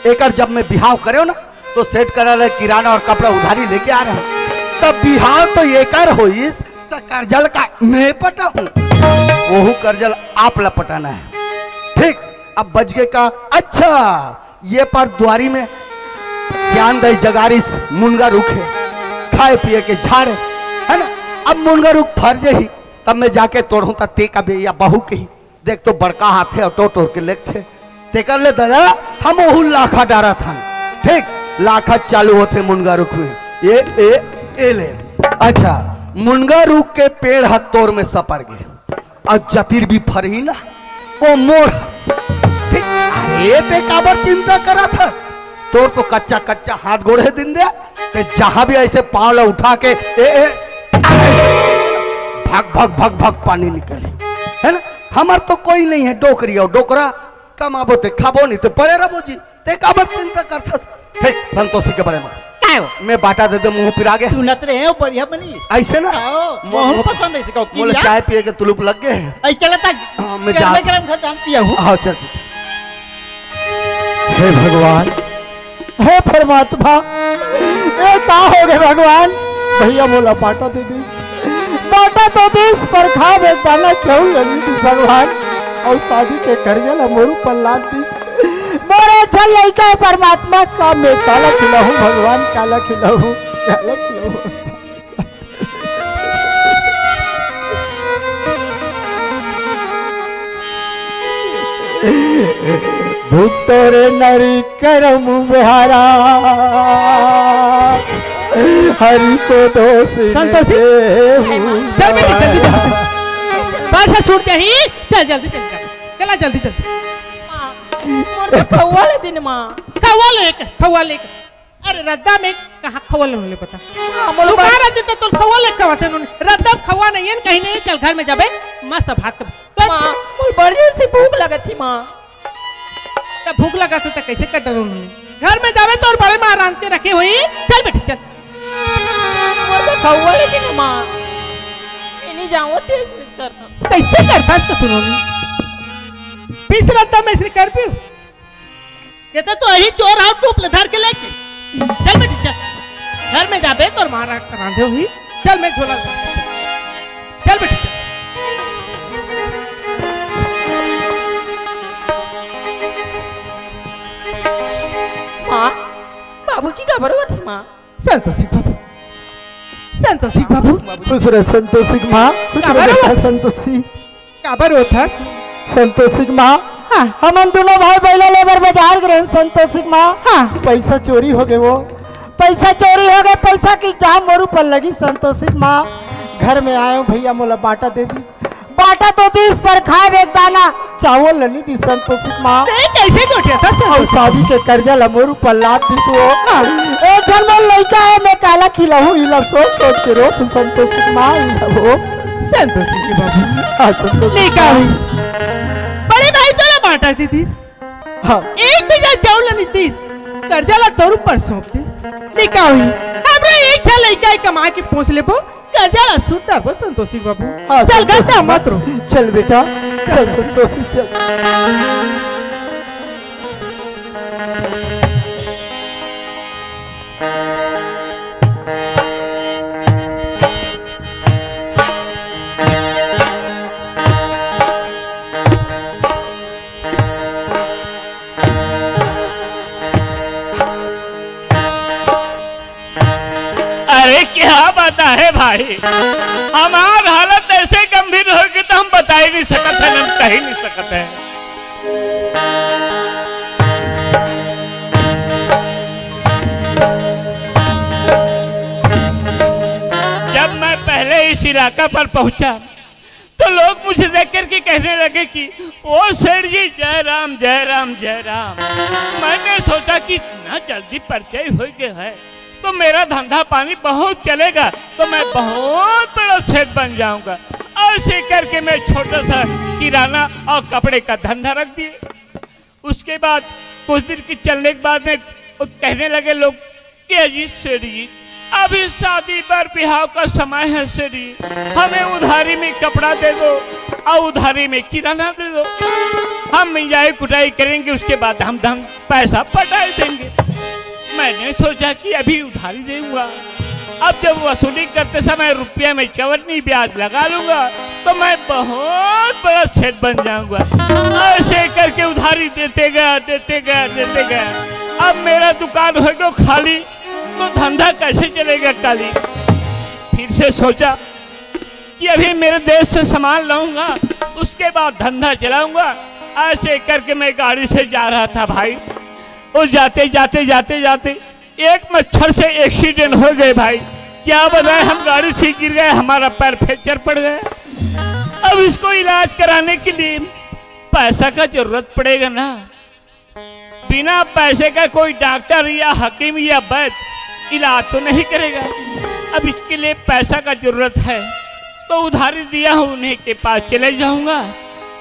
एक जब मैं बिहाव करे ना तो सेट करा ले किराना और कपड़ा उधारी लेके आ रहा हूँ, तब बिहाव तो एकर होइस, तो कर्जल का मैं पटा हूँ, वहू कर्जल आप ला पटाना है। ठीक, अब बच गए का, अच्छा ये पर द्वारी में ज्ञान दई जगारिस मुनगा रुख है, खाए पिए के झाड़ है ना। अब मुनगा रुख फर ही, तब मैं जाके तोड़ू ता ते का बे या बहू के ही, देख तो बड़का हाथ है और टोट के लेग थे, ते कर ले दादा, हम वहू लाखा डारा था। ठीक, लाखा चालू होते मुनगा रुख में, ये ले, अच्छा मुनगा रुख के पेड़ हाथ तोड़ में सपर गए, और जतीर भी फरही ना वो मोड़। ठीक, अरे ते काबर चिंता करा था, तोर तो कच्चा कच्चा हाथ गोड़ है दिन दे, ते जहां भी ऐसे पांव ला उठा के भग भग भग भग पानी निकले, है ना। हमार तो कोई नहीं है, डोकरी और डोकरा कमाबो ते खाबो, नहीं तो पड़े रहो जी, ते काबर चिंता करता। ठीक, संतोषी के बड़े में मैं बाटा दे दे, मुंह पिरा गए, सुनत रहे हो बढ़िया बनी ऐसे ना बहुत पसंद है इसको। बोले चाय पिए के तुलुप लग गए हैं। ऐ चलता हाँ, मैं जा गरम घर डाल पिया हूं। हाँ चल चल। हे भगवान, हे परमात्मा, ये का हो गए भगवान। भैया बोला बाटा दे दी, बाटा तो देश पर खा में दाना चाहूँ लगी थी भगवान, और शादी के करिया मोरू पर लाद दी, मोरे चल लड़का परमात्मा का मैं काला खिलाऊं भगवान, काला खिलाऊं, काला खिलाऊं। भूतरे नरी करम बिहारा, हरि को दोष संतोषी, चल बेटी जल्दी जा, बादशाह छूट जाही, चल जल्दी चल, चला जल्दी जल्दी। मोर को खौवा ले दिन मां, खवा ले, अरे रद्दा में कहाँ खवा ले पता, मोर कहाँ रहते तो तुम खवा ले खवाते उन्होंने, रद्दा खवा नहीं है, कहीं नहीं, चल घर में जाबे मस्त भात का मां, मोर बड़ी जोर से भूख लगत थी मां। तब भूख लगा तो कैसे कट उन्होंने, घर में जावे तो और बड़े मां रांध के रखे हुई, चल बेटी चल। मोर को खौवा ले दिन मां, मैं नहीं जाऊँ तेज करता, कैसे करता इसका तुमने, बीस रात में इसने कर भी कहते तो यही चोर आओ टूप धर के लेके चल बेटी चल घर में जाबे तो मारा करांधे हुई चल मैं झोला चल बेटी चल। माँ बाबूजी का बरवा थी माँ। संतोषी बाबू खुश रहे संतोषी की माँ, खुश क्या रहे बराबर? बेटा संतोषी। काबर होता संतोषी की माँ, हाँ हम दोनों भाई पहले लेबर बाजार गए संतोषी की माँ। हाँ पैसा चोरी हो गए, वो पैसा चोरी हो गए, पैसा की जाम मोरू पर लगी संतोषी की माँ। घर में आए हूँ भैया मोला बाटा दे दी, बाटा तो दीस पर खाए एक दाना चावल लली दी संतोषी की माँ। नहीं कैसे उठा था और शादी के कर्जा लमोरू पर लाद दिस वो ए जन्मल लड़का है मैं काला खिलाऊं इला सोच के रो तू संतोषी की माँ इला वो संतोषी के बाबू हाँ संतोषी नहीं का हुई बड़े भाई तो ना बांटा दी थी हाँ एक बीजा चावल नहीं तीस कर्जा ला तोरू पर सौंप दिस लिखा हुई हमरा एक छा लड़का है कमा के पहुंच ले पो कर्जा ला सूट डाल संतोषी बाबू हाँ, चल घर संतोषी से माँ। मत रो चल बेटा चल संतोषी चल। अरे क्या बता है भाई, हमार हालत ऐसे गंभीर हो गई तो हम बता ही नहीं सकते हैं, हम कह ही नहीं सकते हैं। जब मैं पहले इस इलाका पर पहुंचा तो लोग मुझे देख करके कहने लगे कि ओ सेठ जी जय राम जय राम जय राम। मैंने सोचा कि इतना जल्दी परिचय हो गया है तो मेरा धंधा पानी बहुत चलेगा, तो मैं बहुत बड़ा सेठ बन जाऊंगा। ऐसे करके मैं छोटा सा किराना और कपड़े का धंधा रख दिए। उसके बाद कुछ दिन की चलने के बाद में कहने लगे लोग कि अजीत सेठ जी अभी शादी पर बिहाव का समय है सेठ जी, हमें उधारी में कपड़ा दे दो और उधारी में किराना दे दो, हम मिंजाई कुटाई करेंगे, उसके बाद हम धन पैसा पटाई देंगे। मैंने सोचा कि अभी उधारी दूंगा, अब जब वसूली करते समय रुपया में चवन्नी ब्याज लगा लूंगा तो मैं बहुत बड़ा सेठ बन जाऊंगा। ऐसे करके उधारी देते गया देते गया देते गया। अब मेरा दुकान हो गया खाली तो धंधा कैसे चलेगा काली। फिर से सोचा कि अभी मेरे देश से सामान लाऊंगा उसके बाद धंधा चलाऊंगा। ऐसे करके मैं गाड़ी से जा रहा था भाई, और जाते जाते जाते जाते एक मच्छर से एक्सीडेंट हो गए भाई। क्या बताएं, हम गाड़ी से गिर गए, हमारा पैर फ्रैक्चर पड़ गया। अब इसको इलाज कराने के लिए पैसा का जरूरत पड़ेगा ना, बिना पैसे का कोई डॉक्टर या हकीम या वैद्य इलाज तो नहीं करेगा। अब इसके लिए पैसा का जरूरत है तो उधारी दिया हूँ उन्हीं के पास चले जाऊंगा,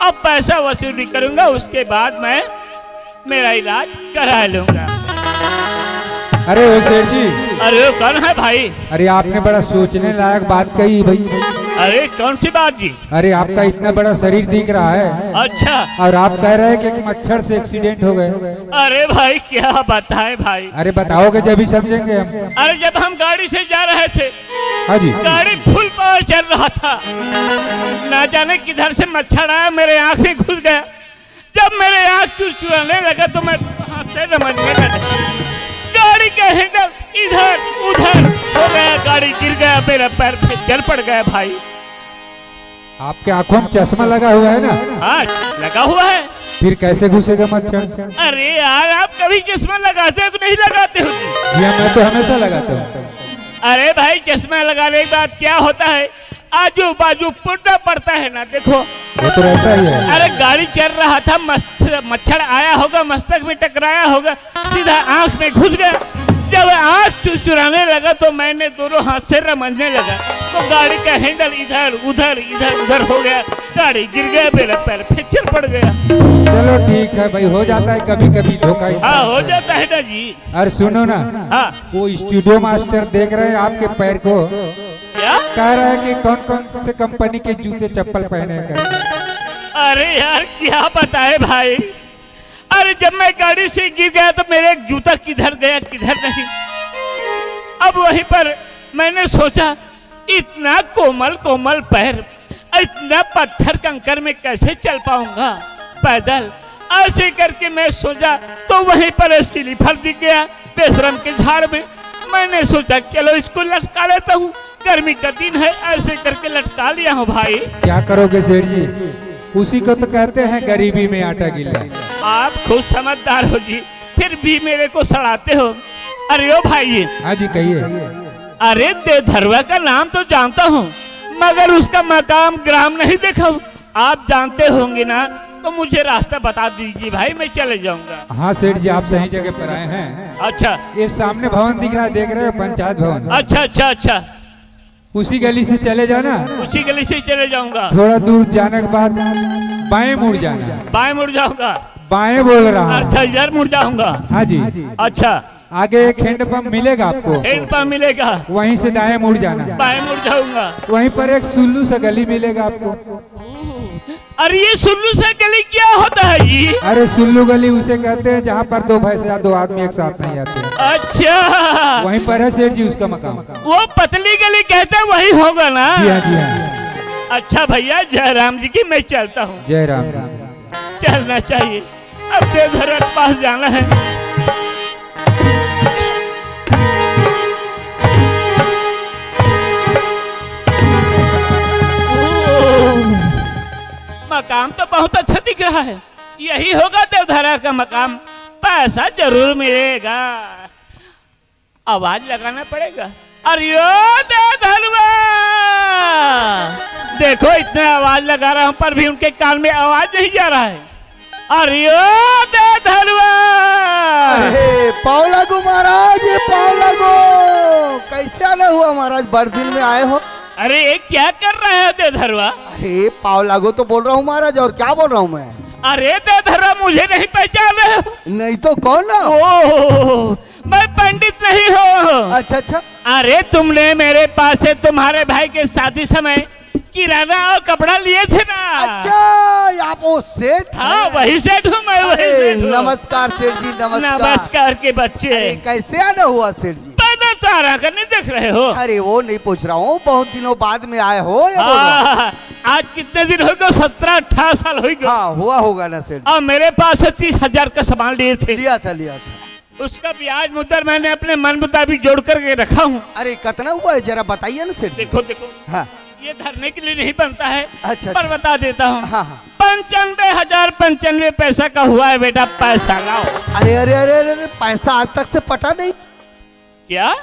अब पैसा वसूली करूंगा, उसके बाद मैं मेरा इलाज करा लूंगा। अरे ओ सेठ जी, अरे कौन है भाई? अरे आपने बड़ा सोचने लायक बात कही भाई। अरे कौन सी बात जी? अरे आपका इतना बड़ा शरीर दिख रहा है अच्छा, और आप कह रहे हैं कि एक मच्छर से एक्सीडेंट हो गए। अरे भाई क्या बताएं भाई। अरे बताओगे जब ही समझेंगे हम। अरे जब हम गाड़ी से जा रहे थे, हाँ जी, गाड़ी फुल पावर चल रहा था, ना जाने किधर से मच्छर आया मेरे आँख में घुस गया। जब मेरे आँख चुरचुराने लगा तो मैं हाथ से रमने लगा, गाड़ी का हैंडल इधर उधर हो गया, गाड़ी गिर गया, मेरा पैर फ्रैक्चर पड़ गया भाई। आपके आंखों में चश्मा लगा हुआ है ना? हाँ लगा हुआ है। फिर कैसे घुसेगा मच्छर? अरे यार आप कभी चश्मा लगाते हो कि नहीं लगाते हो? जी मैं तो हमेशा लगाता हूँ। अरे भाई चश्मा लगाने के बाद क्या होता है, आजू बाजू पर्दा पड़ता है ना, देखो वो तो रहता ही है। अरे गाड़ी चल रहा था, मच्छर आया होगा, मस्तक में टकराया होगा, सीधा आंख में घुस गया। जब आंख चुराने लगा तो मैंने दोनों हाथ से रमझने लगा, तो गाड़ी का हैंडल इधर उधर हो गया, गाड़ी गिर गया, मेरा पैर फ्रैक्चर पड़ गया। चलो ठीक है भाई, हो जाता है कभी कभी धोखा। हाँ हो जाता है ना जी। अरे सुनो ना, हाँ वो स्टूडियो मास्टर देख रहे हैं आपके पैर को, क्या कह रहे हैं कि कौन कौन से कंपनी के जूते चप्पल पहने कर। अरे यार क्या बताए भाई, अरे जब मैं गाड़ी से गिर गया तो मेरे एक जूता किधर गया किधर नहीं। अब वहीं पर मैंने सोचा इतना कोमल कोमल पैर, इतना पत्थर कंकर में कैसे चल पाऊंगा पैदल। ऐसे करके मैं सोचा तो वहीं पर स्लीपर दिख गया बेशरम के झाड़ में। मैंने सोचा चलो इसको लटका लेता हूँ, गर्मी का दिन है, ऐसे करके लटका लिया हूँ भाई। क्या करोगे सेठ जी, उसी को तो कहते हैं गरीबी में आटा गिल्ला। आप खुद समझदार हो जी, फिर भी मेरे को सड़ाते हो। अरे ओ भाई, हाँ जी कहिए। अरे देवधरवा का नाम तो जानता हूँ मगर उसका मकाम ग्राम नहीं देखा हूँ। आप जानते होंगे ना तो मुझे रास्ता बता दीजिए भाई, मैं चले जाऊंगा। हाँ सेठ जी, आप सही जगह पर आए हैं। अच्छा, ये सामने भवन दिख रहा है, देख रहे हो, पंचायत भवन। अच्छा अच्छा अच्छा, उसी गली से चले जाना। उसी गली से चले जाऊंगा। थोड़ा दूर जाने के बाद बाएं मुड़ जाना। बाएं मुड़ जाऊंगा? बाएं बोल रहा हूँ। अच्छा, इधर मुड़ जाऊंगा। हाँ जी। अच्छा, आगे एक हैंड पंप मिलेगा आपको, हैंड पंप मिलेगा, वहीं से दाएं मुड़ जाना। बाएं मुड़ जाऊंगा। वहीं पर एक सुल्लू सा गली मिलेगा आपको। अरे ये सुल्लू सा गली क्या होता है जी? अरे सुल्लू गली उसे कहते हैं जहाँ पर दो भैंस या दो आदमी एक साथ नहीं आते। अच्छा, वहीं पर है सेठ जी उसका मकाम। वो पतली गली कहते हैं वही होगा ना? जी हाँ, जी हाँ। अच्छा भैया, जयराम जी की मैं चलता हूँ। जय राम जी। चलना चाहिए, अब देवधर के पास जाना है। मकाम तो बहुत अच्छा दिख रहा है, यही होगा देवधरा का मकाम। पैसा जरूर मिलेगा, आवाज लगाना पड़ेगा। अरे ओ देवधरवा, देखो इतना आवाज लगा रहा हूं पर भी उनके कान में आवाज नहीं जा रहा है। अरे ओ देवधरवा। अरे पाव लागू महाराज, पाव लागू, कैसे आना हुआ महाराज, बड़ दिन में आए हो। अरे ये क्या कर रहे हो देवधरवा? अरे पाव लागू तो बोल रहा हूँ महाराज, और क्या बोल रहा हूँ मैं। अरे देवधरवा, मुझे नहीं पहचान रहे हो? नहीं तो कौन ना। ओह, मैं पंडित नहीं हूँ। अच्छा अच्छा। अरे तुमने मेरे पास से तुम्हारे भाई के शादी समय किराना और कपड़ा लिए थे ना? अच्छा, आप वो सेठ? हाँ वही सेठ हूँ मैं, वही सेठ हूँ। नमस्कार सेठ जी, नमस्कार। नमस्कार के बच्चे। अरे कैसे आना हुआ सेठ जी? पैदल तारा करने देख रहे हो? अरे वो नहीं पूछ रहा हूँ, बहुत दिनों बाद में आए हो या बोल रहा हूँ? आज कितने दिन हो गए? 17-18 साल हो गए। हाँ हुआ होगा ना सेठ। और मेरे पास 30,000 का सामान लिए थे। लिया था। उसका ब्याज मुद्दर मैंने अपने मन मुताबिक जोड़ करके रखा हूँ। अरे कितना हुआ है जरा बताइए ना सेठ। देखो देखो, हाँ ये धरने के लिए नहीं बनता है। अच्छा, पर बता देता हूँ। हाँ हाँ। 95,095 पैसा का हुआ है बेटा, पैसा लाओ। अरे अरे अरे अरे, पैसा आज तक से पटा नहीं क्या?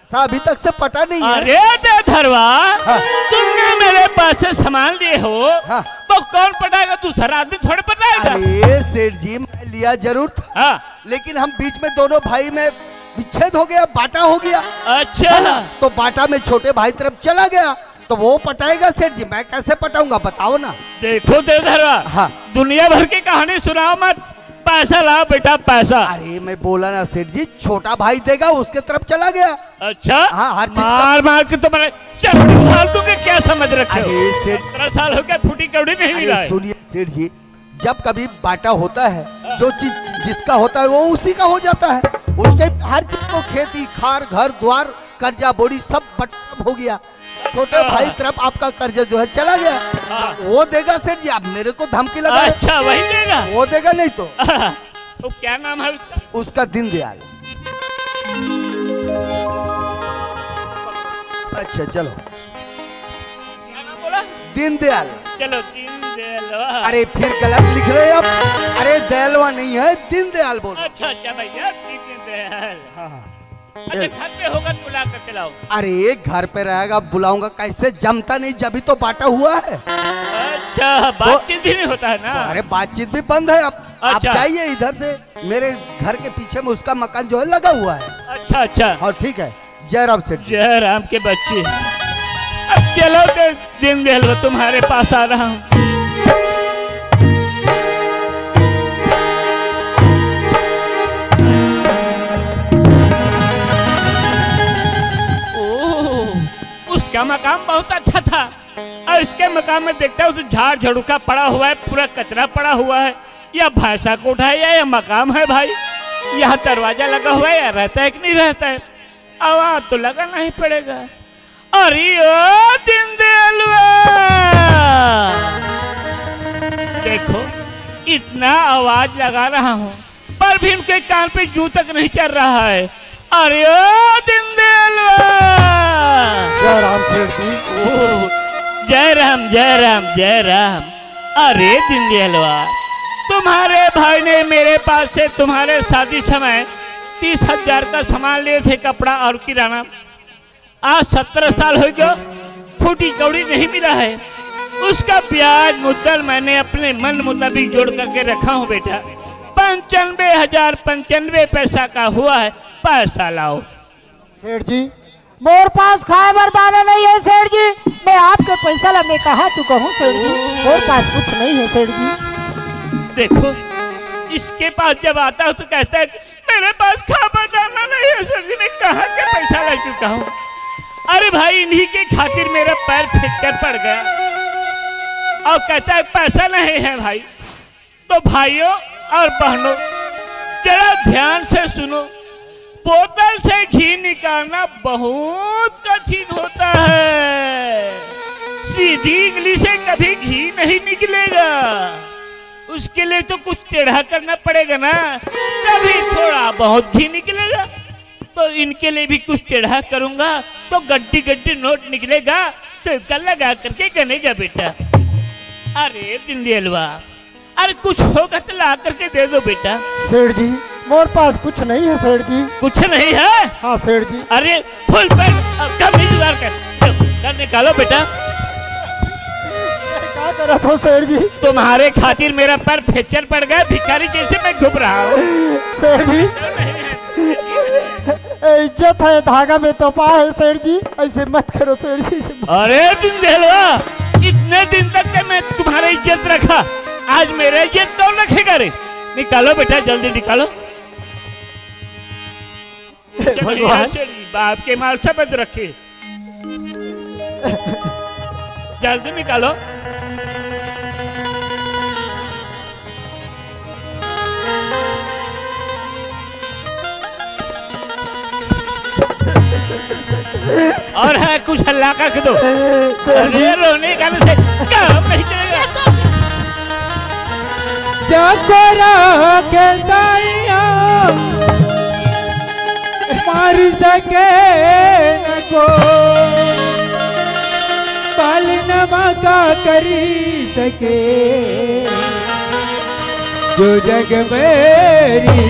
अभी तक से पटा नहीं है। अरे देवधरवा, हाँ। तुमने मेरे पास से सामान लिए हो, हाँ। तो कौन पटाएगा? दूसरा आदमी थोड़े पटाएगा। अरे सेठ जी, मैं लिया जरूर था, हाँ। लेकिन हम बीच में दोनों भाई में विच्छेद हो गया, बाटा हो गया। अच्छा, है ना? तो बाटा में छोटे भाई तरफ चला गया, तो वो पटाएगा सेठ जी, मैं कैसे पटाऊंगा बताओ ना। देखो देवधरवा, हाँ। दुनिया भर की कहानी सुनाओ मत, पैसा लाओ बेटा, पैसा। अरे मैं बोला ना सेठ जी, छोटा भाई देगा, उसके तरफ चला गया। अच्छा, हाँ, हर चीज मार मार के तुम्हारे चप्पू फालतू के क्या समझ रखे हो? अरे सेठ, 17 साल हो गए, फूटी कौड़ी नहीं मिला अरे है। सुनिए सेठ जी, जब कभी बाटा होता है, जो चीज जिसका होता है वो उसी का हो जाता है। उस टाइम हर चीज को, खेती खार घर द्वार कर्जा बोरी सब बट हो गया। छोटे भाई तरफ आपका कर्जा जो है चला गया, तो वो देगा सेठ जी। आप मेरे को धमकी लगा रहे। अच्छा, वही देगा? वो देगा नहीं तो। तो क्या नाम है उसका? उसका दीनदयाल। अच्छा चलो, क्या नाम बोला? दीनदयाल। चलो दीनदयाल। अरे फिर गलत लिख रहे हैं आप। अरे दयालवा नहीं है, दीनदयाल बोलो। अच्छा अच्छा भैया, दीनदयाल। हाँ। अच्छा, घर पे होगा तो बुला करके लाओ। अरे घर पे रहेगा, बुलाऊंगा कैसे, जमता नहीं, जब तो बाटा हुआ है। अच्छा, बातचीत भी नहीं होता है ना? अरे बातचीत भी बंद है अब। आप अच्छा। जाइए इधर से, मेरे घर के पीछे में उसका मकान जो है लगा हुआ है। अच्छा अच्छा। हाँ ठीक है, जयराम सेठ जी। जय राम के बच्चे। अब चलो दीनदयाल, तुम्हारे पास आ रहा हूँ। उसका मकाम बहुत अच्छा था, इसके मकान में देखता हूँ तो झाड़ झड़ूका पड़ा हुआ है, पूरा कचरा पड़ा हुआ है। या भैंसा कोठा है या मकाम है भाई। यहाँ दरवाजा लगा हुआ है, या रहता है कि नहीं रहता है। आवाज तो लगाना ही पड़ेगा। अरे ओ दिन दयालुआ, देखो इतना आवाज लगा रहा हूँ पर भी इनके कान पे जू तक नहीं चल रहा है। अरे ओ दिन दयालुआ। जय राम सेठ जी। जय राम जय राम जय राम। अरे दिन दयालुआ, तुम्हारे भाई ने मेरे पास से तुम्हारे शादी समय 30,000 का सामान लिए थे, कपड़ा और किराना। आज 17 साल हो गए, फूटी कौड़ी नहीं मिला है। उसका ब्याज मुद्दल मैंने अपने मन मुताबिक जोड़ करके रखा हूँ बेटा। 95,095 पैसा का हुआ है, पैसा लाओ। सेठ जी मोर पास खाए बरदाना नहीं है सेठ जी। मैं आपके पैसा ला मैं कहा तू कहूँ सेठ जी, मोर पास कुछ नहीं है सेठ जी। देखो इसके पास जब आता हूँ तो कहता है मेरे पास खा बरदाना नहीं है सर जी, मैं कहाँ के पैसा ला चुका हूँ। अरे भाई इन्हीं के खातिर मेरा पैर फिट कर पड़ गया और कहता है पैसा नहीं है भाई। तो भाइयों और बहनों जरा ध्यान से सुनो, बोतल से घी निकालना बहुत कठिन होता है। सीधी उंगली से कभी घी नहीं निकलेगा, उसके लिए तो कुछ टेढ़ा करना पड़ेगा ना, तभी थोड़ा बहुत घी निकलेगा। तो इनके लिए भी कुछ टेढ़ा करूंगा तो गड्डी गड्डी नोट निकलेगा, तो लगा करके गनेगा बेटा। अरे दिन दयालुआ, अरे कुछ होगा तो ला करके दे दो बेटा। सेठ जी मोर पास कुछ नहीं है सेठ जी। कुछ नहीं है? हाँ सेठ जी। अरे फुल पैर कब इंतजार कर निकालो बेटा। क्या कर रहा था सेठ जी? तुम्हारे खातिर मेरा पैर फ्रैक्चर पड़ गया, भिखारी जैसे मैं घूम रहा हूँ। सेठ जी इज्जत है धागा में तो पा है सेठ जी, ऐसे मत करो सेठ जी। अरे दिन दयालुआ, इतने दिन तक के मैं तुम्हारी इज्जत रखा, आज मेरा इज्जत कौन रखेगा रे? निकालो बेटा जल्दी निकालो। बाप के माल से बच रखे, जल्दी निकालो। और है कुछ हल्ला करके दो। अरे रोने का से काम नहीं चलेगा। चकोरा के साइया मार सके न को, बाल नमका करी सके जो जग मेरी।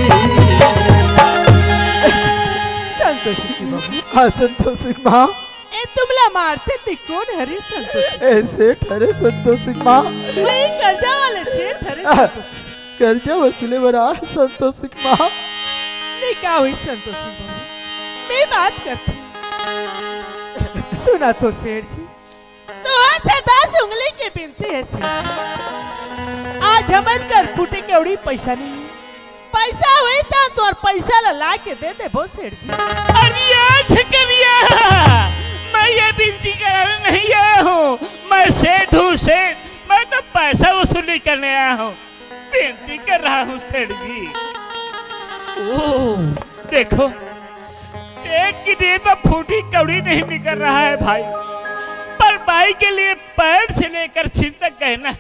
संतोषी बाबू। हाँ संतोषी माँ। ए तुमला मारते थे कौन हरे संतोषी? ऐसे ठहरे संतोषी माँ। वही कर्जा वाले सेठ हरे संतोषी। कर्जा वसूले बरा संतोषी माँ। नहीं क्या हुई संतोषी बाबू, मैं बात करती। सुना तो सेठ जी, तो आज 10 उंगली की बिनती है सेठ। आज हमारे घर फूटे केवड़ी पैसा नहीं है, पैसा हुई था तो और पैसा ला के दे दे वो सेठ जी। अरे छकरिया, मैं ये बिनती कराने नहीं आया हूँ, मैं सेठ हूँ सेठ। मैं तो पैसा वसूली करने आया हूँ, बिनती कर रहा हूँ सेठ जी। ओह देखो, सेठ के लिए तो फूटी कौड़ी नहीं निकल रहा है भाई, पर भाई के लिए पैर से लेकर सिर तक गहना,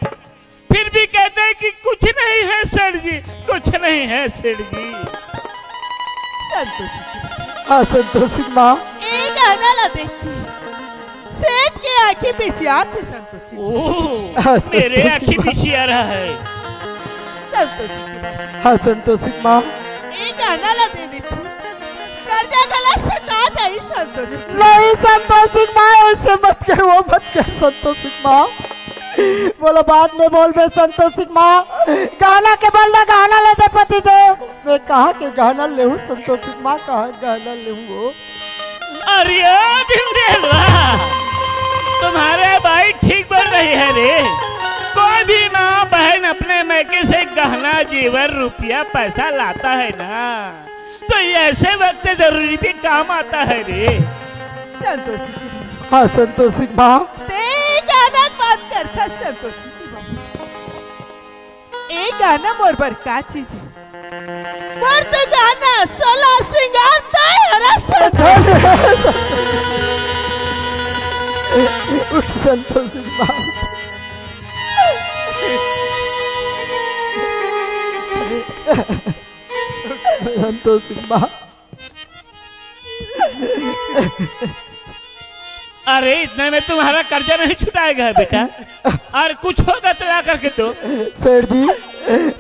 फिर भी कहते हैं कि कुछ नहीं है सेठ जी, कुछ नहीं है सेठ जी। संतोषी। हाँ संतोषी माँ। एक गहना ला देखती, सेठ के आँखें बिसिया थे संतोषी। ओह मेरे आँखें बिसिया रहा है। संतोषी। हाँ संतोषी माँ। एक गहना ला दे देती, कर्जा गला छटा जाए संतोषी। नहीं संतोषी माँ, ऐसे मत कर, वो मत कर संतोषी माँ। बोलो बाद में बोल बे संतोषी माँ। गाना के बलदा गाना ले दे पति देव। मैं कहा के गाना ले हूँ संतोषी माँ, कहा गाना ले हूँ। अरे दिन दयालुआ, तुम्हारे भाई ठीक बोल रही है रे। कोई भी माँ बहन अपने मैके से गहना जेवर रुपया पैसा लाता है ना, तो ऐसे वक्त जरूरी भी काम आता है रे। संतोषी। हाँ संतोषी माँ। ते गाना अर्थात संतोषी एक गाना मोर बर का चीज है मोर तो गाना सोला सिंगार उठ संतोषी माँ संतोषी माँ अरे इतने में तुम्हारा कर्जा नहीं छुटाएगा बेटा और कुछ होगा तो ला करके दो। सेठ जी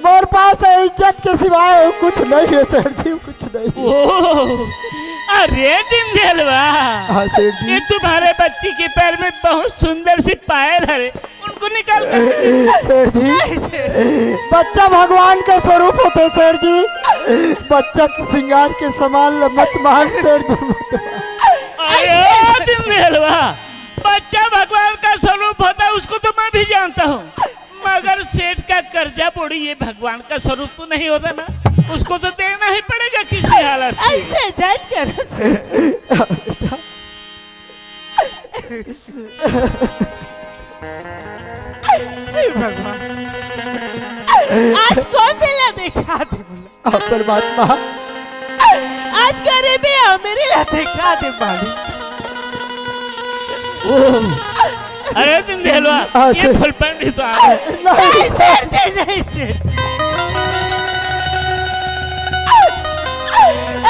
मोर पास है इज्जत के सिवाय कुछ नहीं है सेठ जी कुछ नहीं। ओह अरे दिनदेलवा हाँ सेठ जी ये तुम्हारे बच्ची के पैर में बहुत सुंदर सी पायल है उनको निकाल सेठ जी बच्चा भगवान का स्वरूप होते सेठ जी बच्चा श्रृंगार के समान मत मान सेठ जी अरे दिनदेलवा बच्चा भगवान का स्वरूप होता है उसको तो मैं भी जानता हूँ मगर सेठ का कर्जा बोड़ी ये भगवान का स्वरूप तो नहीं होता ना उसको तो देना ही पड़ेगा किसी हालत में। ऐसे जान कर भगवान आज कौन दिला देखा दे परमात्मा आज गरीबी मेरी ला देखा दे बाड़ी। अरे दिनदेलवा ये फुल पैंट ही तो आ नहीं सेठ जी नहीं सेठ जी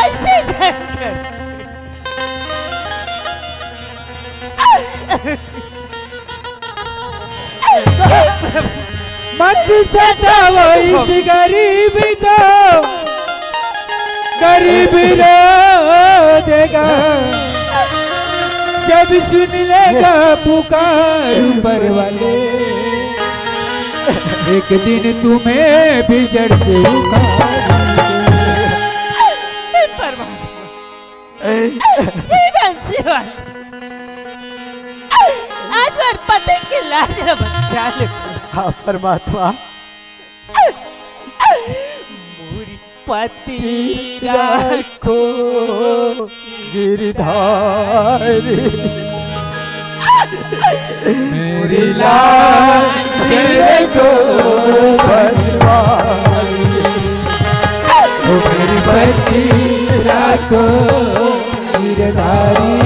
ऐसे जान कर मत सताओ इस गरीब को गरीब रो देगा जब सुन लेगा पुकार ऊपर वाले एक दिन तुम्हें भी जड़ से आज बार पति की लाज बचा ले। हाँ परमात्मा मोरी पति रखो गिरधारी मेरी लाज तेरे को बनवाई मेरी पति रखो गिरधारी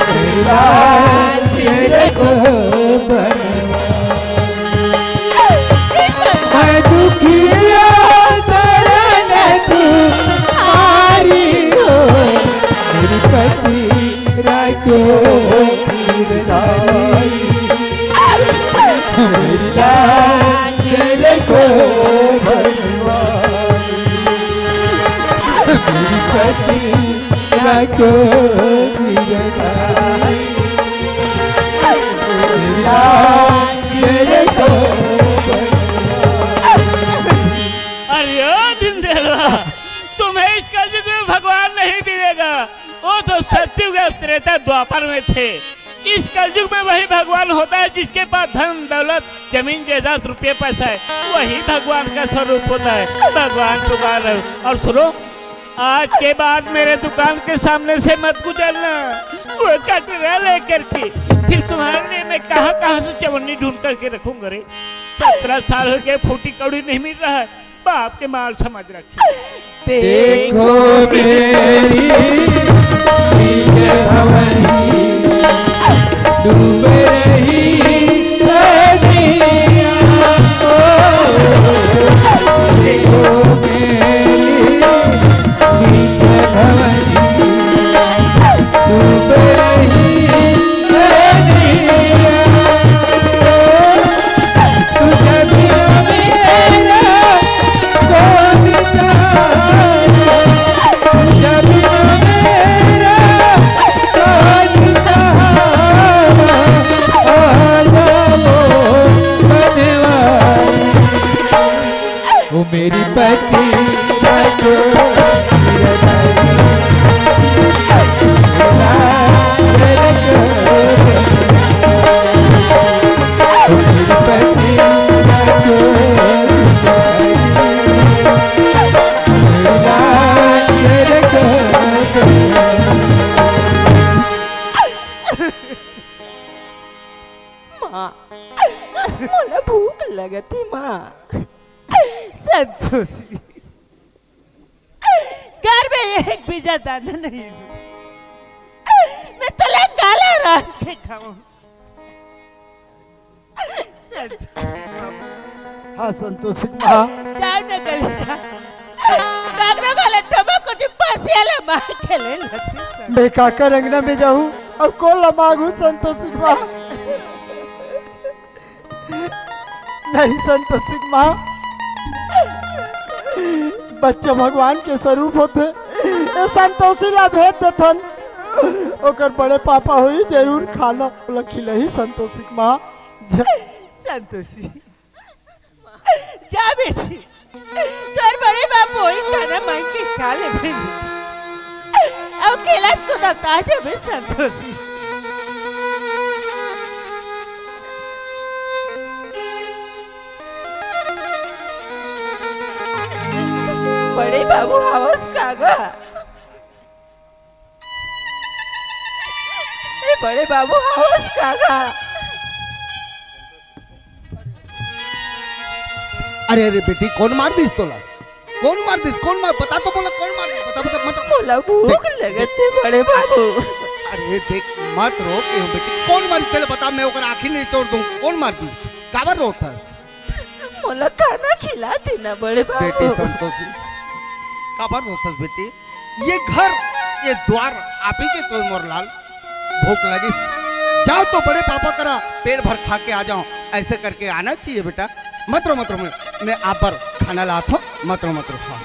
मेरी लाज तेरे को मैं दुखिया शरण तुम्हारी हो मेरी पति राखो गिरधारी मेरी लाज रखो बनवारी मेरी पति राखो गिरधारी मेरी लाज रखो तुम्हें इस कलयुग में भगवान नहीं मिलेगा वो तो सत्युग त्रेता द्वापर में थे इस कलयुग में वही भगवान होता है जिसके पास धन दौलत जमीन जायदाद रुपये पैसा है वही भगवान का स्वरूप होता है भगवान पुकार रहे और सुनो आज के बाद मेरे दुकान के सामने से मत गुजरना वो कटोरा लेकर के फिर तुम्हारे लिए मैं कहाँ कहाँ से चवन्नी ढूंढ करके रखूंगा रे 17 साल हो गए फूटी कौड़ी नहीं मिल रहा है बाप के माल समझ रखे देखो मेरी भवनी डूब रही नदियाँ देखो मेरी भवनी डूब रही नदियाँ तुझे बिना मेरा कौन जाने तुझे बिना लगती माँ। संतोषी घर में एक बीजा दाना नहीं, मैं तले काला रात के खाऊं। हाँ संतोषी माँ, जाओ न गली का कागरा वाला टमा को जो पासियाला मार के ले लेते। मैं काकर अंगना में जाऊँ और कौन लमागू संतोषी माँ? नहीं संतोषी माँ, बच्चे भगवान के स्वरूप होते, संतोषी ला भेज देथन, ओकर बड़े पापा हुई जरूर खाना खिलही संतोषी माँ। संतोषी जा बेटी, तर बड़े बाबू ही खाना मांग के खा ले बेटी। अब केला तो बता दे बे संतोषी। बड़े बाबू हाउस कागा, बड़े बाबू हाउस कागा। अरे अरे बेटी, कौन मार दिस तोला? कौन मार दिस? कौन मार? बता तो, बोला कौन मार दिस? बता बता मत बोला, भूख लगते बड़े बाबू। अरे देख मत रो के बेटी, कौन मार? चले बता, मैं ओकर आँखी नहीं तोड़ दूं। कौन मार दिस? काबर रोता? मोला खाना खिला देना बड़े बाबू। बेटी संतोषी काबर रोता बेटी? ये घर, ये द्वार आप ही के तो मोरलाल। भूख लगी, जाओ तो बड़े पापा करा पेट भर खा के आ जाओ। ऐसे करके आना चाहिए बेटा। मत रो मत रो, मैं आप पर खाना लाता हूँ। मत रो मत रो। हाँ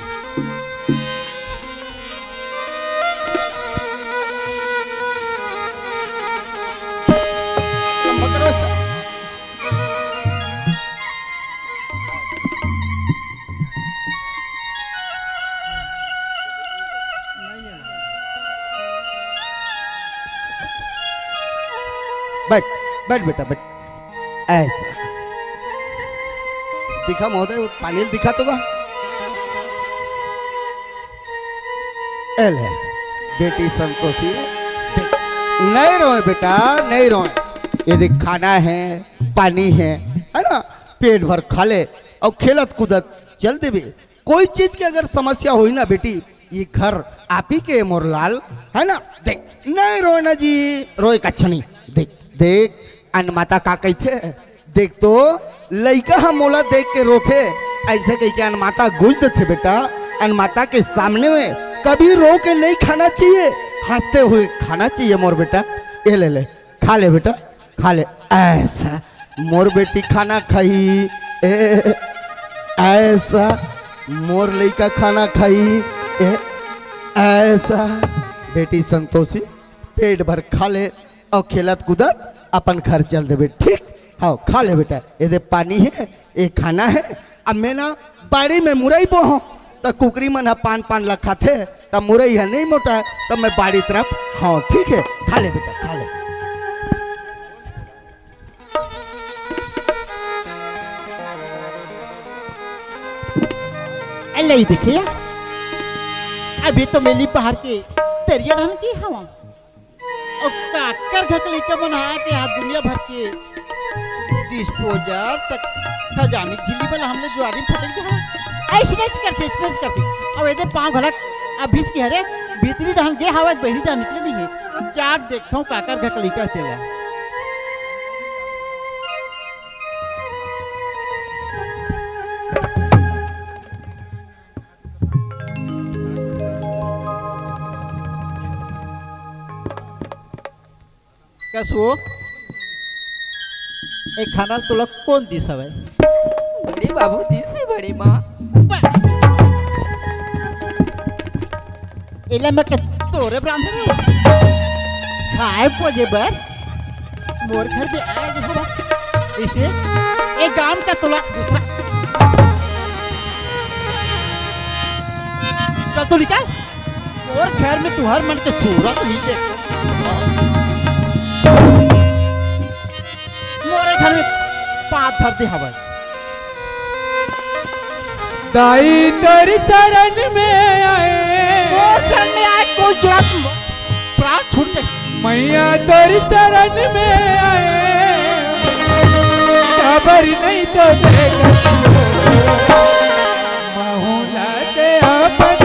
मत रो। बैठ बैठ बेटा बैठ। ऐसा दिखा महोदय, वो पानी दिखा तो का। एल है बेटी संतोषी, नहीं रोए बेटा, नहीं रोए। ये देख खाना है, पानी है ना, पेट भर खा ले और खेलत कूदत चल देवे। कोई चीज की अगर समस्या हुई ना बेटी, ये घर आप ही के मोरलाल है ना। देख नहीं रोए ना जी, रोए कच्छ नहीं। देख देख अनमाता का कहते, देख तो लड़का हम मोला देख के रोते, ऐसे कह के अनमाता गुज देते बेटा। अनमाता के सामने में कभी रो के नहीं खाना चाहिए, हंसते हुए खाना चाहिए मोर बेटा। ये ले ले, खा ले बेटा, खा ले। ऐसा मोर बेटी खाना खाई, ऐसा मोर लड़का खाना खाई, ऐसा बेटी संतोषी पेट भर खा ले और खेलत कूदत अपन घर चल दे बेटा। ठीक हाँ, खा ले बेटा। ये दे पानी है, ये खाना है। अब मैं ना बाड़ी में मुरई बो हूँ, तो कुकरी मन पान पान लखा थे, तब मुरई है नहीं मोटा, तब मैं बाड़ी तरफ। हाँ ठीक है, खा ले बेटा, खा ले। नहीं देखिए, अभी तो मेली पहाड़ के तेरिया ढंग की हवा और काकर घकली का बना के हाथ दुनिया भर के डिस्पोजर तक खजानी झिल्ली वाला हमने ज्वारी फटेल दिया। ऐसे नहीं करते और ये पाँव घलक अभी के हरे भीतरी ढंग के हवा बहरी ढंग निकले नहीं है। जाग देखता हूँ काकर घकली का तेला। कसो एक खाना तुला कौन दिस हवे? बड़ी बाबू दिसी बड़ी माँ। इले में के तोरे ब्राह्मण खाए पोजे बर मोर घर पे आए जहाँ इसे एक गांव का तुला दूसरा चल तो निकाल। मोर घर में तुहर मन के सूरत नहीं देख, मोरे घर में पात धर दे हवा। दाई तेरी शरण में आए, वो शरण में आए कोई जुरात प्राण छूट दे। मैया तेरी शरण में आए, खबर नहीं तो माहौला दे अपन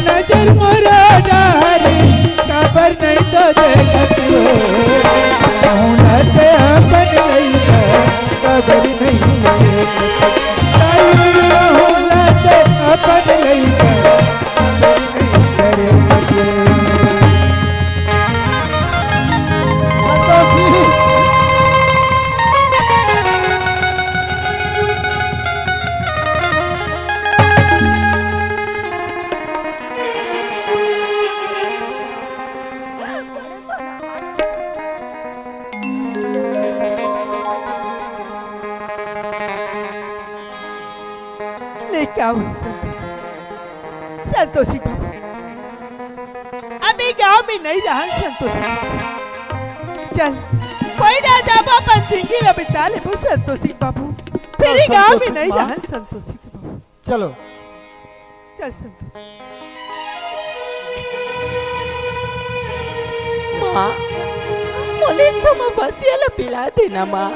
नजर मोरा डारी खबर नहीं तो देखत हो अपन खबर नहीं अपन संतोषी बाबू अभी गांव में नहीं रहा संतोषी बाबू। चल कोई ना जाबो अपन जिंदगी ला बिता ले संतोषी बाबू फिर गांव में नहीं रहा संतोषी बाबू। चलो चल संतोषी। माँ बोले तो मैं बसिया ला पिला देना माँ।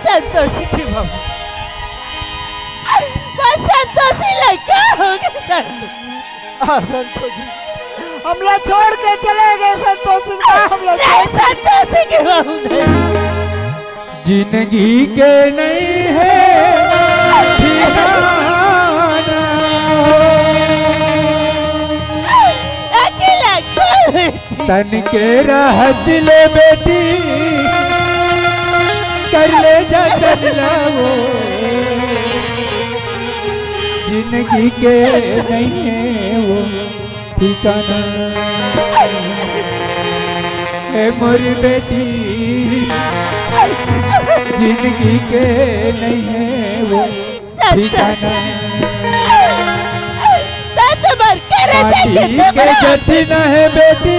संतोषी की बाबू संतोषी लड़का हो गया। संतोषी हमला छोड़ के चले गए संतोषी संतोषी की बाबू जिंदगी के नहीं है तन के राह दिले बेटी कर ले जा वो जिंदगी के नहीं है वो ठिकाना है मोरी बेटी जिंदगी के नहीं है वो ठिकाना माटी के जठिन है बेटी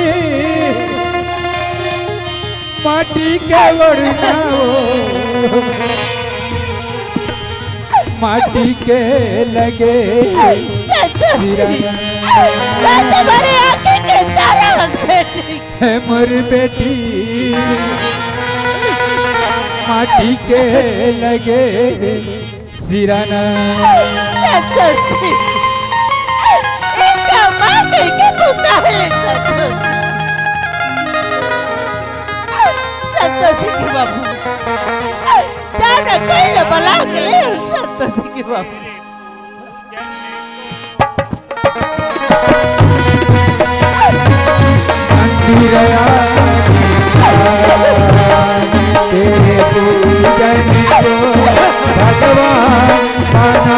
माटी के वड़ना हो माटी के लगे है मोर बेटी माटी के लगे सिराना संतोषी की बाबू जाना कोई ले बला के ले संतोषी की जी बाबू तेरे पूजन को भगवान बना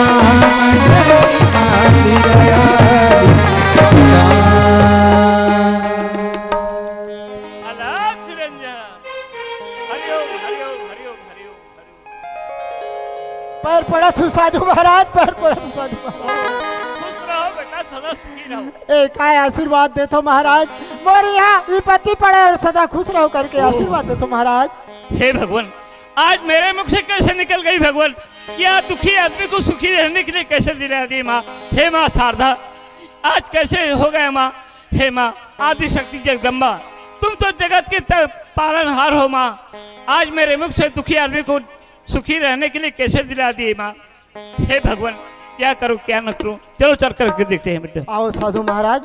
पैर पड़ा तू साधु महाराज, पैर पड़ा तू साधु महाराज। खुश रहो बेटा, सदा सुखी रहो। एक आए आशीर्वाद दे तो महाराज, मोर यहाँ विपत्ति पड़े और सदा खुश रहो करके आशीर्वाद दे तो महाराज। हे भगवान, आज मेरे मुख से कैसे निकल गई भगवान, क्या दुखी आदमी को सुखी रहने के लिए कैसे दिला दी माँ। हे माँ शारदा, आज कैसे हो गया माँ। हे माँ आदि शक्ति जगदम्बा, तुम तो जगत के पालनहार हो माँ। आज मेरे मुख से दुखी आदमी को सुखी रहने के लिए कैसे दिला दिए माँ। हे भगवान, क्या करूँ क्या न करूँ, चलो चल करके देखते हैं बेटा। आओ साधु महाराज।